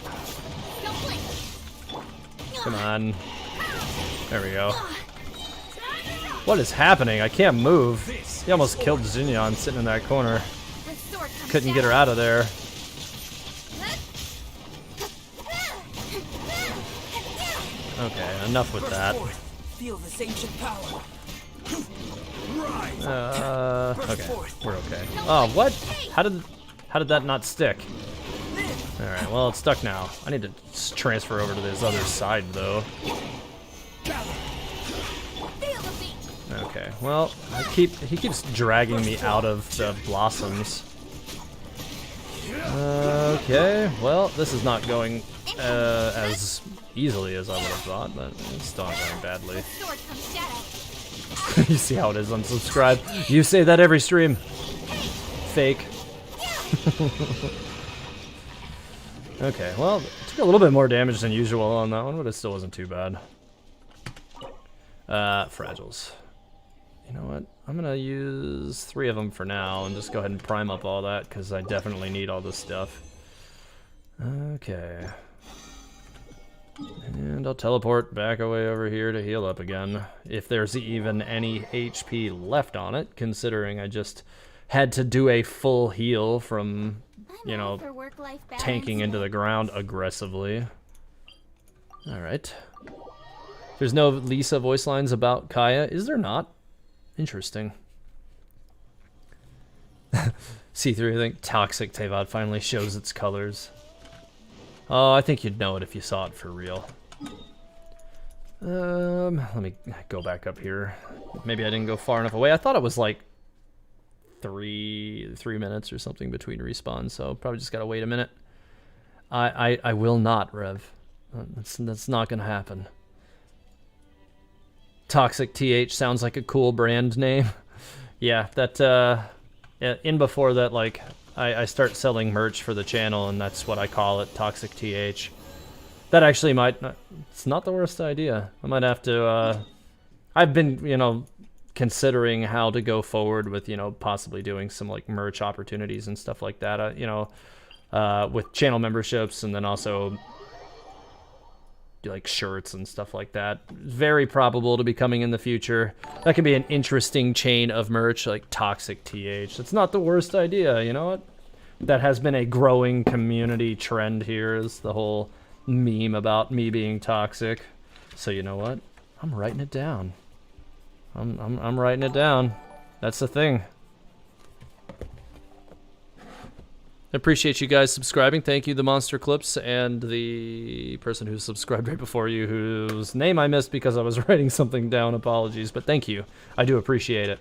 Come on. There we go. What is happening? I can't move. He almost killed Xinyan sitting in that corner. Couldn't get her out of there. Okay, enough with that. Feel this ancient power. Okay, we're okay. Oh, what? How How did that not stick? Alright, well, it's stuck now. I need to transfer over to this other side, though. Okay, well, he keeps dragging me out of the blossoms. Okay, well, this is not going as easily as I would have thought, but it's still not going badly. You see how it is unsubscribe? You say that every stream. Fake. Okay, well, took a little bit more damage than usual on that one, but it still wasn't too bad. Fragiles. You know what? I'm gonna use 3 of them for now and just go ahead and prime up all that because I definitely need all this stuff. Okay. And I'll teleport back away over here to heal up again. If there's even any HP left on it, considering I just had to do a full heal from, you know, tanking into the ground aggressively. Alright. There's no Lisa voice lines about Kaya, is there not? Interesting. C3, I think Toxic Tevod finally shows its colors. Oh, I think you'd know it if you saw it for real. Let me go back up here. Maybe I didn't go far enough away. I thought it was like three minutes or something between respawns, so probably just gotta wait a minute. I will not, Rev. That's not gonna happen. Toxic TH sounds like a cool brand name. Yeah, that in before that, like I start selling merch for the channel, and that's what I call it, Toxic TH. That actually might not, it's not the worst idea. I might have to I've been, you know, considering how to go forward with, you know, possibly doing some like merch opportunities and stuff like that, you know, with channel memberships, and then also like shirts and stuff like that. Very probable to be coming in the future. That could be an interesting chain of merch, like Toxic TH. It's not the worst idea, you know what? That has been a growing community trend here, is the whole meme about me being toxic. So you know what? I'm writing it down. I'm writing it down. That's the thing. I appreciate you guys subscribing. Thank you, the Monster Clips, and the person who subscribed right before you, whose name I missed because I was writing something down. Apologies, but thank you. I do appreciate it.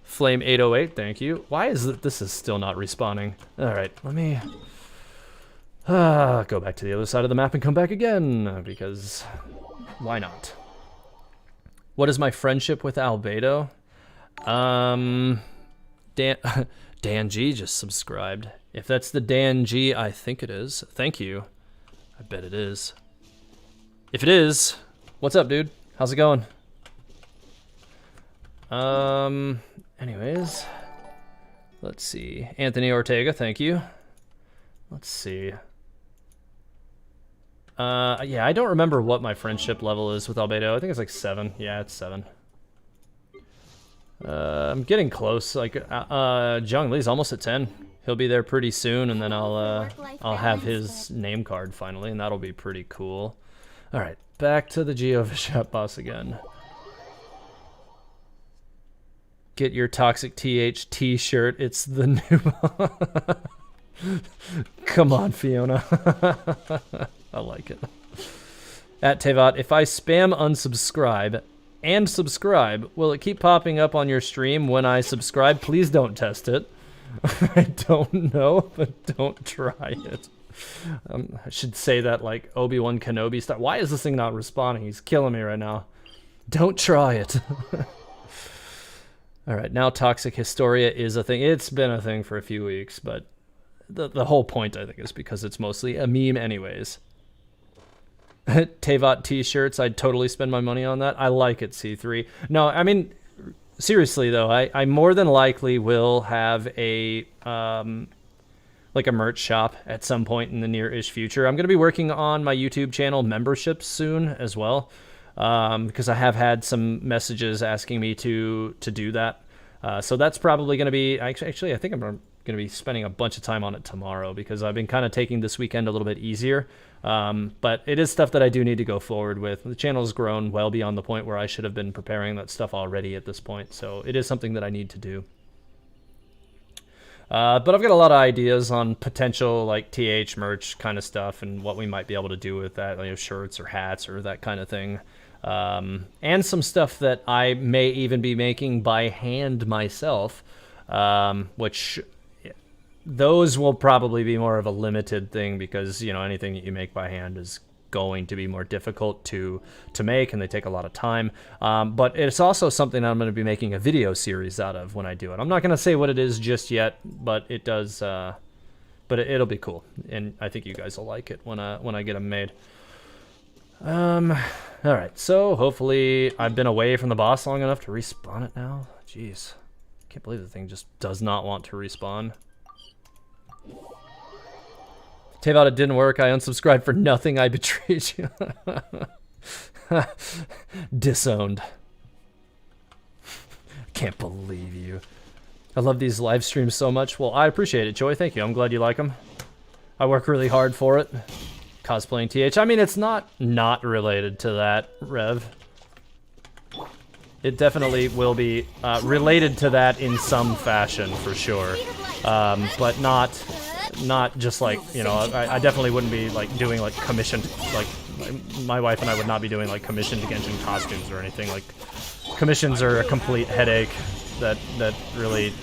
Flame 808, thank you. Why is it this is still not respawning? All right, let me go back to the other side of the map and come back again, because why not? What is my friendship with Albedo? Dan G just subscribed. If that's the Dan G, I think it is. Thank you. I bet it is. If it is, what's up, dude? How's it going? Anyways, let's see. Anthony Ortega, thank you. Let's see. Yeah, I don't remember what my friendship level is with Albedo. I think it's like 7. Yeah, it's 7. I'm getting close. Like, Jung Lee's almost at 10. He'll be there pretty soon, and then I'll have his name card finally, and that'll be pretty cool. All right, back to the GeoVishap boss again. Get your Toxic TH t-shirt. It's the new. Come on, Fiona. I like it. At Tevat, if I spam unsubscribe and subscribe, will it keep popping up on your stream when I subscribe? Please don't test it. I don't know, but don't try it. I should say that like Obi-Wan Kenobi style. Why is this thing not responding? He's killing me right now. Don't try it. All right, now Toxic Historia is a thing. It's been a thing for a few weeks, but the whole point, I think, is because it's mostly a meme anyways. Tevat t-shirts, I'd totally spend my money on that. I like it, C3. No, I mean, seriously though, I more than likely will have a like a merch shop at some point in the near-ish future. I'm going to be working on my YouTube channel memberships soon as well, because I have had some messages asking me to do that. So that's probably going to be, actually I think I'm going to be spending a bunch of time on it tomorrow, because I've been kind of taking this weekend a little bit easier. But it is stuff that I do need to go forward with. The channel's grown well beyond the point where I should have been preparing that stuff already at this point, so it is something that I need to do. But I've got a lot of ideas on potential like TH merch kind of stuff and what we might be able to do with that, you know, shirts or hats or that kind of thing. And some stuff that I may even be making by hand myself, which those will probably be more of a limited thing because, you know, anything that you make by hand is going to be more difficult to make, and they take a lot of time. But it's also something I'm going to be making a video series out of when I do it. I'm not going to say what it is just yet, but it does. But it'll be cool, and I think you guys will like it when I get them made. All right, so hopefully I've been away from the boss long enough to respawn it now. Jeez, can't believe the thing just does not want to respawn. Tavot, it didn't work. I unsubscribed for nothing. I betrayed you. Disowned. Can't believe you. I love these live streams so much. Well, I appreciate it, Joy. Thank you. I'm glad you like them. I work really hard for it. Cosplaying TH. I mean, it's not related to that, Rev. It definitely will be related to that in some fashion, for sure. But not just like, you know, I definitely wouldn't be like doing like commissioned, like my wife and I would not be doing like commissioned Genshin costumes or anything. Like commissions are a complete headache that really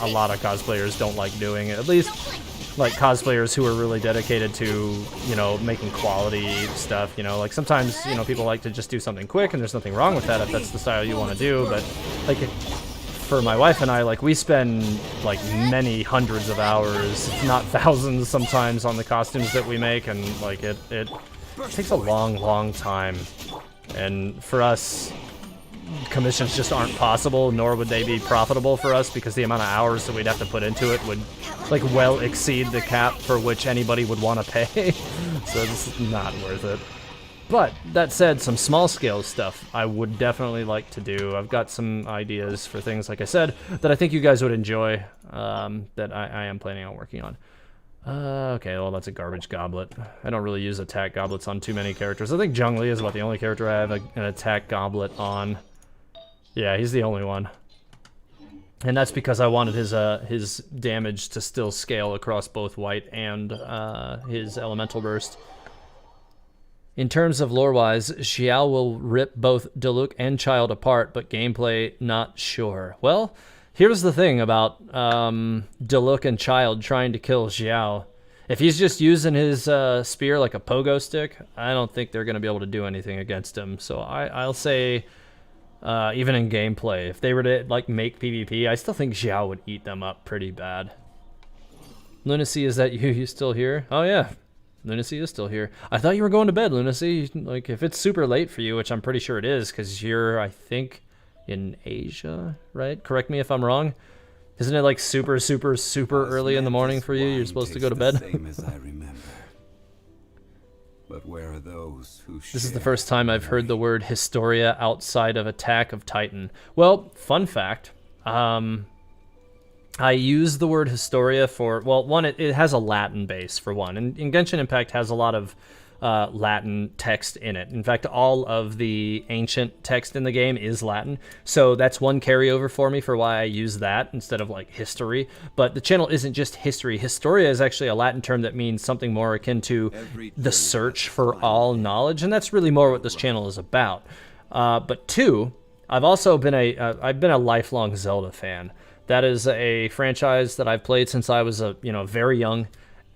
a lot of cosplayers don't like doing. At least like cosplayers who are really dedicated to, you know, making quality stuff, you know, like sometimes, you know, people like to just do something quick, and there's nothing wrong with that if that's the style you want to do. But like for my wife and I, like we spend like many hundreds of hours, if not thousands sometimes, on the costumes that we make, and like it takes a long time. And for us, commissions just aren't possible, nor would they be profitable for us, because the amount of hours that we'd have to put into it would like well exceed the cap for which anybody would want to pay. So it's not worth it. But that said, some small scale stuff I would definitely like to do. I've got some ideas for things, like I said, that I think you guys would enjoy, that I am planning on working on. Okay, well, that's a garbage goblet. I don't really use attack goblets on too many characters. I think Zhongli is about the only character I have an attack goblet on. Yeah, he's the only one. And that's because I wanted his damage to still scale across both white and his elemental burst. In terms of lore-wise, Xiao will rip both Diluc and Child apart, but gameplay, not sure. Well, here's the thing about Diluc and Child trying to kill Xiao. If he's just using his spear like a pogo stick, I don't think they're going to be able to do anything against him. So I'll say, even in gameplay, if they were to like make PvP, I still think Xiao would eat them up pretty bad. Lunacy, is that you? You still here? Oh yeah. Lunacy is still here. I thought you were going to bed, Lunacy. Like, if it's super late for you, which I'm pretty sure it is, because you're, I think, in Asia, right? Correct me if I'm wrong. Isn't it like super early in the morning for you? You're supposed to go to bed? Same as I remember. But where are those who This is the first time I've heard the word Historia outside of Attack of Titan. Well, fun fact. I use the word Historia for, well, one, it has a Latin base, for one. And Genshin Impact has a lot of Latin text in it. In fact, all of the ancient text in the game is Latin. So that's one carryover for me for why I use that instead of, like, history. But the channel isn't just history. Historia is actually a Latin term that means something more akin to the search for all knowledge. And that's really more what this channel is about. But two, I've also been I've been a lifelong Zelda fan. That is a franchise that I've played since I was very young,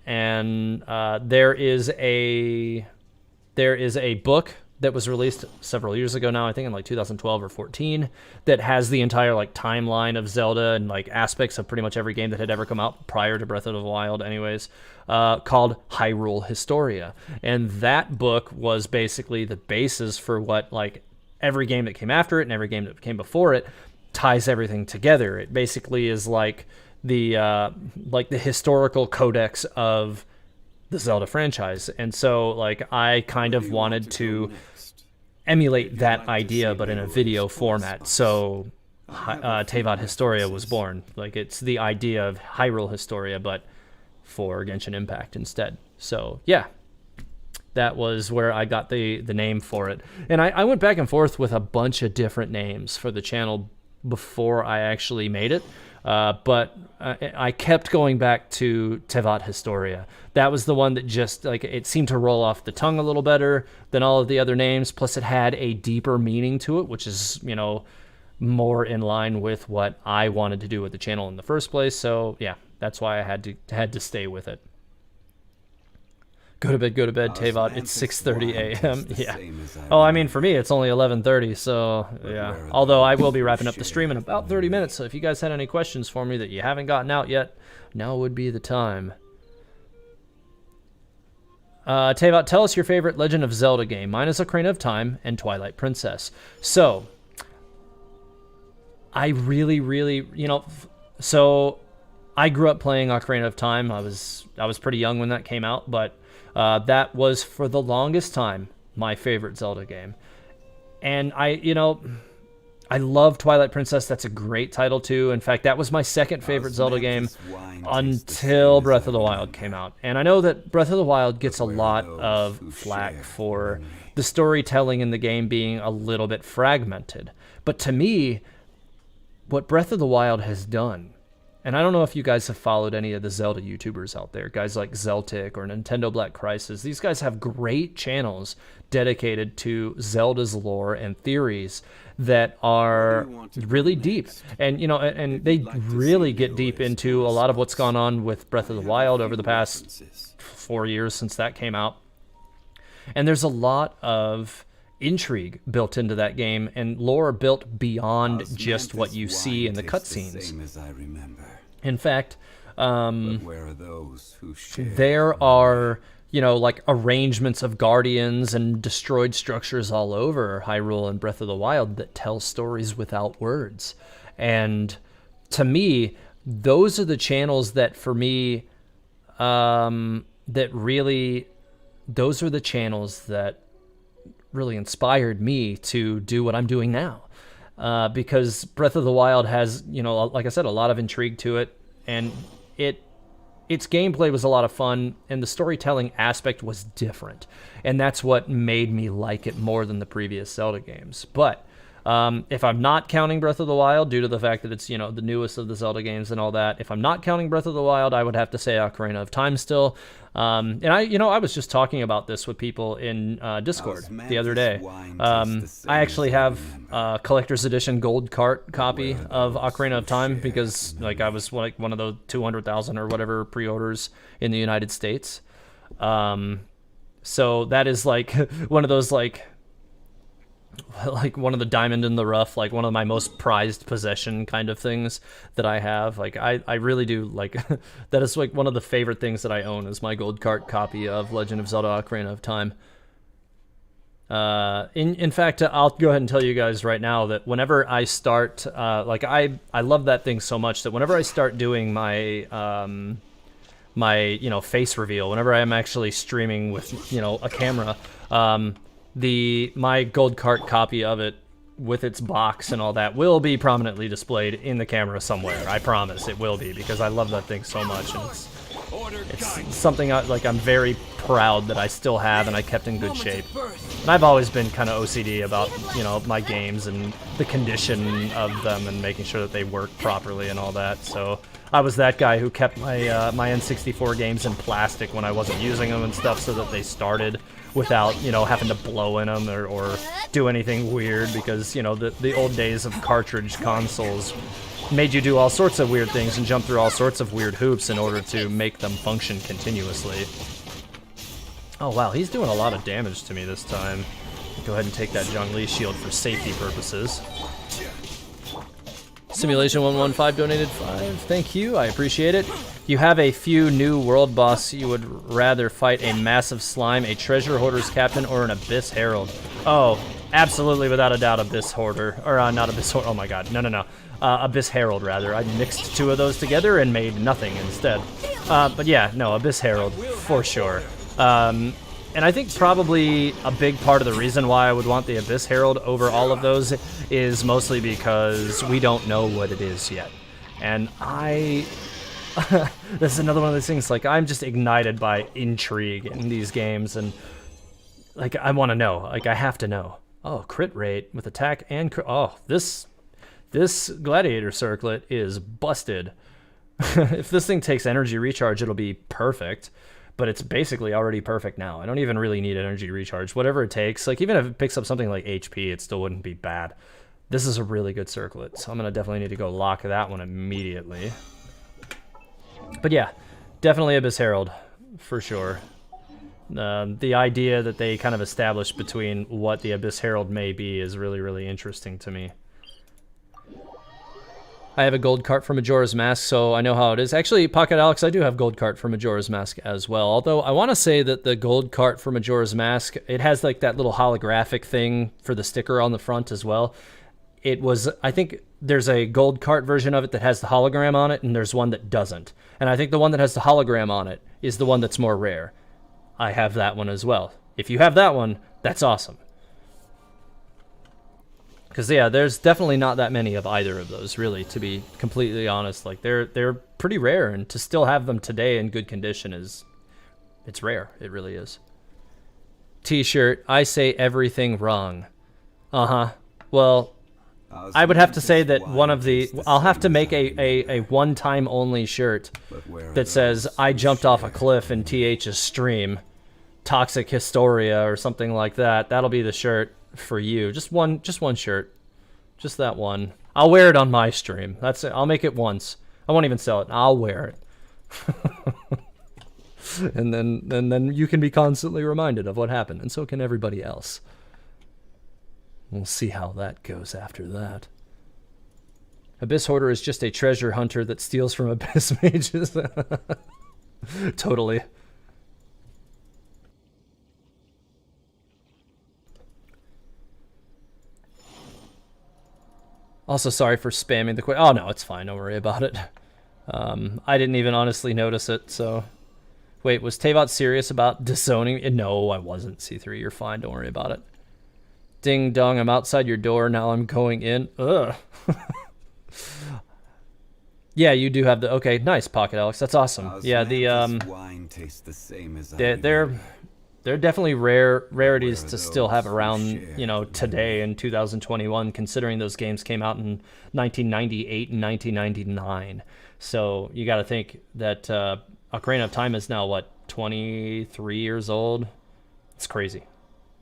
and there is a book that was released several years ago now, I think in like 2012 or 14, that has the entire like timeline of Zelda and like aspects of pretty much every game that had ever come out prior to Breath of the Wild, anyways, called Hyrule Historia, and that book was basically the basis for what like every game that came after it and every game that came before it ties everything together. It basically is like the historical codex of the Zelda franchise. And so like I kind of wanted to emulate that idea, but in a video format. So Teyvat Historia was born. Like it's the idea of Hyrule Historia, but for Genshin Impact instead. So yeah, that was where I got the name for it. And I went back and forth with a bunch of different names for the channel before I actually made it. But I kept going back to Tevat Historia. That was the one that just, like, it seemed to roll off the tongue a little better than all of the other names. Plus, it had a deeper meaning to it, which is, you know, more in line with what I wanted to do with the channel in the first place. So, yeah, that's why I had to stay with it. Go to bed, Tevat. It's 6:30 a.m. Yeah. Oh, I mean, for me, it's only 11:30, so, yeah. Although I will be wrapping up the stream in about 30 minutes, so if you guys had any questions for me that you haven't gotten out yet, now would be the time. Tevat, tell us your favorite Legend of Zelda game. Mine is Ocarina of Time and Twilight Princess. So, I really, you know, so I grew up playing Ocarina of Time. I was pretty young when that came out, but that was for the longest time my favorite Zelda game. And I love Twilight Princess. That's a great title too. In fact, that was my second favorite Zelda game until Breath of the Wild came out. And I know that Breath of the Wild gets a lot of flack for the storytelling in the game being a little bit fragmented. But to me, what Breath of the Wild has done, and I don't know if you guys have followed any of the Zelda YouTubers out there, guys like Zeltic or Nintendo Black Crisis. These guys have great channels dedicated to Zelda's lore and theories that are really deep. And, you know, and they really get deep into a lot of what's gone on with Breath of the Wild over the past 4 years since that came out. And there's a lot of intrigue built into that game and lore built beyond just what you see in the cutscenes. In fact, there are, you know, like arrangements of guardians and destroyed structures all over Hyrule and Breath of the Wild that tell stories without words. And to me, those are the channels that, for me, those are the channels that really inspired me to do what I'm doing now. Because Breath of the Wild has, you know, like I said, a lot of intrigue to it, and its gameplay was a lot of fun, and the storytelling aspect was different, and that's what made me like it more than the previous Zelda games. But if I'm not counting Breath of the Wild, due to the fact that it's, you know, the newest of the Zelda games and all that, if I'm not counting Breath of the Wild, I would have to say Ocarina of Time still. And I was just talking about this with people in Discord the other day. I actually have a collector's edition gold cart copy of Ocarina of Time because, like, I was like one of the 200,000 or whatever pre-orders in the United States. So that is like one of those like one of the diamond in the rough, like one of my most prized possession kind of things that I have. Like I really do like that is like one of the favorite things that I own is my gold cart copy of Legend of Zelda Ocarina of Time. In fact, I'll go ahead and tell you guys right now that whenever I start, like I love that thing so much that whenever I start doing my my face reveal, whenever I'm actually streaming with a camera, my gold cart copy of it with its box and all that will be prominently displayed in the camera somewhere. I promise it will be, because I love that thing so much, and it's something I'm very proud that I still have and I kept in good shape. And I've always been kind of OCD about my games and the condition of them and making sure that they work properly and all that. So I was that guy who kept my my N64 games in plastic when I wasn't using them and stuff, so that they started without having to blow in them or do anything weird, because the old days of cartridge consoles made you do all sorts of weird things and jump through all sorts of weird hoops in order to make them function continuously. Oh wow, he's doing a lot of damage to me this time. Go ahead and take that Zhongli shield for safety purposes. Simulation 115 donated 5. Thank you, I appreciate it. You have a few new world boss you would rather fight: a massive slime, a treasure hoarder's captain, or an abyss herald? Oh, absolutely, without a doubt, abyss hoarder. Or not abyss hoarder, oh my god, no. Abyss herald, rather. I mixed two of those together and made nothing instead. But yeah, no, abyss herald, for sure. And I think probably a big part of the reason why I would want the Abyss Herald over all of those is mostly because we don't know what it is yet. And this is another one of those things, like, I'm just ignited by intrigue in these games, and like, I want to know, like, I have to know. Oh, crit rate with attack and crit. Oh, this This gladiator circlet is busted. If this thing takes energy recharge, it'll be perfect. But it's basically already perfect now. I don't even really need energy recharge. Whatever it takes, like even if it picks up something like HP, it still wouldn't be bad. This is a really good circlet, so I'm going to definitely need to go lock that one immediately. But yeah, definitely Abyss Herald, for sure. The idea that they kind of established between what the Abyss Herald may be is really, really interesting to me. I have a gold cart for Majora's Mask, so I know how it is. Actually, Pocket Alex, I do have gold cart for Majora's Mask as well. Although I want to say that the gold cart for Majora's Mask, it has like that little holographic thing for the sticker on the front as well. It was, I think there's a gold cart version of it that has the hologram on it, and there's one that doesn't. And I think the one that has the hologram on it is the one that's more rare. I have that one as well. If you have that one, that's awesome. Because, yeah, there's definitely not that many of either of those, really, to be completely honest. Like, they're pretty rare, and to still have them today in good condition it's rare. It really is. T-shirt, I say everything wrong. Uh-huh. Well, I would have to say that one of the... I'll have to make a one-time only shirt that says, I jumped off a cliff in TH's stream. Toxic Historia or something like that. That'll be the shirt for you. Just one shirt. Just that one. I'll wear it on my stream. That's it. I'll make it once. I won't even sell it. I'll wear it. and then you can be constantly reminded of what happened, and so can everybody else. We'll see how that goes after that. Abyss Hoarder is just a treasure hunter that steals from Abyss mages. Totally. Also, sorry for spamming the quick. Oh, no, it's fine. Don't worry about it. I didn't even honestly notice it, so... Wait, was Tavot serious about disowning? No, I wasn't, C3. You're fine. Don't worry about it. Ding dong, I'm outside your door. Now I'm going in. Ugh. Yeah, you do have the... Okay, nice, Pocket Alex. That's awesome. Yeah, the... wine tastes the same as They're definitely rarities to still have around, you know, today in 2021, considering those games came out in 1998 and 1999. So you got to think that Ocarina of Time is now, what, 23 years old? It's crazy.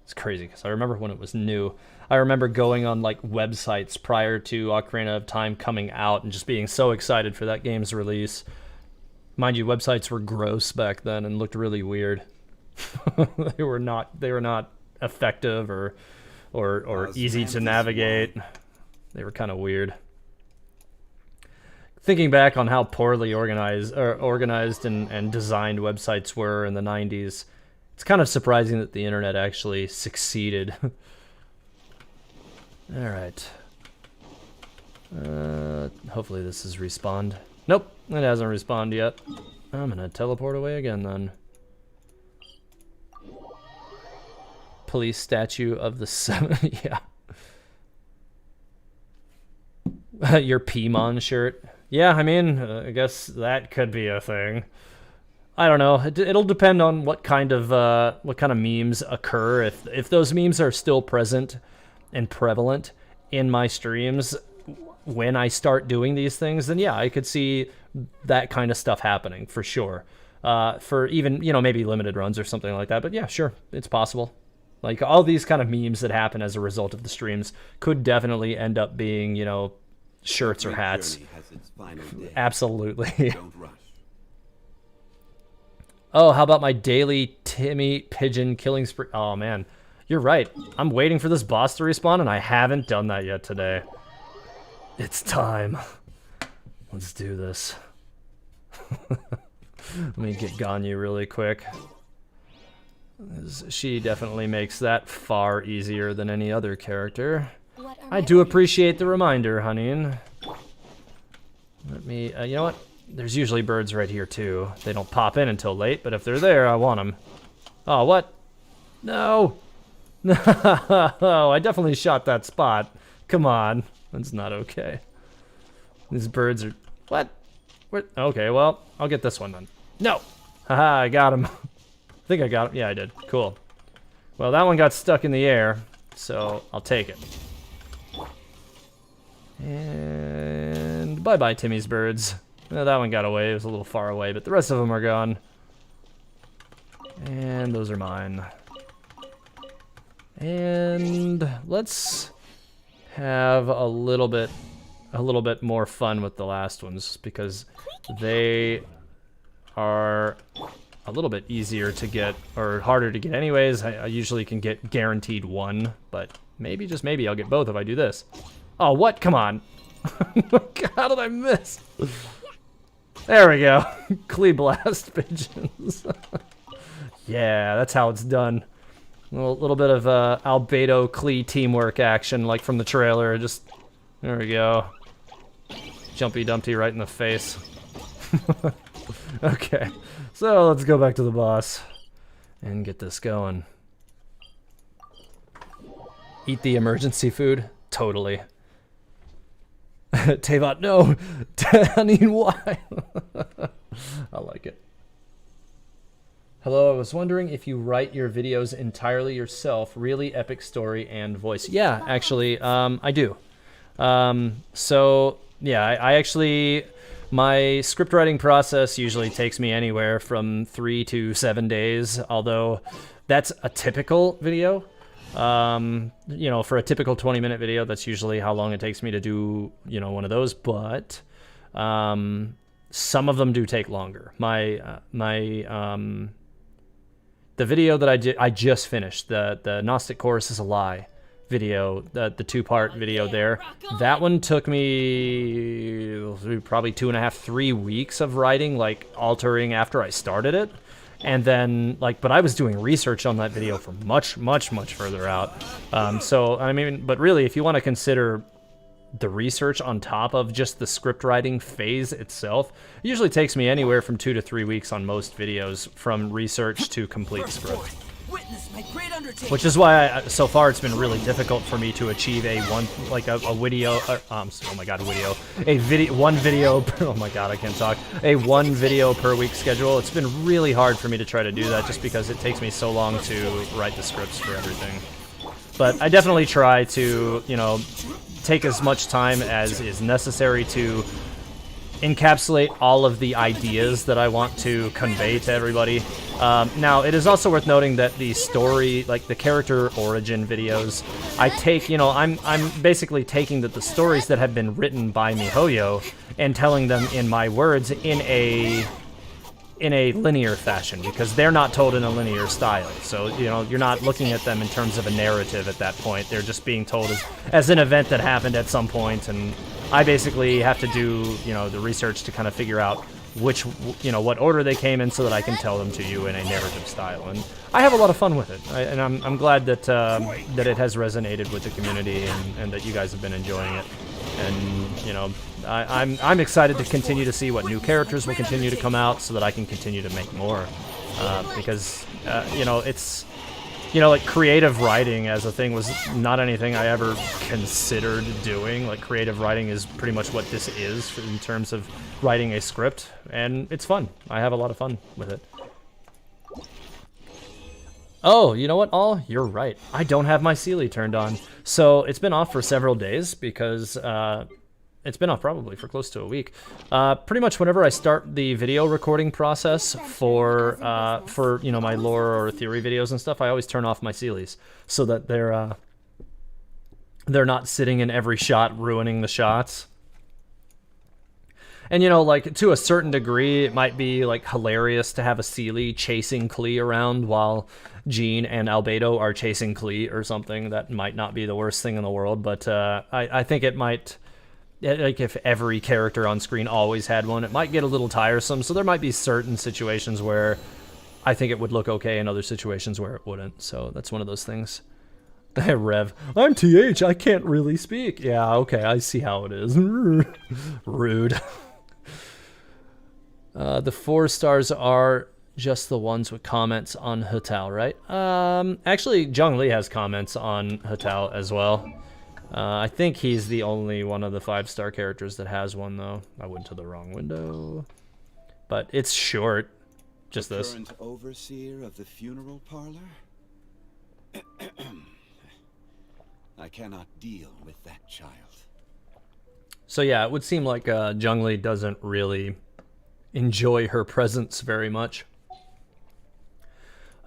It's crazy, because I remember when it was new. I remember going on, like, websites prior to Ocarina of Time coming out and just being so excited for that game's release. Mind you, websites were gross back then and looked really weird. they were not effective or easy to navigate. They were kind of weird. Thinking back on how poorly organized and designed websites were in the 90s, it's kind of surprising that the internet actually succeeded. All right. Hopefully this is respawned. Nope, it hasn't respawned yet. I'm gonna teleport away again then. Police statue of the seven. Yeah. Your Pimon shirt. Yeah, I mean, I guess that could be a thing. I don't know. It'll depend on what kind of memes occur. If those memes are still present and prevalent in my streams when I start doing these things, then yeah, I could see that kind of stuff happening for sure. For even, you know, maybe limited runs or something like that. But yeah, sure, it's possible. Like, all these kind of memes that happen as a result of the streams could definitely end up being, you know, shirts or hats. Absolutely. Don't rush. Oh, how about my daily Timmy Pigeon killing spree? Oh, man. You're right. I'm waiting for this boss to respawn, and I haven't done that yet today. It's time. Let's do this. Let me get Ganyu really quick. She definitely makes that far easier than any other character. I do appreciate the reminder, honey. Let me, you know what? There's usually birds right here, too. They don't pop in until late, but if they're there, I want them. Oh, what? No! No! I definitely shot that spot. Come on. That's not okay. These birds are... What? Okay, well, I'll get this one then. No! Haha, I got him. I think I got him. Yeah, I did. Cool. Well, that one got stuck in the air, so I'll take it. And bye-bye, Timmy's birds. That one got away. It was a little far away, but the rest of them are gone. And those are mine. And let's have a little bit more fun with the last ones because they are a little bit easier to get or harder to get anyways. I usually can get guaranteed one, but maybe, just maybe, I'll get both if I do this. Oh, what? Come on. How did I miss? There we go. Clee blast pigeons. Yeah, that's how it's done. A little bit of Albedo Clee teamwork action, like from the trailer. Just, there we go. Jumpy Dumpty right in the face. Okay, so let's go back to the boss and get this going. Eat the emergency food? Totally. Tavot, no! I mean, why? I like it. Hello, I was wondering if you write your videos entirely yourself, really epic story and voice. Yeah, actually, I do. So, yeah, I actually, my script writing process usually takes me anywhere from 3 to 7 days, although that's a typical video. You know, for a typical 20-minute video, that's usually how long it takes me to do, you know, one of those, but some of them do take longer. The video that I just finished, the Gnostic Chorus is a Lie video, the two-part video there, that one took me probably 2.5, 3 weeks of writing, like altering after I started it. And then, like, but I was doing research on that video for much, much, much further out. So, I mean, but really, if you want to consider the research on top of just the script writing phase itself, it usually takes me anywhere from 2 to 3 weeks on most videos from research to complete script. Which is why so far it's been really difficult for me to achieve a one video. Oh my god, one video. Oh my god, I can't talk. A one video per week schedule. It's been really hard for me to try to do that just because it takes me so long to write the scripts for everything. But I definitely try to, you know, take as much time as is necessary to encapsulate all of the ideas that I want to convey to everybody. Now, it is also worth noting that the story, like the character origin videos, I take, you know, I'm basically taking the stories that have been written by MiHoYo and telling them in my words in a linear fashion, because they're not told in a linear style. So, you know, you're not looking at them in terms of a narrative at that point. They're just being told as an event that happened at some point, and I basically have to do, you know, the research to kind of figure out which, you know, what order they came in so that I can tell them to you in a narrative style. And I have a lot of fun with it. And I'm glad that that it has resonated with the community and that you guys have been enjoying it. And, you know, I'm excited to continue to see what new characters will continue to come out so that I can continue to make more. Because, you know, it's, you know, like creative writing as a thing was not anything I ever considered doing. Like creative writing is pretty much what this is in terms of writing a script, and it's fun. I have a lot of fun with it. Oh, you know what, All? You're right. I don't have my Sealy turned on. So it's been off for several days because it's been off probably for close to a week. Pretty much whenever I start the video recording process for you know, my lore or theory videos and stuff, I always turn off my Sealies so that they're not sitting in every shot ruining the shots. And, you know, like, to a certain degree, it might be, like, hilarious to have a Sealy chasing Klee around while Jean and Albedo are chasing Klee or something. That might not be the worst thing in the world, but I think it might, like, if every character on screen always had one, it might get a little tiresome, so there might be certain situations where I think it would look okay and other situations where it wouldn't, so that's one of those things. Rev, I'm TH, I can't really speak. Yeah, okay, I see how it is. Rude. The 4 stars are just the ones with comments on Hu Tao, right? Actually, Zhongli has comments on Hu Tao as well. I think he's the only one of the 5-star characters that has one, though. I went to the wrong window. But it's short. Just this. Current overseer of the funeral parlor? I cannot deal with that child. So yeah, it would seem like Zhongli doesn't really enjoy her presence very much.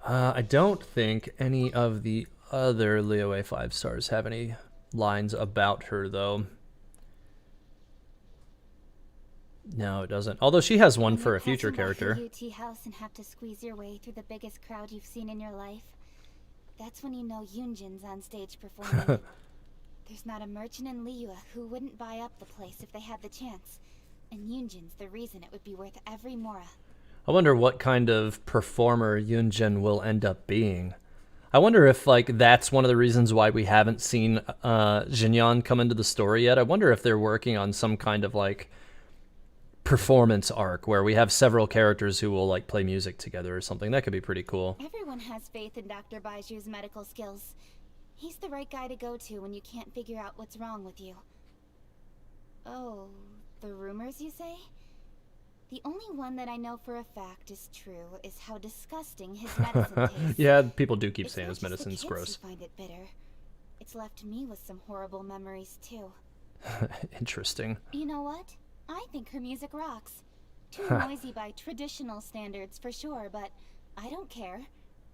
I don't think any of the other Liyue 5 stars have any lines about her, though. No, it doesn't. Although she has one for a future character. UT house and have to squeeze your way through the biggest crowd you've seen in your life. That's when you know Yunjin's on stage performing. There's not a merchant in Liyue who wouldn't buy up the place if they had the chance. And Yunjin's the reason it would be worth every mora. I wonder what kind of performer Yunjin will end up being. I wonder if, like, that's one of the reasons why we haven't seen Xinyan come into the story yet. I wonder if they're working on some kind of, like, performance arc where we have several characters who will, like, play music together or something. That could be pretty cool. Everyone has faith in Dr. Baiju's medical skills. He's the right guy to go to when you can't figure out what's wrong with you. Oh, the rumors, you say? The only one that I know for a fact is true is how disgusting his medicine tastes. Yeah, people do keep It's saying not his just the medicine's kids gross. who find it bitter. It's left me with some horrible memories too. Interesting. You know what? I think her music rocks. Too noisy by traditional standards for sure, but I don't care.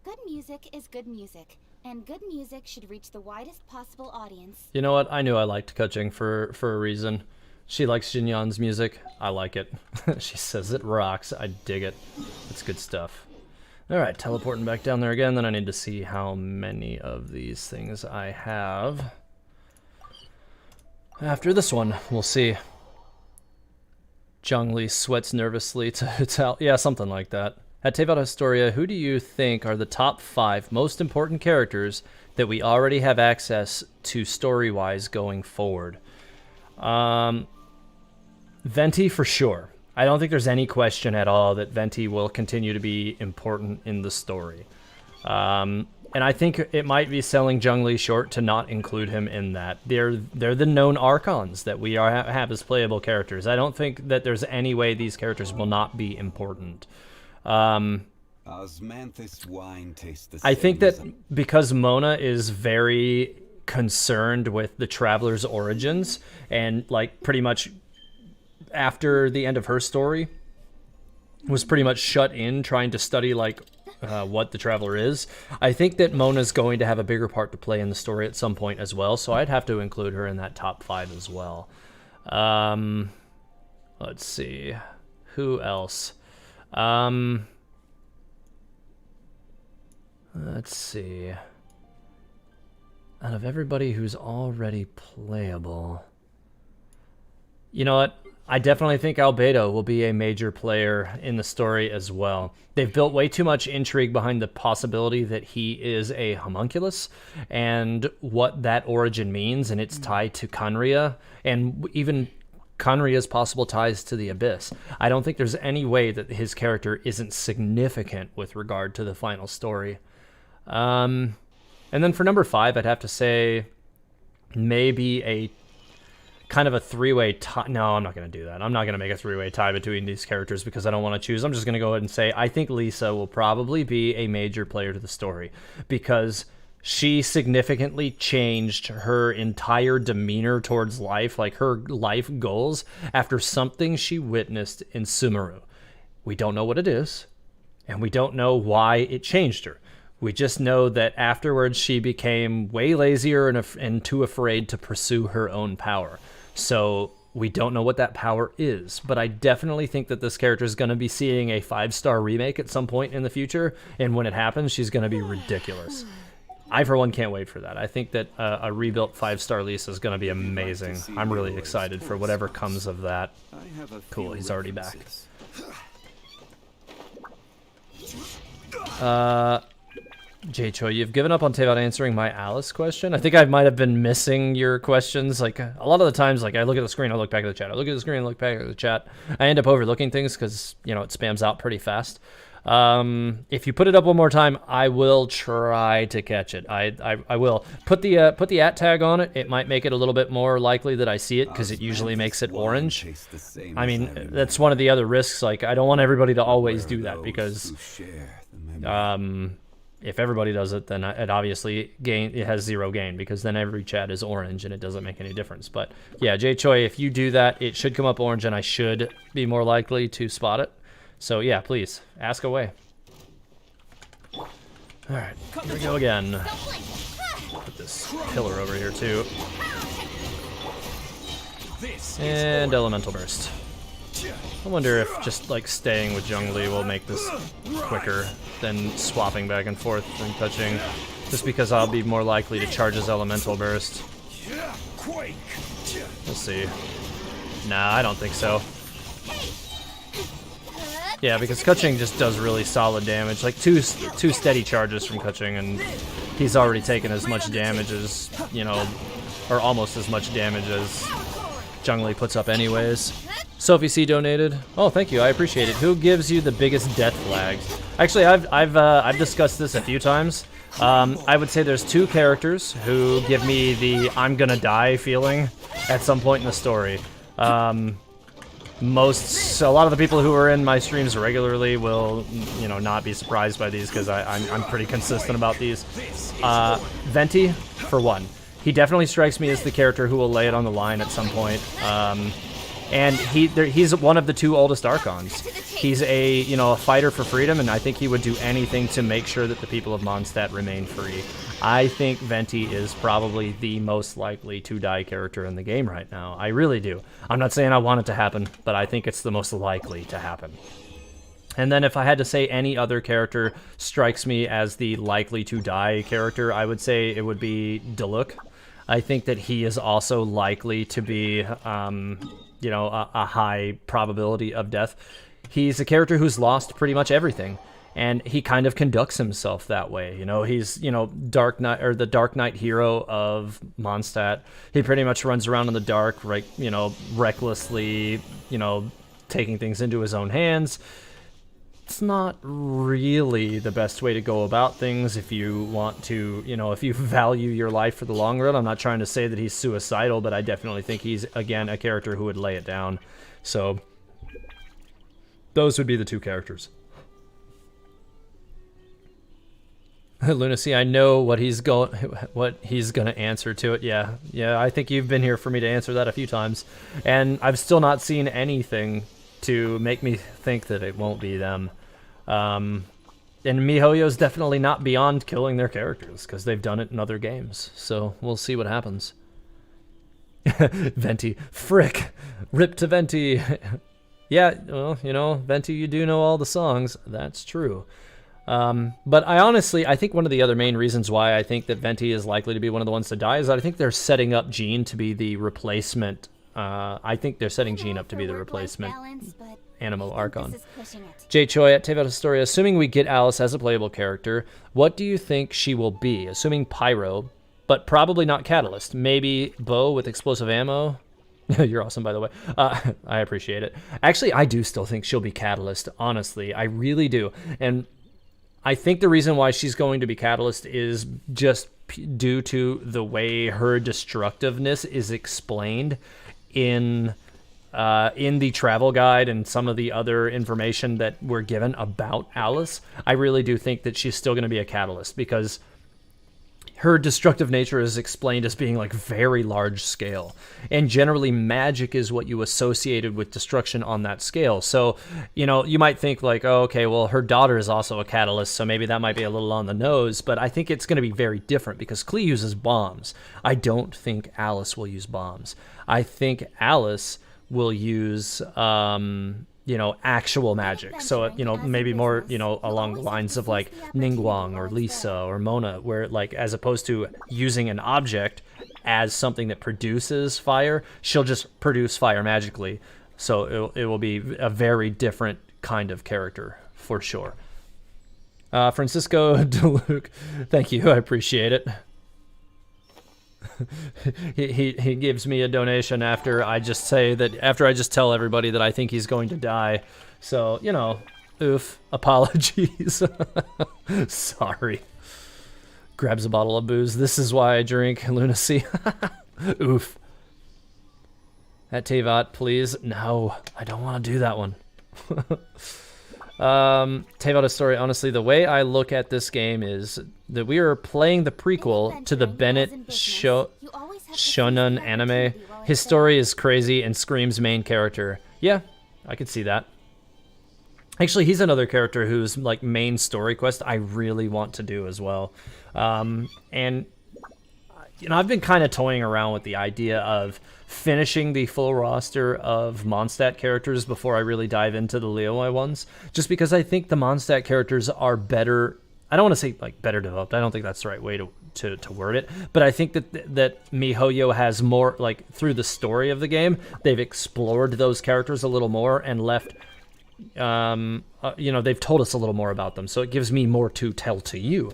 Good music is good music, and good music should reach the widest possible audience. You know what? I knew I liked Kaching for a reason. She likes Xinyan's music. I like it. She says it rocks. I dig it. It's good stuff. Alright, teleporting back down there again. Then I need to see how many of these things I have. After this one, we'll see. Zhongli sweats nervously to Hu Tao. Yeah, something like that. At Teyvat Historia, who do you think are the top 5 most important characters that we already have access to story-wise going forward? Venti for sure. I don't think there's any question at all that Venti will continue to be important in the story. And I think it might be selling Zhongli short to not include him in that. They're the known Archons that we have as playable characters. I don't think that there's any way these characters will not be important. Osmanthus wine tastes the same. I think that because Mona is very concerned with the Traveler's origins, and like pretty much after the end of her story was pretty much shut in trying to study like what the Traveler is, I think that Mona's going to have a bigger part to play in the story at some point as well, so I'd have to include her in that top 5 as well. Let's see. Who else? Let's see. Out of everybody who's already playable... You know what? I definitely think Albedo will be a major player in the story as well. They've built way too much intrigue behind the possibility that he is a homunculus and what that origin means, and it's tied to Kanria, and even Kanria's possible ties to the Abyss. I don't think there's any way that his character isn't significant with regard to the final story. And then for number 5, I'd have to say maybe a kind of a 3-way tie. No, I'm not going to do that. I'm not going to make a 3-way tie between these characters because I don't want to choose. I'm just going to go ahead and say I think Lisa will probably be a major player to the story because she significantly changed her entire demeanor towards life, like her life goals, after something she witnessed in Sumeru. We don't know what it is, and we don't know why it changed her. We just know that afterwards she became way lazier and too afraid to pursue her own power. So we don't know what that power is, but I definitely think that this character is going to be seeing a 5-star remake at some point in the future, and when it happens, she's going to be ridiculous. I, for one, can't wait for that. I think that a rebuilt 5-star Lisa is going to be amazing. I'm really excited for whatever comes of that. Cool, he's already back. J-Choi, you've given up on Teyvat answering my Alice question. I think I might have been missing your questions. Like, a lot of the times, like, I look at the screen, I look back at the chat. I look at the screen, I look back at the chat. I end up overlooking things because, you know, it spams out pretty fast. If you put it up one more time, I will try to catch it. I will. Put the @ tag on it. It might make it a little bit more likely that I see it because it usually makes it orange. I mean, that's one of the other risks. Like, I don't want everybody to always do that because... if everybody does it, then it obviously it has 0 gain, because then every chat is orange and it doesn't make any difference. But yeah, Jay Choi, if you do that, it should come up orange and I should be more likely to spot it. So yeah, please ask away. All right, here we go again. Put this pillar over here too. And elemental burst. I wonder if just like staying with Zhongli will make this quicker than swapping back and forth and touching, just because I'll be more likely to charge his elemental burst. We'll see. Nah, I don't think so. Yeah, because Kuching just does really solid damage. Like two steady charges from Kuching, and he's already taken as much damage as, you know, or almost as much damage as Zhongli puts up anyways. Sophie C donated. Oh, thank you. I appreciate it. Who gives you the biggest death flags? Actually, I've discussed this a few times. I would say there's 2 characters who give me the I'm gonna die feeling at some point in the story. A lot of the people who are in my streams regularly will, you know, not be surprised by these, because I'm pretty consistent about these. Venti, for one. He definitely strikes me as the character who will lay it on the line at some point. And he's one of the 2 oldest Archons. He's a fighter for freedom, and I think he would do anything to make sure that the people of Mondstadt remain free. I think Venti is probably the most likely to die character in the game right now. I really do. I'm not saying I want it to happen, but I think it's the most likely to happen. And then if I had to say any other character strikes me as the likely to die character, I would say it would be Diluc. I think that he is also likely to be, a high probability of death. He's a character who's lost pretty much everything, and he kind of conducts himself that way. You know, he's, Dark Knight, or the Dark Knight hero of Mondstadt. He pretty much runs around in the dark, right, recklessly, taking things into his own hands. It's not really the best way to go about things if you want to, if you value your life for the long run. I'm not trying to say that he's suicidal, but I definitely think he's, again, a character who would lay it down. So those would be the 2 characters. Lunacy, I know what he's gonna answer to it. Yeah, I think you've been here for me to answer that a few times, and I've still not seen anything to make me think that it won't be them. And MiHoYo's definitely not beyond killing their characters, because they've done it in other games. So we'll see what happens. Venti. Frick. Rip to Venti. Yeah, well, Venti, you do know all the songs. That's true. But I think one of the other main reasons why I think that Venti is likely to be one of the ones to die is that I think they're setting up Jean to be the replacement. I think they're setting Jean up to be the replacement Animal Archon. Jay Choi at Teva Historia, assuming we get Alice as a playable character, what do you think she will be? Assuming Pyro, but probably not Catalyst. Maybe Bow with explosive ammo? You're awesome, by the way. I appreciate it. Actually, I do still think she'll be Catalyst, honestly. I really do. And I think the reason why she's going to be Catalyst is just due to the way her destructiveness is explained in the travel guide and some of the other information that we're given about Alice. I really do think that she's still going to be a Catalyst, because her destructive nature is explained as being like very large scale, and generally magic is what you associated with destruction on that scale. So, you might think like, oh, okay, well, her daughter is also a Catalyst, so maybe that might be a little on the nose, but I think it's going to be very different, because Klee uses bombs. I don't think Alice will use bombs. I think Alice will use, actual magic. So, maybe more, along the lines of like Ningguang or Lisa or Mona, where like, as opposed to using an object as something that produces fire, she'll just produce fire magically. So it will be a very different kind of character for sure. Francisco Deluc, thank you. I appreciate it. he gives me a donation after I just tell everybody that I think he's going to die. So, oof, apologies. Sorry. Grabs a bottle of booze. This is why I drink. Lunacy. Oof. At Tevat, please. No, I don't want to do that one. Tevada's story, honestly, the way I look at this game is that we are playing the prequel to the Bennett Shonen anime. His story is crazy and screams main character. Yeah, I could see that. Actually, he's another character whose like main story quest I really want to do as well. And you know, I've been kind of toying around with the idea of finishing the full roster of Mondstadt characters before I really dive into the Liyue ones, just because I think the Mondstadt characters are better. I don't want to say like better developed. I don't think that's the right way to word it, but I think that MiHoYo has more, like, through the story of the game, they've explored those characters a little more and left, you know, they've told us a little more about them, so it gives me more to tell to you.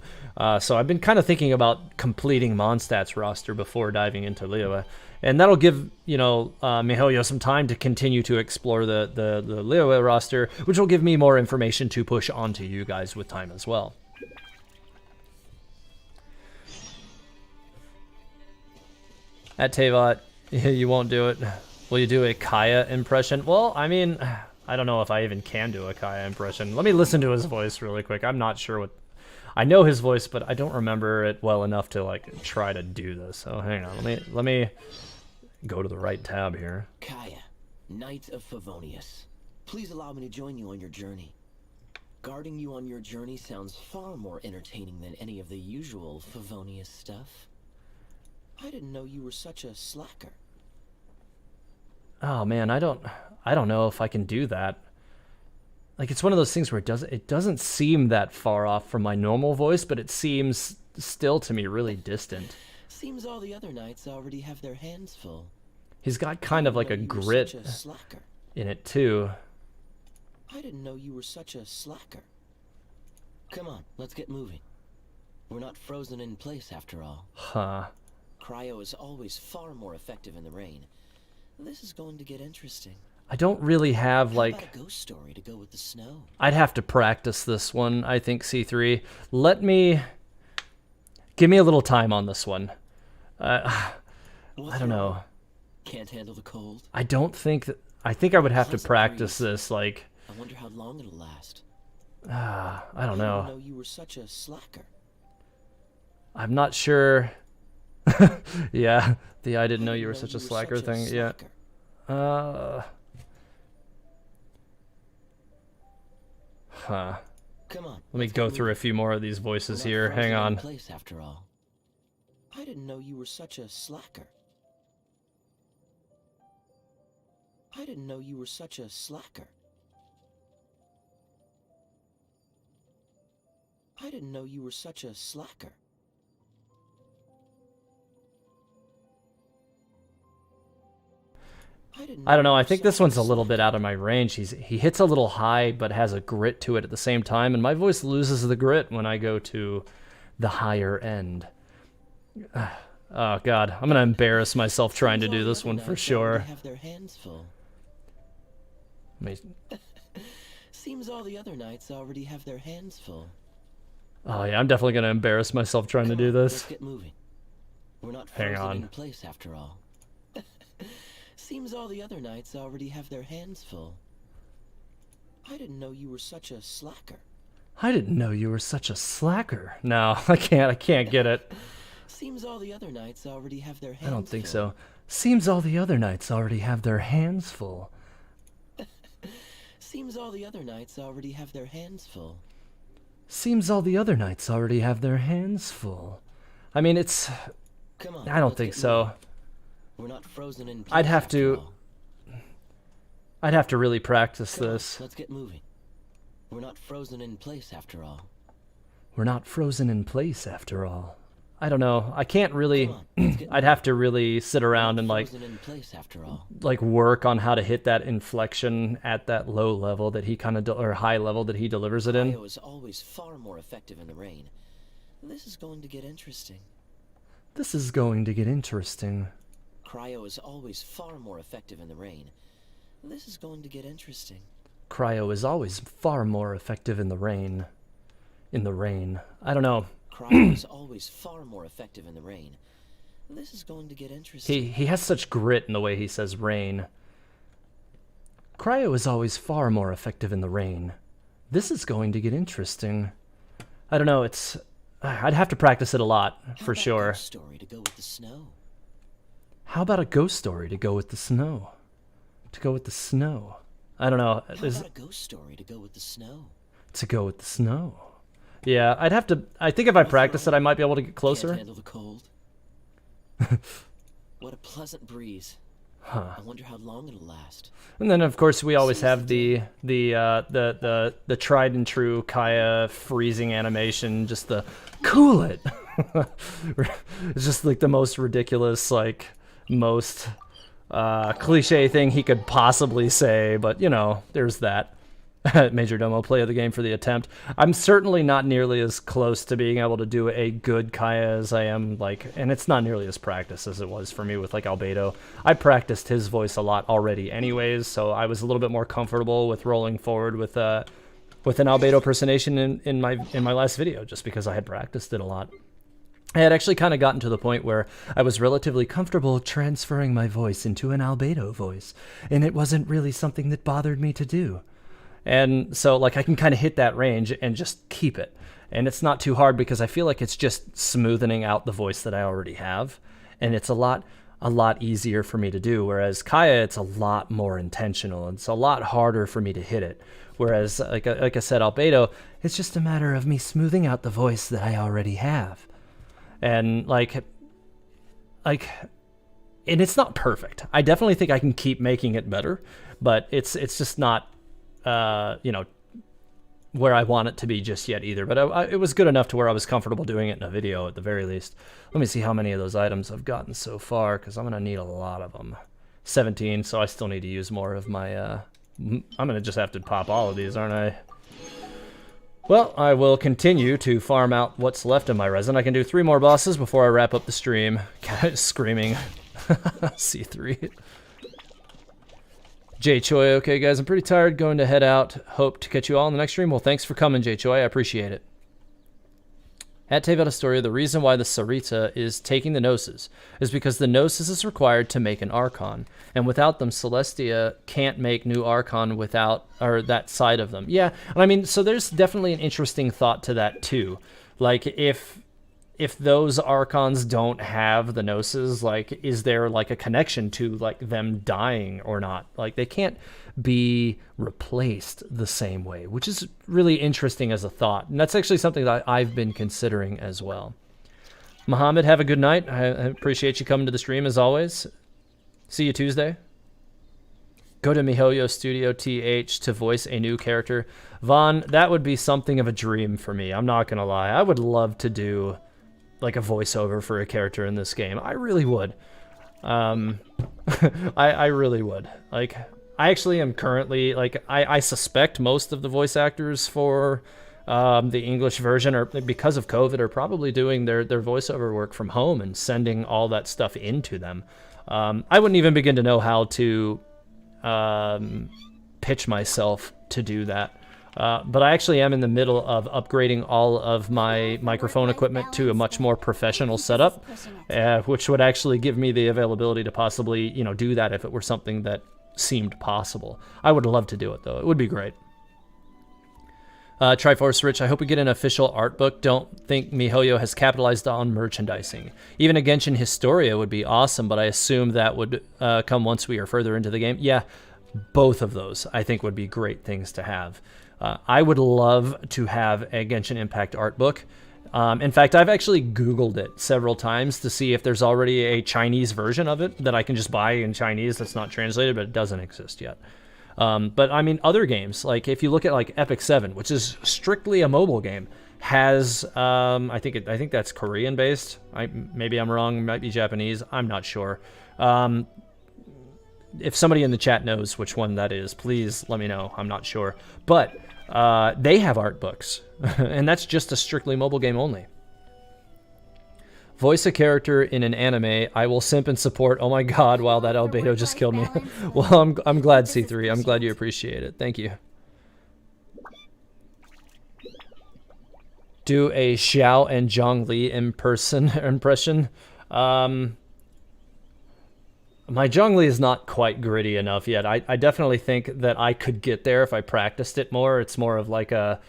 So I've been kind of thinking about completing Mondstadt's roster before diving into Liyue, and that'll give, you know, MiHoYo some time to continue to explore the Liyue roster, which will give me more information to push onto you guys with time as well. At Tevot, you won't do it. Will you do a Kaya impression? Well, I mean, I don't know if I even can do a Kaya impression. Let me listen to his voice really quick. I'm not sure what... I know his voice, but I don't remember it well enough to, like, try to do this. So hang on, let me go to the right tab here. Kaya, Knight of Favonius. Please allow me to join you on your journey. Guarding you on your journey sounds far more entertaining than any of the usual Favonius stuff. I didn't know you were such a slacker. Oh man, I don't know if I can do that. Like, it's one of those things where it doesn't seem that far off from my normal voice, but it seems still to me really distant. Seems all the other knights already have their hands full. He's got kind of like a grit in it too. I didn't know you were such a slacker. Come on, let's get moving. We're not frozen in place after all. Huh. Cryo is always far more effective in the rain. This is going to get interesting. I don't really have, like... How about a ghost story to go with the snow? I'd have to practice this one, I think, C3. Give me a little time on this one. I don't know. Can't handle the cold? I don't think that... I think I would have to practice this, like... I wonder how long it'll last. I don't know. I didn't know you were such a slacker. I'm not sure... Yeah, the I didn't know you were such a slacker thing. Yeah. Huh. Come on. Let me go through a few more of these voices here. Hang on. Place after all. I didn't know you were such a slacker. I didn't know you were such a slacker. I didn't know you were such a slacker. I don't know, I think this one's a little bit out of my range. He hits a little high, but has a grit to it at the same time, and my voice loses the grit when I go to the higher end. Oh god, I'm gonna embarrass myself trying to do this one for sure. Seems all the other knights already have their hands full. Oh yeah, I'm definitely gonna embarrass myself trying to do this. Let's get moving. We're not Hang on. in place after all. Seems all the other knights already have their hands full. I didn't know you were such a slacker. I didn't know you were such a slacker. No, I can't get it. Seems all the other knights already have their hands I don't think full. so. Seems all the other knights already have their hands full. Seems all the other knights already have their hands full. Seems all the other knights already have their hands full. I mean, it's... Come on, I don't think so. We're not frozen in place I'd have to really practice Come on, this. let's get moving. We're not frozen in place after all. We're not frozen in place after all. I don't know. I can't really... Come on, let's get I'd have to really sit around and frozen in place after all. like work on how to hit that inflection at that low level that he kind of or high level that he delivers it in. Cryo is always far more effective in the rain. This is going to get interesting. This is going to get interesting. Cryo is always far more effective in the rain. This is going to get interesting. Cryo is always far more effective in the rain. In the rain. I don't know. Cryo is always far more effective in the rain. This is going to get interesting. He has such grit in the way he says rain. Cryo is always far more effective in the rain. This is going to get interesting. I don't know, I'd have to practice it a lot, for sure. Story to go with the snow. How about a ghost story to go with the snow? To go with the snow. I don't know. How about a ghost story to go with the snow? To go with the snow. Yeah, I'd have to... I think if I practice it, I might be able to get closer. Can't handle the cold. What a pleasant breeze. Huh. I wonder how long it'll last. And then, of course, we always have the tried and true Kaya freezing animation, just the cool it. It's just like the most ridiculous, like most cliche thing he could possibly say, but you know, there's that. Majordomo, play of the game for the attempt. I'm certainly not nearly as close to being able to do a good Kaya as I am, like, and it's not nearly as practiced as it was for me with like Albedo. I practiced his voice a lot already anyways, so I was a little bit more comfortable with rolling forward with an Albedo personation in my last video, just because I had practiced it a lot. I had actually kind of gotten to the point where I was relatively comfortable transferring my voice into an Albedo voice, and it wasn't really something that bothered me to do. And so, like, I can kind of hit that range and just keep it. And it's not too hard because I feel like it's just smoothing out the voice that I already have. And it's a lot easier for me to do. Whereas Kaya, it's a lot more intentional. It's a lot harder for me to hit it. Whereas, like I said, Albedo, it's just a matter of me smoothing out the voice that I already have. And, and it's not perfect. I definitely think I can keep making it better. But it's just not... where I want it to be just yet either. But it was good enough to where I was comfortable doing it in a video at the very least. Let me see how many of those items I've gotten so far, because I'm going to need a lot of them. 17, so I still need to use more of my... I'm going to just have to pop all of these, aren't I? Well, I will continue to farm out what's left of my resin. I can do 3 more bosses before I wrap up the stream. Screaming. C3. Jay Choi, okay guys, I'm pretty tired, going to head out. Hope to catch you all in the next stream. Well, thanks for coming, Jay Choi, I appreciate it. At Teyvat Astoria, the reason why the Sarita is taking the Gnosis is because the Gnosis is required to make an Archon. And without them, Celestia can't make new Archon without, or that side of them. Yeah, and I mean, so there's definitely an interesting thought to that too. Like, if those Archons don't have the Gnosis, like, is there, like, a connection to, like, them dying or not? Like, they can't be replaced the same way, which is really interesting as a thought. And that's actually something that I've been considering as well. Mohammed, have a good night. I appreciate you coming to the stream, as always. See you Tuesday. Go to MiHoYo Studio TH to voice a new character. Vaughn, that would be something of a dream for me. I'm not going to lie. I would love to do... like a voiceover for a character in this game. I really would. I really would. Like, I actually am currently, like, I suspect most of the voice actors for the English version, are, because of COVID, are probably doing their voiceover work from home and sending all that stuff into them. I wouldn't even begin to know how to pitch myself to do that. But I actually am in the middle of upgrading all of my microphone equipment to a much more professional setup, which would actually give me the availability to possibly, you know, do that if it were something that seemed possible. I would love to do it, though. It would be great. Triforce Rich, I hope we get an official art book. Don't think MiHoYo has capitalized on merchandising. Even a Genshin Historia would be awesome, but I assume that would come once we are further into the game. Yeah, both of those I think would be great things to have. I would love to have a Genshin Impact art book. In fact, I've actually Googled it several times to see if there's already a Chinese version of it that I can just buy in Chinese that's not translated, but it doesn't exist yet. But I mean, other games, like if you look at like Epic 7, which is strictly a mobile game, has I think that's Korean based. Maybe I'm wrong. It might be Japanese. I'm not sure. If somebody in the chat knows which one that is, please let me know. I'm not sure. But they have art books, and that's just a strictly mobile game only. Voice a character in an anime. I will simp and support. Oh my god, wow, that Albedo just killed me. Well, I'm glad, C3. I'm glad you appreciate it. Thank you. Do a Xiao and Zhongli impression. My Zhongli is not quite gritty enough yet. I definitely think that I could get there if I practiced it more. It's more of like a,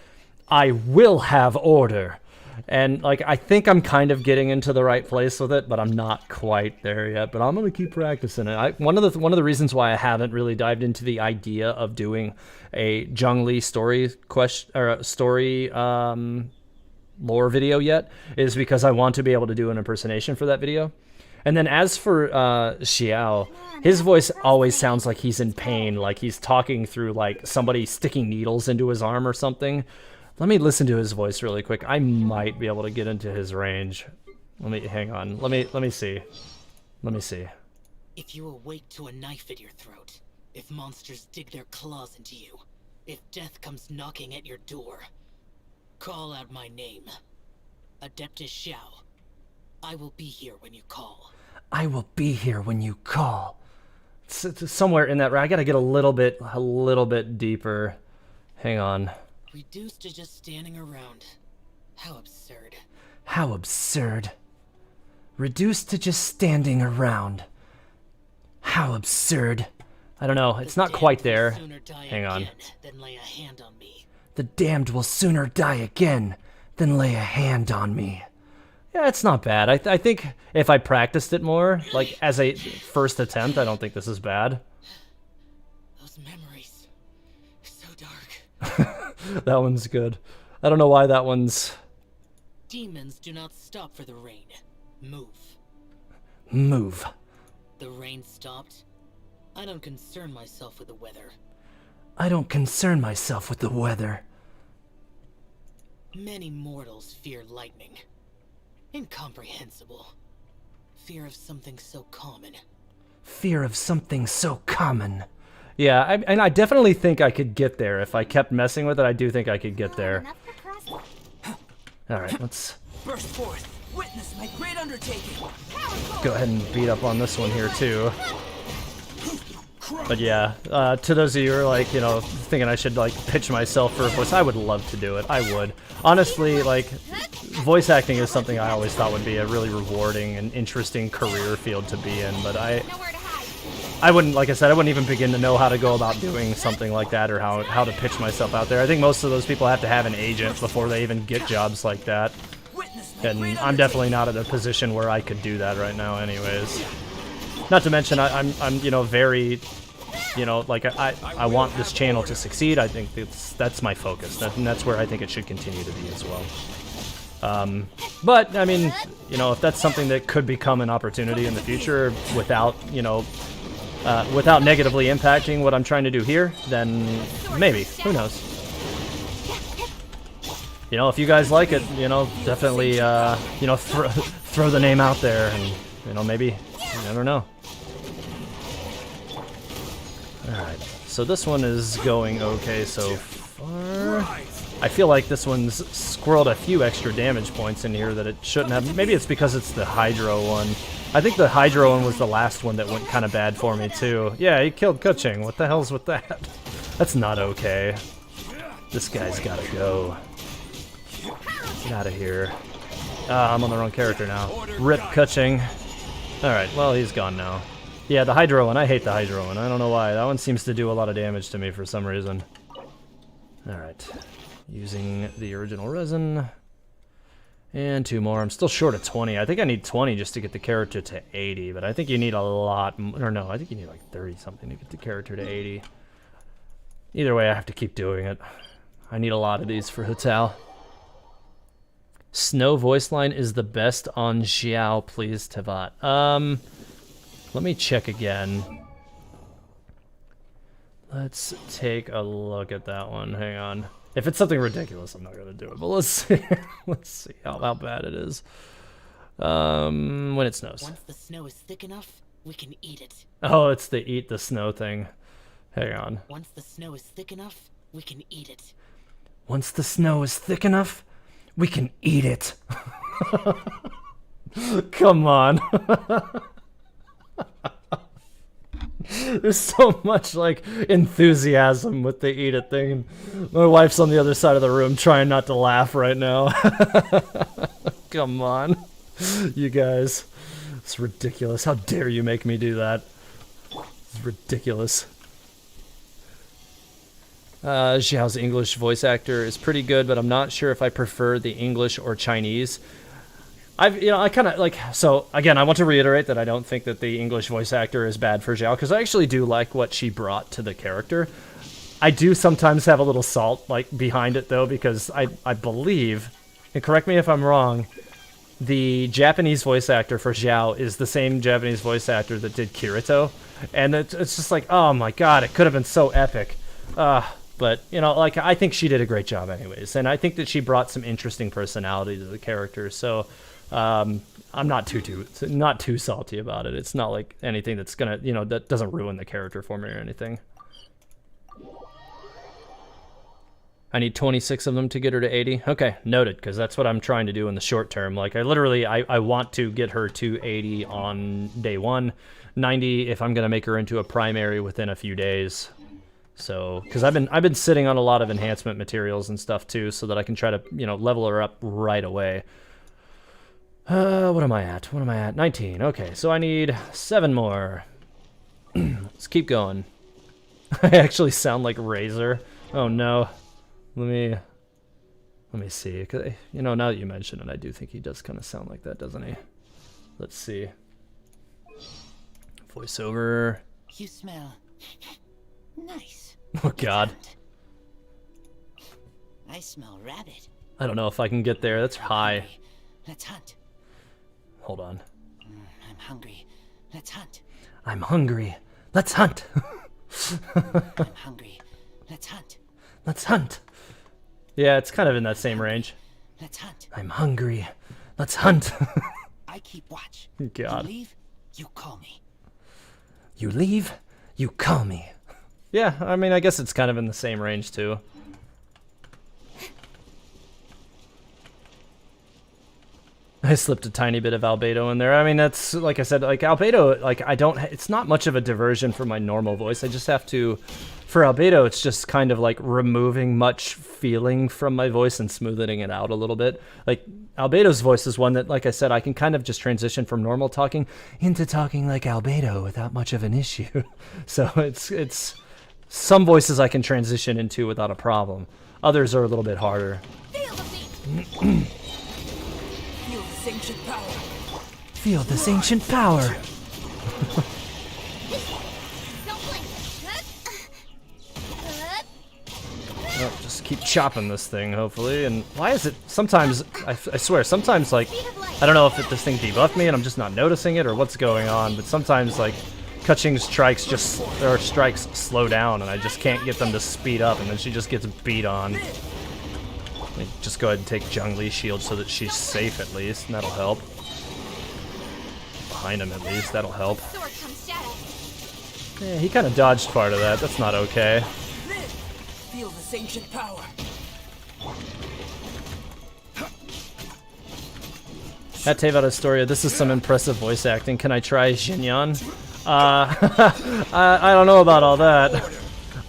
I will have order. And like I think I'm kind of getting into the right place with it, but I'm not quite there yet. But I'm gonna keep practicing it. One of the reasons why I haven't really dived into the idea of doing a Zhongli story lore video yet is because I want to be able to do an impersonation for that video. And then as for Xiao, his voice always sounds like he's in pain, like he's talking through like somebody sticking needles into his arm or something. Let me listen to his voice really quick. I might be able to get into his range. Hang on. Let me see. Let me see. If you awake to a knife at your throat, if monsters dig their claws into you, if death comes knocking at your door, call out my name. Adeptus Xiao. I will be here when you call. I will be here when you call. It's somewhere in that. I gotta get a little bit deeper. Hang on. Reduced to just standing around. How absurd. How absurd. Reduced to just standing around. How absurd. I don't know. It's not quite there. Hang on. Than lay a hand on me. The damned will sooner die again than lay a hand on me. Yeah, it's not bad. I think if I practiced it more, like as a first attempt, I don't think this is bad. Those memories. So dark. That one's good. I don't know why that one's... Demons do not stop for the rain. Move. Move. The rain stopped. I don't concern myself with the weather. I don't concern myself with the weather. Many mortals fear lightning. Incomprehensible. Fear of something so common. Fear of something so common. Yeah, and I definitely think I could get there. If I kept messing with it, I do think I could get there. Alright, let's... Burst forth. Witness my great undertaking. go ahead and beat up on this one here, too. But yeah, to those of you who are like, you know, thinking I should like pitch myself for a voice, I would love to do it. I would. Honestly, like, voice acting is something I always thought would be a really rewarding and interesting career field to be in, but I wouldn't, like I said, I wouldn't even begin to know how to go about doing something like that or how to pitch myself out there. I think most of those people have to have an agent before they even get jobs like that. And I'm definitely not at a position where I could do that right now anyways. Not to mention, I'm you know, very, you know, like, I want this channel to succeed. I think that's my focus. And that's where I think it should continue to be as well. But, I mean, you know, if that's something that could become an opportunity in the future without, you know, without negatively impacting what I'm trying to do here, then maybe. Who knows? You know, if you guys like it, you know, definitely, you know, throw the name out there and, you know, maybe, you never know. Alright, so this one is going okay so far. I feel like this one's squirreled a few extra damage points in here that it shouldn't have. Maybe it's because it's the Hydro one. I think the Hydro one was the last one that went kind of bad for me too. Yeah, he killed Kuching. What the hell's with that? That's not okay. This guy's gotta go. Get out of here. I'm on the wrong character now. Rip Kuching. Alright, well, he's gone now. Yeah, the Hydro one. I hate the Hydro one. I don't know why. That one seems to do a lot of damage to me for some reason. Alright. Using the original resin. And 2 more. I'm still short of 20. I think I need 20 just to get the character to 80, but I think you need a lot, or no, I think you need like 30 something to get the character to 80. Either way, I have to keep doing it. I need a lot of these for Hu Tao. Snow voice line is the best on Xiao, please, Tevat. Let me check again. Let's take a look at that one. Hang on. If it's something ridiculous, I'm not gonna do it. But let's see. Let's see how bad it is. When it snows. Once the snow is thick enough, we can eat it. Oh, it's the eat the snow thing. Hang on. Once the snow is thick enough, we can eat it. Once the snow is thick enough, we can eat it. Come on. There's so much, like, enthusiasm with the eat it thing. My wife's on the other side of the room trying not to laugh right now. Come on. You guys. It's ridiculous. How dare you make me do that? It's ridiculous. Xiao's English voice actor is pretty good, but I'm not sure if I prefer the English or Chinese. I kind of like, so again, I want to reiterate that I don't think that the English voice actor is bad for Xiao, because I actually do like what she brought to the character. I do sometimes have a little salt like behind it though, because I believe, and correct me if I'm wrong, the Japanese voice actor for Xiao is the same Japanese voice actor that did Kirito, and it's just like, oh my god, it could have been so epic. But, you know, like, I think she did a great job anyways, and I think that she brought some interesting personality to the character, so I'm not too salty about it. It's not like anything that's gonna, you know, that doesn't ruin the character for me or anything. I need 26 of them to get her to 80. Okay, noted, because that's what I'm trying to do in the short term. Like, I want to get her to 80 on day 1, 90 if I'm gonna make her into a primary within a few days. So, because I've been sitting on a lot of enhancement materials and stuff too, so that I can try to, you know, level her up right away. What am I at? 19. Okay, so I need 7 more. Let's keep going. I actually sound like Razor. Oh no. Let me see. 'Cause, you know, now that you mention it, I do think he does kind of sound like that, doesn't he? Let's see. Voiceover. You smell nice. Oh god. I smell rabbit. I don't know if I can get there. That's high. Let's hunt. Hold on. I'm hungry. Let's hunt. I'm hungry. Let's hunt. I'm hungry. Let's hunt. Let's hunt. Yeah, it's kind of in that same range. Let's hunt. I'm hungry. Let's hunt. I keep watch. God. You leave, you call me. You leave, you call me. Yeah, I mean, I guess it's kind of in the same range too. I slipped a tiny bit of albedo in there. I mean, that's, like I said, like albedo, like it's not much of a diversion from my normal voice. I just have to, for albedo, it's just kind of like removing much feeling from my voice and smoothing it out a little bit. Like albedo's voice is one that, like I said, I can kind of just transition from normal talking into talking like albedo without much of an issue. So it's some voices I can transition into without a problem. Others are a little bit harder. Feel this ancient power. Feel this ancient power. Well, just keep chopping this thing, hopefully. And why is it sometimes, I swear, sometimes, like, I don't know if this thing debuffed me and I'm just not noticing it or what's going on, but sometimes, like, Keqing's strikes strikes slow down and I just can't get them to speed up, and then she just gets beat on. Let me just go ahead and take Zhongli's shield so that she's safe at least, and that'll help. Behind him at least, that'll help. Yeah, he kind of dodged part of that. That's not okay. Feel this ancient power. At Teyvat Astoria, this is some impressive voice acting. Can I try Xinyan? I don't know about all that.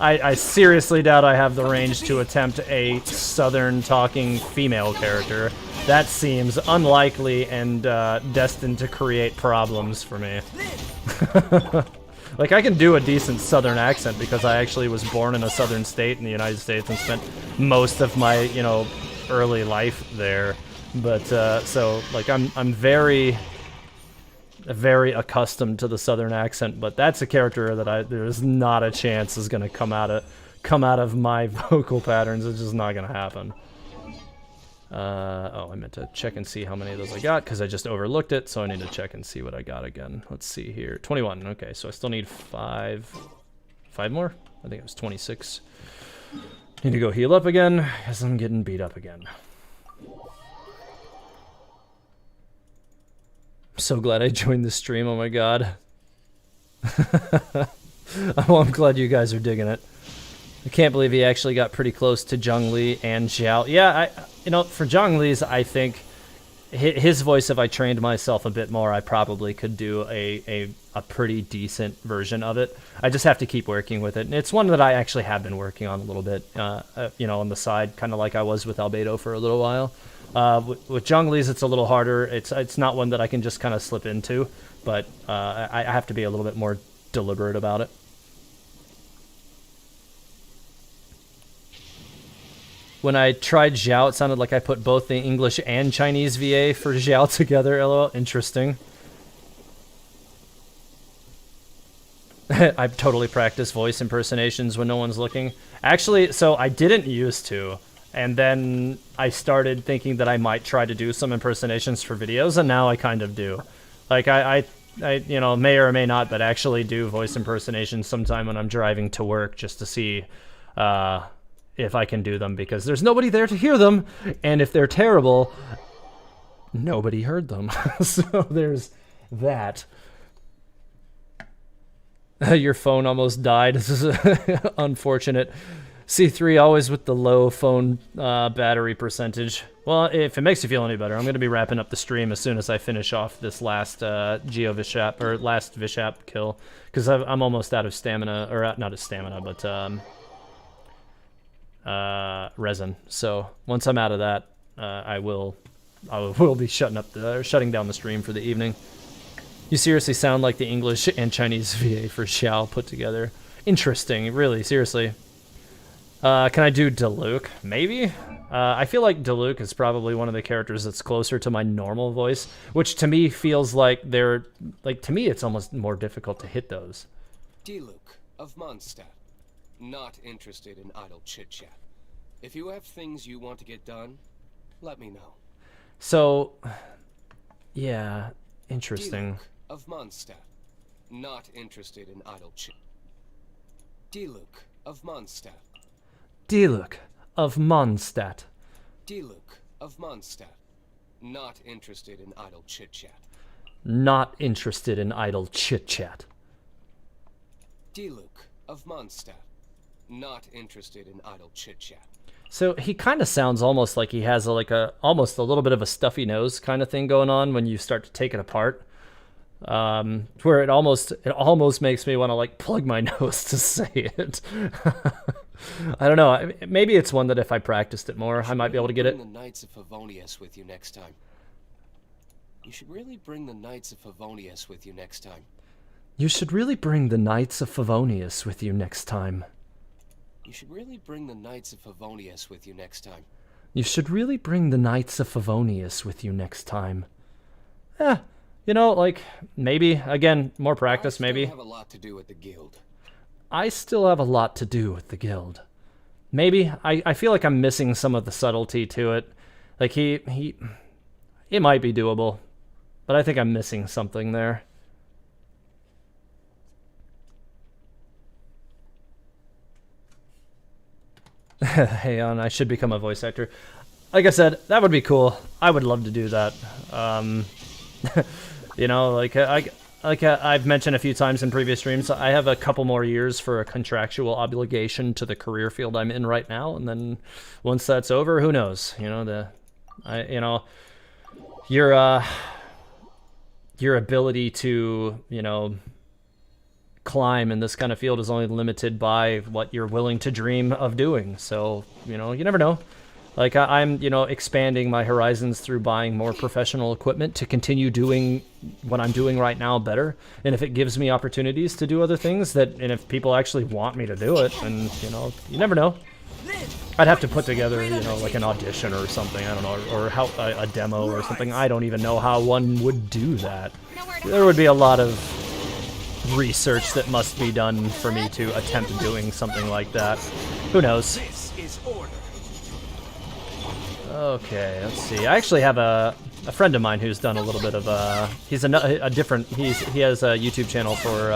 I seriously doubt I have the range to attempt a southern-talking female character. That seems unlikely and destined to create problems for me. Like, I can do a decent southern accent because I actually was born in a southern state in the United States and spent most of my, you know, early life there. But, so, like, I'm very accustomed to the southern accent, but that's a character that there's not a chance is gonna come out of my vocal patterns. It's just not gonna happen. Oh, I meant to check and see how many of those I got because I just overlooked it, so I need to check and see what I got again. Let's see here. 21. Okay, so I still need 5 more? I think it was 26. Need to go heal up again because I'm getting beat up again. I'm so glad I joined the stream, oh my god. Oh, I'm glad you guys are digging it. I can't believe he actually got pretty close to Zhongli and Xiao. Yeah, you know, for Zhongli's, I think his voice, if I trained myself a bit more, I probably could do a pretty decent version of it. I just have to keep working with it. And it's one that I actually have been working on a little bit, you know, on the side, kind of like I was with Albedo for a little while. With Zhongli's, it's a little harder. It's not one that I can just kind of slip into, but I have to be a little bit more deliberate about it. When I tried Xiao, it sounded like I put both the English and Chinese VA for Xiao together. LOL. Interesting. I totally practice voice impersonations when no one's looking. Actually, so I didn't used to. And then I started thinking that I might try to do some impersonations for videos, and now I kind of do. Like, I you know, may or may not, but actually do voice impersonations sometime when I'm driving to work just to see if I can do them, because there's nobody there to hear them, and if they're terrible, nobody heard them. So there's that. Your phone almost died. This is unfortunate. C3 always with the low phone battery percentage. Well, if it makes you feel any better, I'm going to be wrapping up the stream as soon as I finish off this last Geo Vishap, or last Vishap kill, because I'm almost out of stamina, or not of stamina, but resin. So once I'm out of that, I will be shutting down the stream for the evening. You seriously sound like the English and Chinese VA for Xiao put together. Interesting, really, seriously. Can I do Diluc? Maybe? I feel like Diluc is probably one of the characters that's closer to my normal voice, which to me feels like they're... Like, to me, it's almost more difficult to hit those. Diluc of Mondstadt. Not interested in idle chit-chat. If you have things you want to get done, let me know. So... Yeah, interesting. Diluc of Mondstadt. Not interested in idle chit. Diluc of Mondstadt. Diluc of Mondstadt. Diluc of Mondstadt. Not interested in idle chit-chat. Not interested in idle chit-chat. Diluc of Mondstadt. Not interested in idle chit-chat. So he kind of sounds almost like he has almost a little bit of a stuffy nose kind of thing going on when you start to take it apart. Where it almost makes me want to like plug my nose to say it. I don't know. Maybe it's one that if I practiced it more, I might be able to get it. The Knights of Favonius with you next time. You should really bring the Knights of Favonius with you next time. You should really bring the Knights of Favonius with you next time. You should really bring the Knights of Favonius with you next time. You should really bring the Knights of Favonius with you next time. You know, like, maybe, again, more practice, maybe. I still have a lot to do with the guild. I still have a lot to do with the guild. Maybe. I feel like I'm missing some of the subtlety to it. Like, it might be doable, but I think I'm missing something there. Hey, on, I should become a voice actor. Like I said, that would be cool. I would love to do that. You know, like I've mentioned a few times in previous streams, I have a couple more years for a contractual obligation to the career field I'm in right now, and then once that's over, who knows? You know, your ability to, you know, climb in this kind of field is only limited by what you're willing to dream of doing. So, you know, you never know. Like, I'm, you know, expanding my horizons through buying more professional equipment to continue doing what I'm doing right now better. And if it gives me opportunities to do other things, and if people actually want me to do it, and, you know, you never know. I'd have to put together, you know, like an audition or something, I don't know, or how a demo or something. I don't even know how one would do that. There would be a lot of research that must be done for me to attempt doing something like that. Who knows? This is order. Okay, let's see. I actually have a friend of mine who's done a little bit of he has a YouTube channel for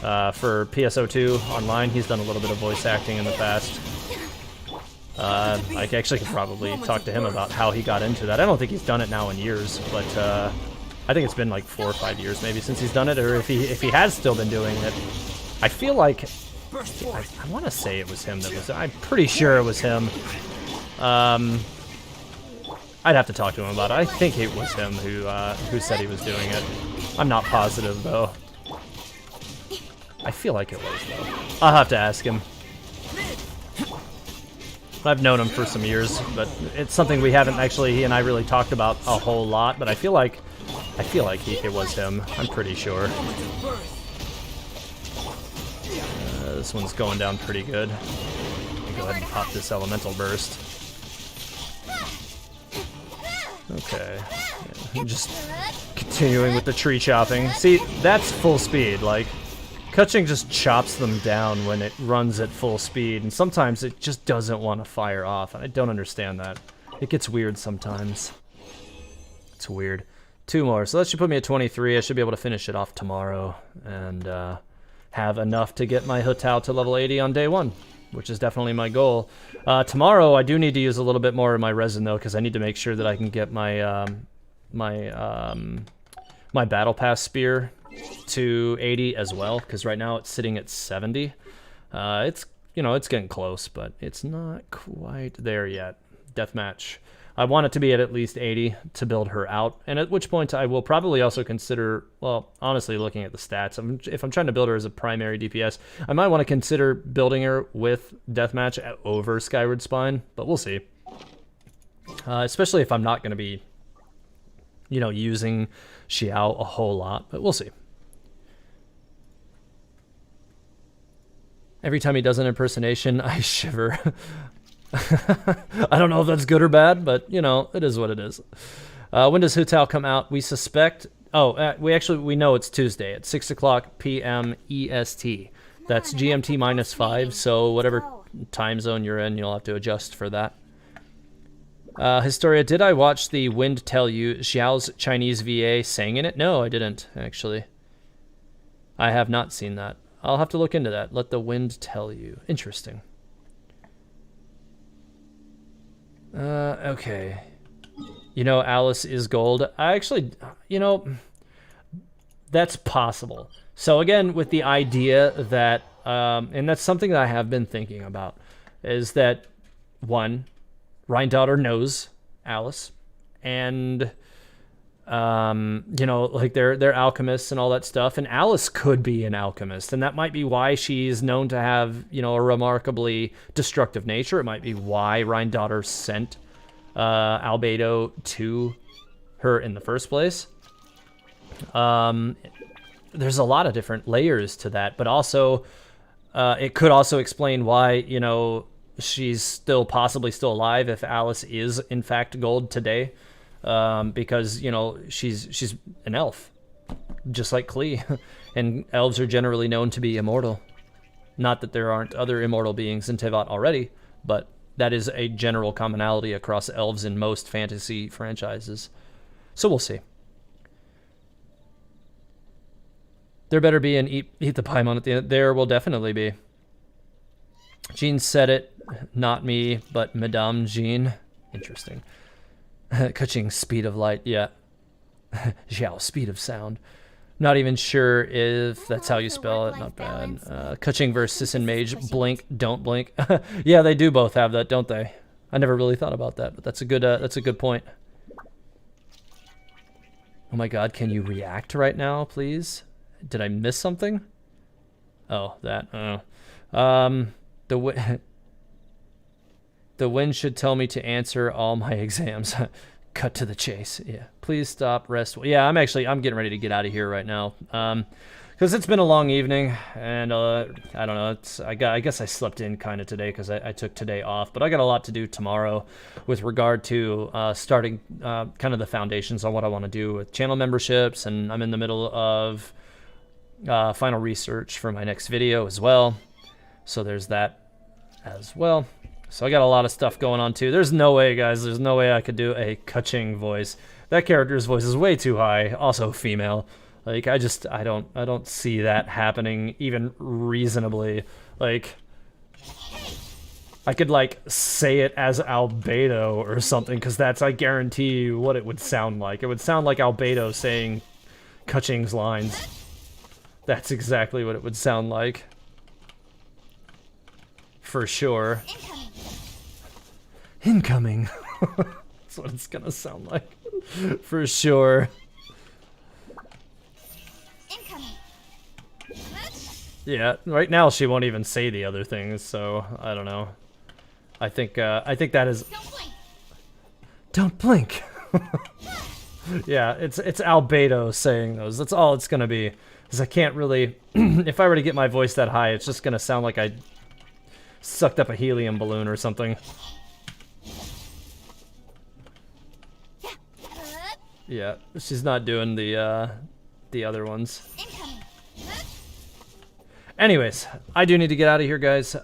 PSO2 online. He's done a little bit of voice acting in the past. I actually could probably talk to him about how he got into that. I don't think he's done it now in years, but I think it's been like 4 or 5 years maybe since he's done it, or if he has still been doing it. I feel like I want to say it was him that was. I'm pretty sure it was him. I'd have to talk to him about it. I think it was him who said he was doing it. I'm not positive though. I feel like it was though. I'll have to ask him. I've known him for some years, but it's something we haven't actually, he and I really talked about a whole lot, but I feel like it was him. I'm pretty sure. this one's going down pretty good. Go ahead and pop this elemental burst. Okay. Yeah, just continuing with the tree chopping. See, that's full speed. Like, Kuching just chops them down when it runs at full speed, and sometimes it just doesn't want to fire off, and I don't understand that. It gets weird sometimes. It's weird. 2 more, so that should put me at 23. I should be able to finish it off tomorrow, and have enough to get my Hu Tao to level 80 on day 1, which is definitely my goal. Tomorrow, I do need to use a little bit more of my resin, though, because I need to make sure that I can get my my Battle Pass spear to 80 as well, because right now it's sitting at 70. It's, you know, it's getting close, but it's not quite there yet. Deathmatch. I want it to be at least 80 to build her out, and at which point I will probably also consider, well, honestly, looking at the stats, if I'm trying to build her as a primary DPS, I might want to consider building her with Deathmatch over Skyward Spine, but we'll see. Especially if I'm not going to be, you know, using Xiao a whole lot, but we'll see. Every time he does an impersonation, I shiver. I don't know if that's good or bad, but, you know, it is what it is. When does Hu Tao come out? We suspect... Oh, we know it's Tuesday at 6 o'clock p.m. EST. That's GMT minus 5, so whatever time zone you're in, you'll have to adjust for that. Historia, did I watch the Wind Tell You Xiao's Chinese VA sang in it? No, I didn't, actually. I have not seen that. I'll have to look into that. Let the Wind Tell You. Interesting. Okay. You know, Alice is gold. I actually, you know, that's possible. So again, with the idea that, and that's something that I have been thinking about, is that, one, Rhindaughter knows Alice, and, you know, like they're alchemists and all that stuff, and Alice could be an alchemist, and that might be why she's known to have, you know, a remarkably destructive nature. It might be why Rhindaughter sent Albedo to her in the first place. There's a lot of different layers to that, but also it could also explain why, you know, she's possibly still alive if Alice is in fact gold today. Because, you know, she's an elf, just like Klee, and elves are generally known to be immortal. Not that there aren't other immortal beings in Tevat already, but that is a general commonality across elves in most fantasy franchises. So we'll see. There better be an eat the Paimon at the end. There will definitely be. Jean said it, not me, but Madame Jean. Interesting. Kuching, speed of light, yeah. Xiao, speed of sound. Not even sure if that's how you spell it, not bad. Kuching versus Sisson Mage, blink, don't blink. Yeah, they do both have that, don't they? I never really thought about that, but that's a good point. Oh my god, can you react right now, please? Did I miss something? Oh, that, The wind should tell me to answer all my exams. Cut to the chase. Yeah. Please stop, rest. Yeah, I'm getting ready to get out of here right now. Because it's been a long evening, and I don't know. I guess I slept in kind of today because I took today off. But I got a lot to do tomorrow with regard to starting kind of the foundations on what I want to do with channel memberships, and I'm in the middle of final research for my next video as well. So there's that as well. So I got a lot of stuff going on too. There's no way, guys. There's no way I could do a Kuching voice. That character's voice is way too high. Also female. Like I don't see that happening even reasonably. Like I could like say it as Albedo or something, because that's, I guarantee you, what it would sound like. It would sound like Albedo saying Kuching's lines. That's exactly what it would sound like. For sure. Incoming. That's what it's gonna sound like. For sure. Incoming. Yeah, right now she won't even say the other things, so I don't know. I think that is. Don't blink. Yeah, it's Albedo saying those. That's all it's gonna be. Because I can't really... if I were to get my voice that high, it's just going to sound like I sucked up a helium balloon or something. Yeah, she's not doing the other ones. Anyways, I do need to get out of here, guys.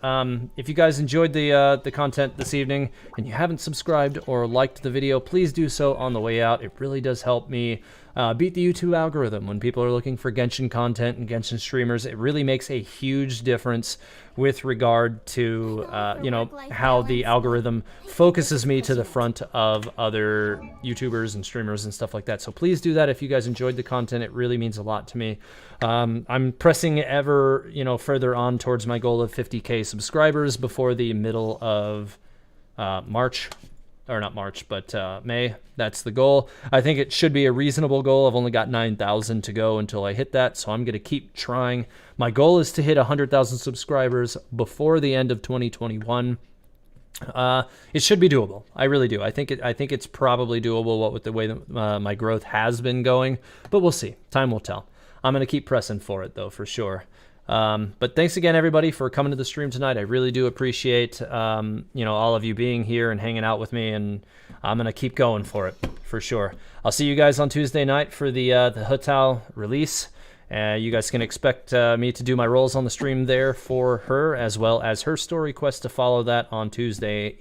If you guys enjoyed the content this evening and you haven't subscribed or liked the video, please do so on the way out. It really does help me beat the YouTube algorithm. When people are looking for Genshin content and Genshin streamers, it really makes a huge difference with regard to you know, how the algorithm focuses me to the front of other YouTubers and streamers and stuff like that. So please do that if you guys enjoyed the content. It really means a lot to me. I'm pressing ever, you know, further on towards my goal of 50K subscribers before the middle of March. Or not March, but May. That's the goal. I think it should be a reasonable goal. I've only got 9,000 to go until I hit that, so I'm going to keep trying. My goal is to hit 100,000 subscribers before the end of 2021. It should be doable. I really do. I think it's probably doable. What with the way that my growth has been going, but we'll see. Time will tell. I'm going to keep pressing for it though, for sure. But thanks again, everybody, for coming to the stream tonight. I really do appreciate, you know, all of you being here and hanging out with me, and I'm going to keep going for it, for sure. I'll see you guys on Tuesday night for the Hu Tao release. You guys can expect me to do my roles on the stream there for her, as well as her story quest to follow that on Tuesday.